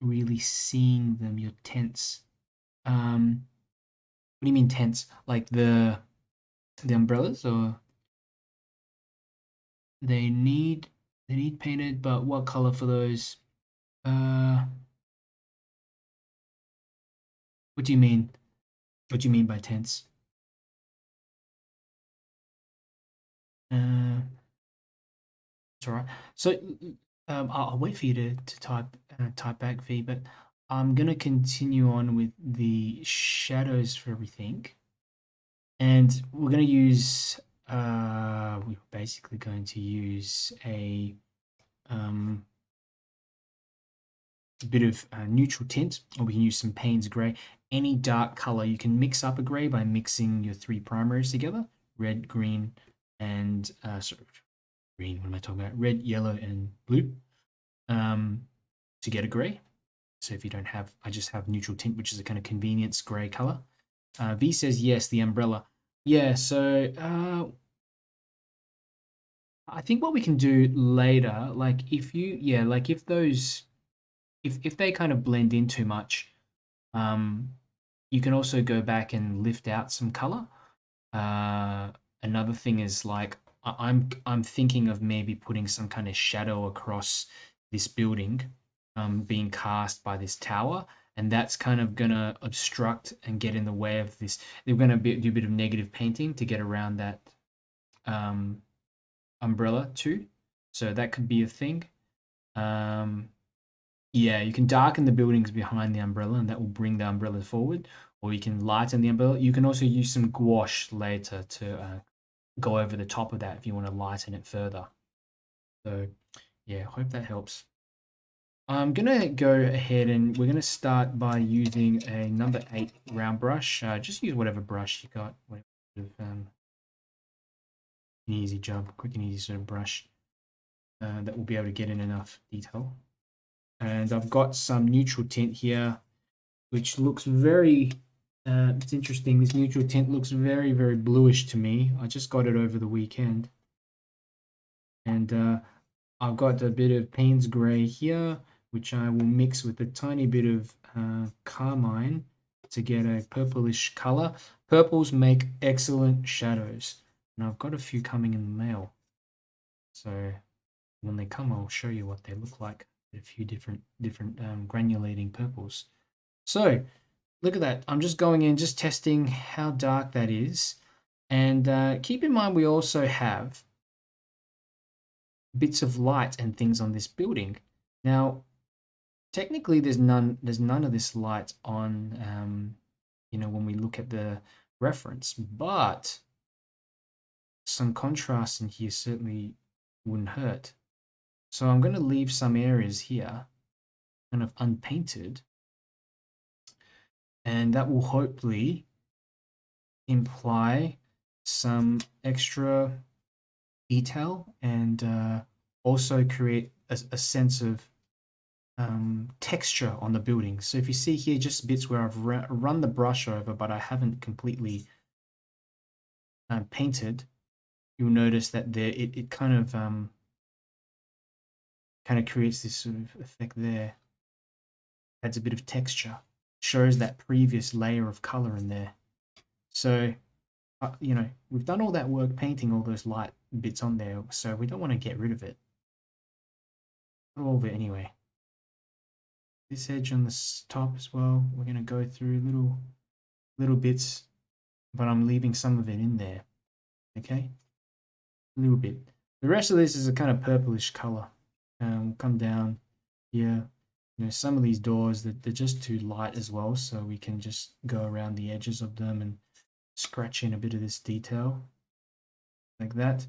really seeing them. Your tints. What do you mean tints? Like the umbrellas, or they need painted, but what color for those? Uh, what do you mean? What do you mean by tense? Uh, it's all right. So I'll wait for you to type back V, but I'm gonna continue on with the shadows for everything, and we're gonna use we're basically going to use um, a bit of neutral tint, or we can use some Payne's grey. Any dark color, you can mix up a grey by mixing your three primaries together: red, green, and sorry, green. What am I talking about? Red, yellow, and blue. To get a grey. So if you don't have, I just have neutral tint, which is a kind of convenience grey color. V says yes, the umbrella. Yeah, so I think what we can do later, like if you, yeah, like if those, if they kind of blend in too much, um, you can also go back and lift out some color. Another thing is like I'm thinking of maybe putting some kind of shadow across this building, being cast by this tower, and that's kind of gonna obstruct and get in the way of this. They're gonna do a bit of negative painting to get around that um, umbrella too. So that could be a thing. Um, yeah, you can darken the buildings behind the umbrella, and that will bring the umbrella forward. Or you can lighten the umbrella. You can also use some gouache later to go over the top of that if you want to lighten it further. So, yeah, hope that helps. I'm gonna go ahead and we're gonna start by using a number 8 round brush. Just use whatever brush you got, an easy job, quick and easy sort of brush that will be able to get in enough detail. And I've got some neutral tint here, which looks very, it's interesting. This neutral tint looks very, very bluish to me. I just got it over the weekend. And I've got a bit of Payne's grey here, which I will mix with a tiny bit of carmine to get a purplish color. Purples make excellent shadows, and I've got a few coming in the mail. So when they come, I'll show you what they look like. A few different granulating purples. So look at that. I'm just going in, just testing how dark that is. And keep in mind, we also have bits of light and things on this building. Now, technically, there's none of this light on, when we look at the reference, but some contrast in here certainly wouldn't hurt. So I'm going to leave some areas here kind of unpainted, and that will hopefully imply some extra detail and also create a sense of texture on the building. So if you see here, just bits where I've run the brush over, but I haven't completely painted, you'll notice that there it kind of kind of creates this sort of effect there. Adds a bit of texture, shows that previous layer of color in there. So, you know, we've done all that work painting all those light bits on there, so we don't want to get rid of it. Not all of it anyway. This edge on the top as well, we're going to go through little bits, but I'm leaving some of it in there. Okay, a little bit. The rest of this is a kind of purplish color. We'll come down here. You know, some of these doors they're just too light as well, so we can just go around the edges of them and scratch in a bit of this detail like that.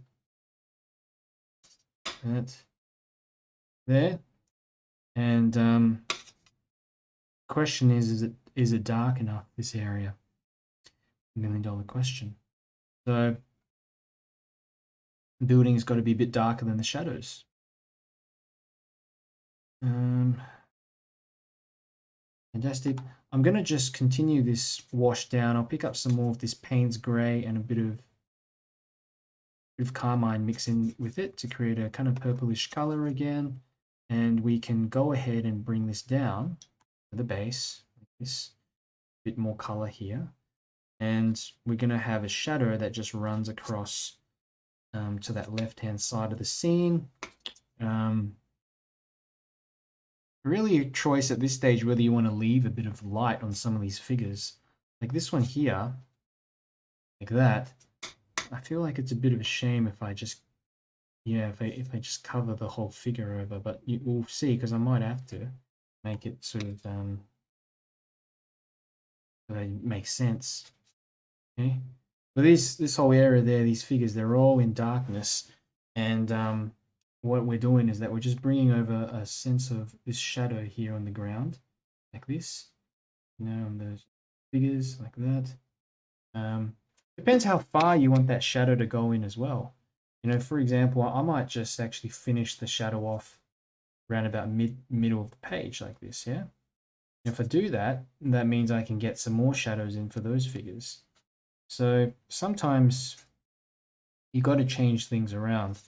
That there. And question is it dark enough, this area? $1 million question. So the building's got to be a bit darker than the shadows. Fantastic. I'm going to just continue this wash down. I'll pick up some more of this Payne's grey and a bit of carmine mixing with it to create a kind of purplish color again. And we can go ahead and bring this down to the base, like this, bit more color here. And we're going to have a shadow that just runs across to that left-hand side of the scene. Really a choice at this stage whether you want to leave a bit of light on some of these figures. Like this one here, like that. I feel like it's a bit of a shame if I just, yeah, if I just cover the whole figure over, but you will see because I might have to make it sort of so that it makes sense. Okay, but this whole area there, these figures, they're all in darkness, and what we're doing is that we're just bringing over a sense of this shadow here on the ground, like this, you know, on those figures, like that. Depends how far you want that shadow to go in as well. You know, for example, I might just actually finish the shadow off around about middle of the page like this, yeah? If I do that, that means I can get some more shadows in for those figures. So sometimes you got to change things around.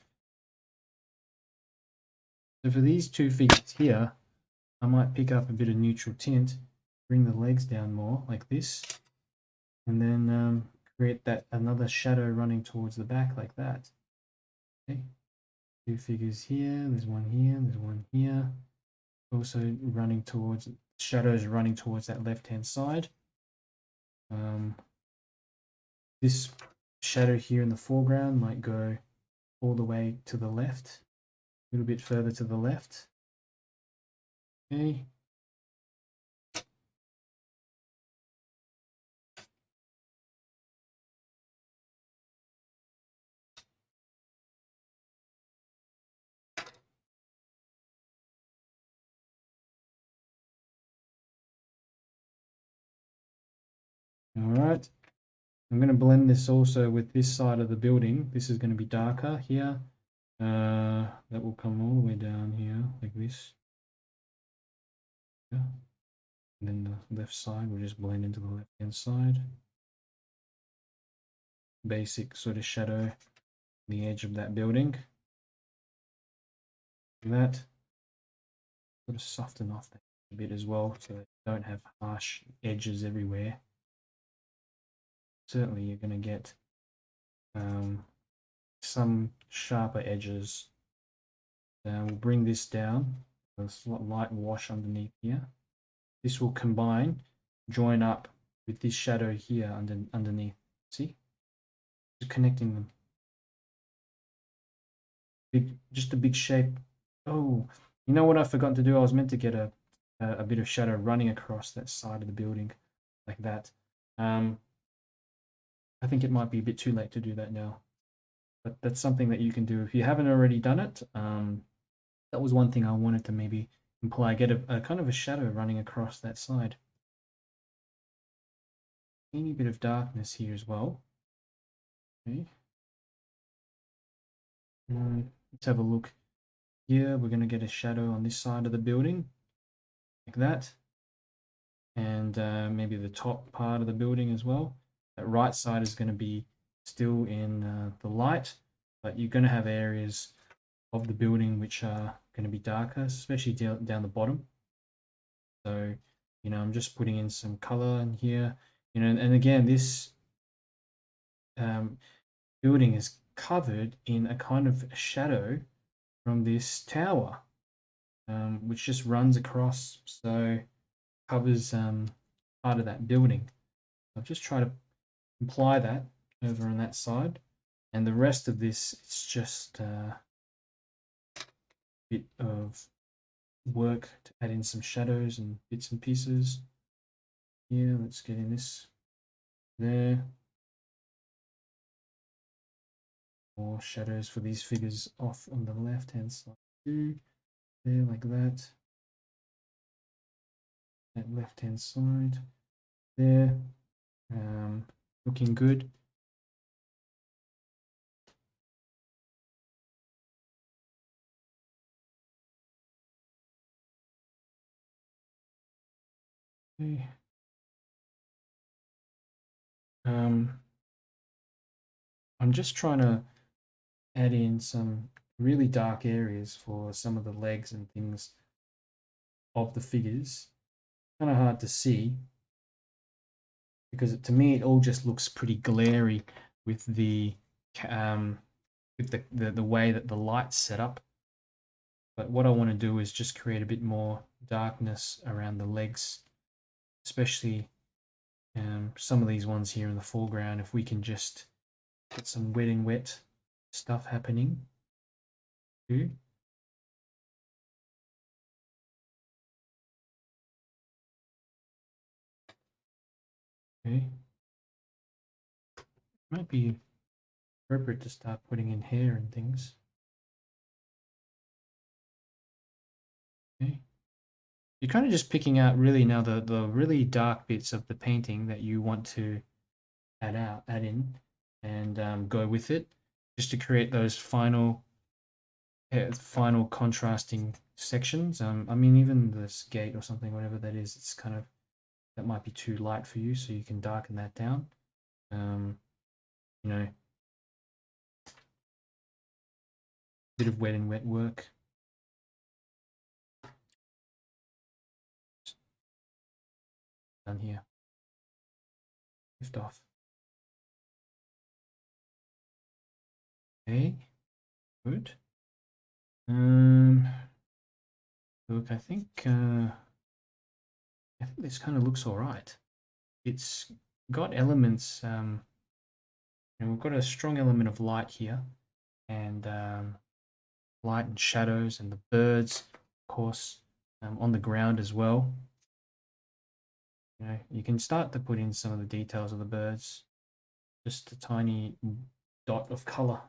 So for these two figures here, I might pick up a bit of neutral tint, bring the legs down more like this, and then create that another shadow running towards the back like that. Okay, two figures here, there's one here, there's one here. Also running towards, shadows running towards that left-hand side. This shadow here in the foreground might go all the way to the left, a little bit further to the left. Okay. All right. I'm going to blend this also with this side of the building. This is going to be darker here. That will come all the way down here like this. Yeah. And then the left side will just blend into the left-hand side. Basic sort of shadow on the edge of that building. That sort of soften off that a bit as well, so you don't have harsh edges everywhere. Certainly you're going to get some sharper edges. We'll bring this down, a light wash underneath here. This will combine, join up with this shadow here underneath. See? Just connecting them. Just a big shape. Oh, you know what I forgot to do? I was meant to get a bit of shadow running across that side of the building like that. I think it might be a bit too late to do that now, but that's something that you can do if you haven't already done it. That was one thing I wanted to maybe imply, get a kind of a shadow running across that side. Any bit of darkness here as well. Okay. Let's have a look here. We're going to get a shadow on this side of the building like that, and maybe the top part of the building as well. That right side is going to be still in the light, but you're going to have areas of the building which are going to be darker, especially down the bottom. So, you know, I'm just putting in some color in here, you know, and again, this building is covered in a kind of shadow from this tower, which just runs across, so covers part of that building. I'll just try to apply that over on that side, and the rest of this, it's just a bit of work to add in some shadows and bits and pieces. Here, let's get in this there. More shadows for these figures off on the left hand side too. There, like that. That left hand side there. Looking good. Okay. I'm just trying to add in some really dark areas for some of the legs and things of the figures. Kind of hard to see because to me it all just looks pretty glary with the way that the light's set up. But what I want to do is just create a bit more darkness around the legs, especially some of these ones here in the foreground. If we can just get some wet and wet stuff happening too. Okay. Might be appropriate to start putting in hair and things. Okay. You're kind of just picking out really now the really dark bits of the painting that you want to add in, and go with it, just to create those final contrasting sections. I mean, even this gate or something, whatever that is, it's kind of, that might be too light for you, so you can darken that down. You know, bit of wet and wet work. Done here. Lift off. Okay, good. Look, I think this kind of looks all right. It's got elements, and we've got a strong element of light here, and light and shadows, and the birds, of course, on the ground as well. You know, you can start to put in some of the details of the birds, just a tiny dot of color.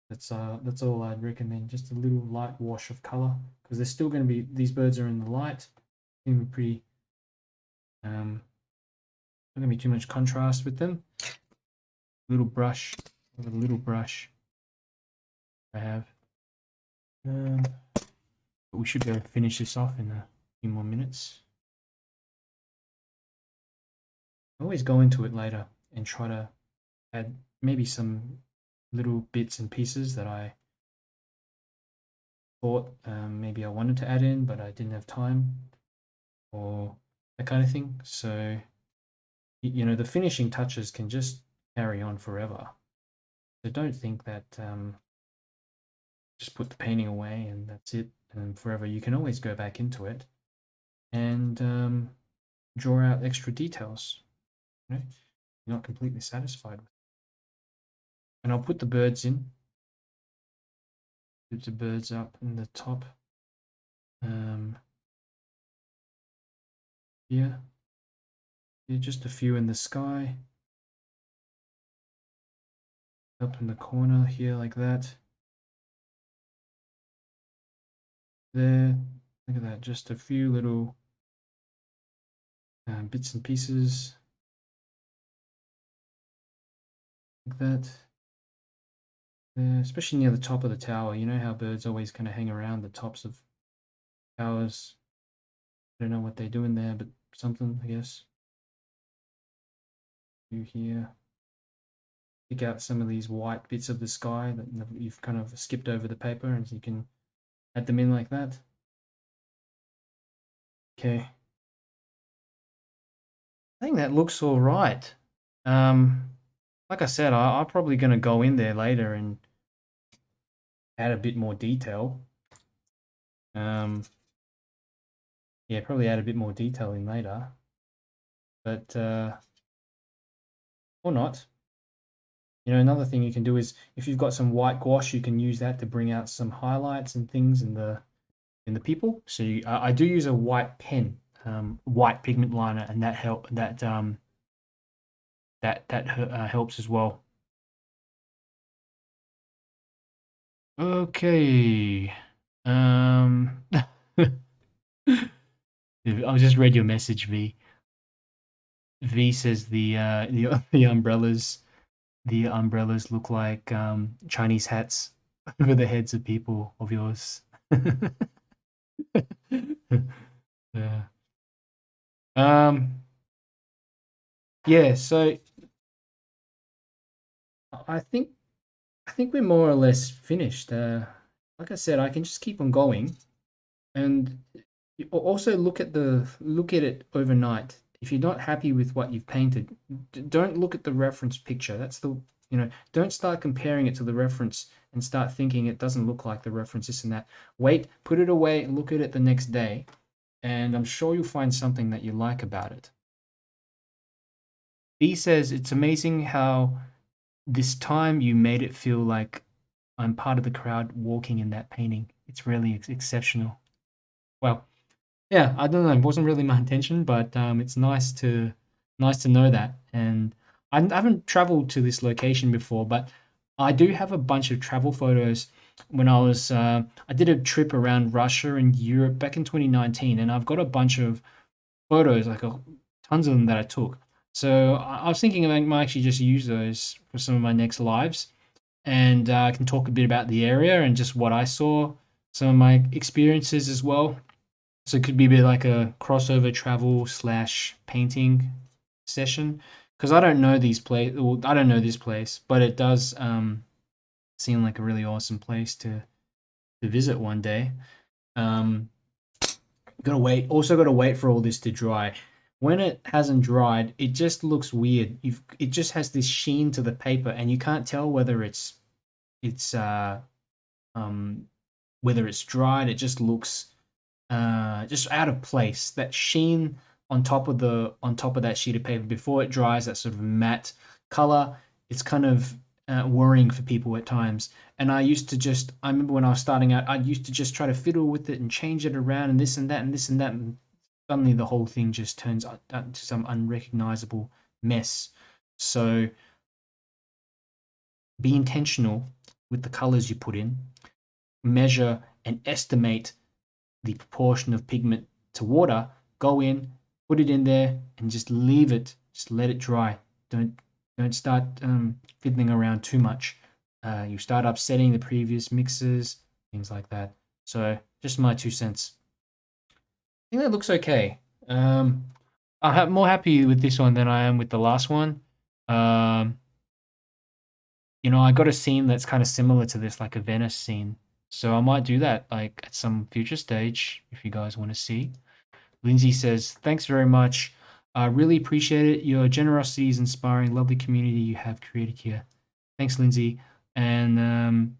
That's all I'd recommend. Just a little light wash of color, because there's still going to be, these birds are in the light. Going to be pretty. Not going to be too much contrast with them. Little brush, a little brush. I have. But we should be able to finish this off in a few more minutes. I always go into it later and try to add maybe some little bits and pieces that I thought maybe I wanted to add in, but I didn't have time, or that kind of thing. So, you know, the finishing touches can just carry on forever. So don't think that just put the painting away and that's it forever. You can always go back into it and draw out extra details. You know, you're not completely satisfied with it. And I'll put the birds in. Put the birds up in the top. Yeah, just a few in the sky. Up in the corner here, like that. There, look at that, just a few little bits and pieces like that. Especially near the top of the tower. You know how birds always kind of hang around the tops of towers. I don't know what they're doing there, but something, I guess. Do here. pick out some of these white bits of the sky that you've kind of skipped over the paper, and you can add them in like that. Okay. I think that looks all right. Like I said, I'm probably going to go in there later and add a bit more detail. Yeah, probably add a bit more detail in later, but or not. You know, another thing you can do is if you've got some white gouache, you can use that to bring out some highlights and things in the people. So I do use a white pen, white pigment liner, and that helps as well. Okay. I just read your message, V. V says the umbrellas look like Chinese hats over the heads of people of yours. Yeah. Yeah, so I think we're more or less finished. Like I said, I can just keep on going, and also look at it overnight. If you're not happy with what you've painted, don't look at the reference picture. That's the don't start comparing it to the reference and start thinking it doesn't look like the reference, this and that. Wait, put it away, and look at it the next day, and I'm sure you'll find something that you like about it. B says it's amazing how this time you made it feel like I'm part of the crowd walking in that painting. It's really exceptional. Well, yeah, I don't know. It wasn't really my intention, but it's nice to know that. And I haven't traveled to this location before, but I do have a bunch of travel photos. When I did a trip around Russia and Europe back in 2019, and I've got a bunch of photos, like tons of them that I took. So I was thinking I might actually just use those for some of my next lives, and I can talk a bit about the area and just what I saw, some of my experiences as well. So it could be a bit like a crossover travel slash painting session, because I don't know these place. Well, I don't know this place, but it does seem like a really awesome place to visit one day. Um, gotta wait. Also, gotta wait for all this to dry. When it hasn't dried, it just looks weird. It just has this sheen to the paper, and you can't tell whether it's um whether it's dried. It just looks just out of place. That sheen on top of that sheet of paper before it dries, that sort of matte color, it's kind of worrying for people at times. And I remember when I was starting out, I used to just try to fiddle with it and change it around and this and that and this and that, and suddenly the whole thing just turns to some unrecognizable mess. So be intentional with the colors you put in, measure and estimate the proportion of pigment to water, go in, put it in there, and just leave it. Just let it dry. Don't start fiddling around too much. You start upsetting the previous mixes, things like that. So just my 2 cents. I think that looks okay. I'm more happy with this one than I am with the last one. Um, I got a scene that's kind of similar to this, like a Venice scene. So I might do that like at some future stage if you guys want to see. Lindsay says, thanks very much. I really appreciate it. Your generosity is inspiring. Lovely community you have created here. Thanks, Lindsay. And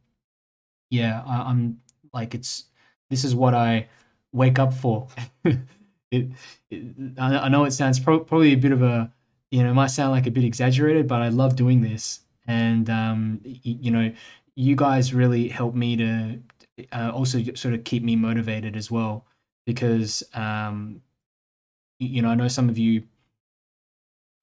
yeah, I'm like, this is what I wake up for. it, I know it sounds probably a bit of it might sound like a bit exaggerated, but I love doing this. And, you guys really help me to also sort of keep me motivated as well, because, I know some of you,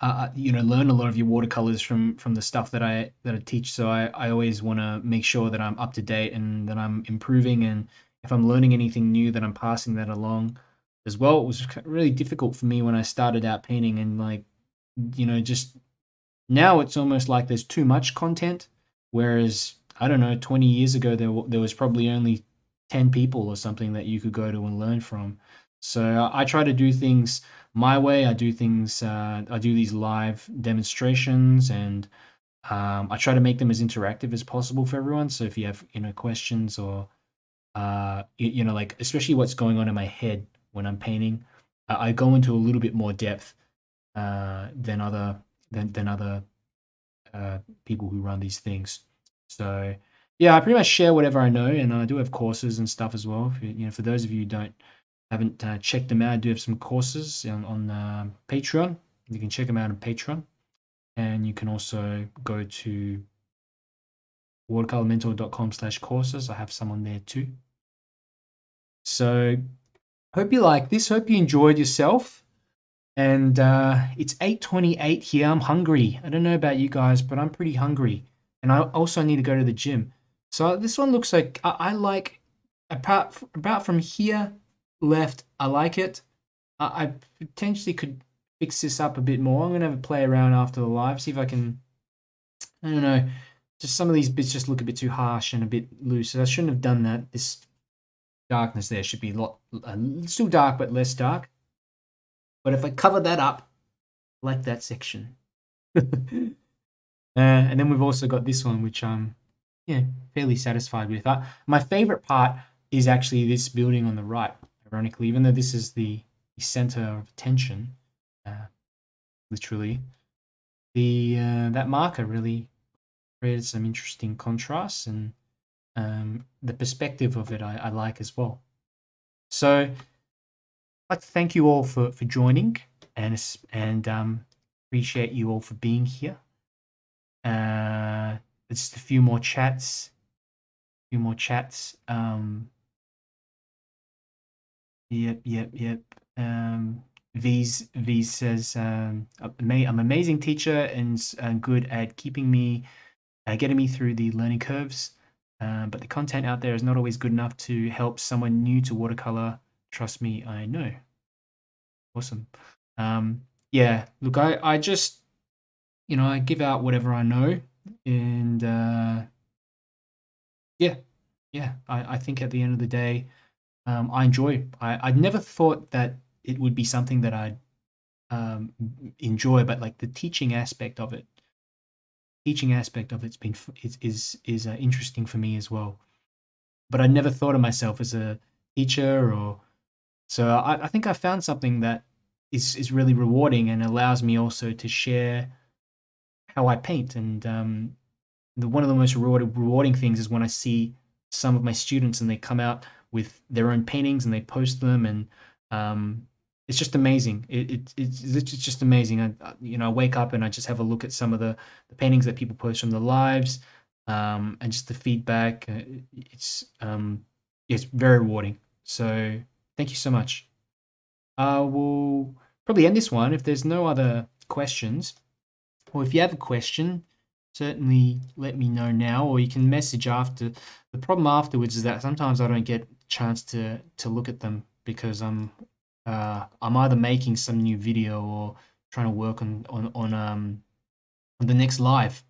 learn a lot of your watercolors from the stuff that I teach. So I always want to make sure that I'm up to date and that I'm improving. And if I'm learning anything new, that I'm passing that along as well. It was really difficult for me when I started out painting, and like, just now it's almost like there's too much content. Whereas, I don't know, 20 years ago, there was probably only 10 people or something that you could go to and learn from. So I try to do things my way. I do these live demonstrations, and I try to make them as interactive as possible for everyone. So if you have, questions or, like especially what's going on in my head when I'm painting, I go into a little bit more depth than other people who run these things. So yeah, I pretty much share whatever I know, and I do have courses and stuff as well. For those of you who haven't checked them out, I do have some courses on Patreon. You can check them out on Patreon, and you can also go to watercolourmentor.com/courses. I have some on there too. So hope you like this. Hope you enjoyed yourself. And it's 8:28 here. I'm hungry. I don't know about you guys, but I'm pretty hungry. And I also need to go to the gym. So this one looks like I like, about from here left, I like it. I potentially could fix this up a bit more. I'm going to have a play around after the live, see if I can, I don't know, just some of these bits just look a bit too harsh and a bit loose. So I shouldn't have done that. This darkness there should be still dark, but less dark. But if I cover that up, like that section. And then we've also got this one, which I'm fairly satisfied with. My favorite part is actually this building on the right, ironically, even though this is the center of attention, literally. That marker really created some interesting contrasts, and the perspective of it I like as well. So I'd like to thank you all for joining, and appreciate you all for being here. Just a few more chats. Yep. V says, I'm an amazing teacher and good at getting me through the learning curves. But the content out there is not always good enough to help someone new to watercolor. Trust me, I know. Awesome. Yeah, look, I just, I give out whatever I know, and I think at the end of the day, I enjoy. I'd never thought that it would be something that I'd enjoy, but like the teaching aspect of it's been is interesting for me as well. But I never thought of myself as a teacher, so I think I found something that is really rewarding and allows me also to share how I paint. And one of the most rewarding things is when I see some of my students and they come out with their own paintings and they post them, and it's just amazing. It's just amazing. I wake up and I just have a look at some of the paintings that people post from the lives, and just the feedback. It's very rewarding. So thank you so much. We'll probably end this one if there's no other questions, or if you have a question, certainly let me know now, or you can message after. The problem afterwards is that sometimes I don't get a chance to look at them because I'm either making some new video or trying to work on the next live.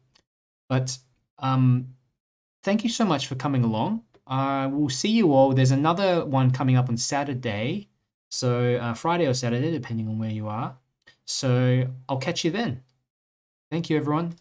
But thank you so much for coming along. We'll see you all. There's another one coming up on Saturday, so Friday or Saturday, depending on where you are. So I'll catch you then. Thank you, everyone.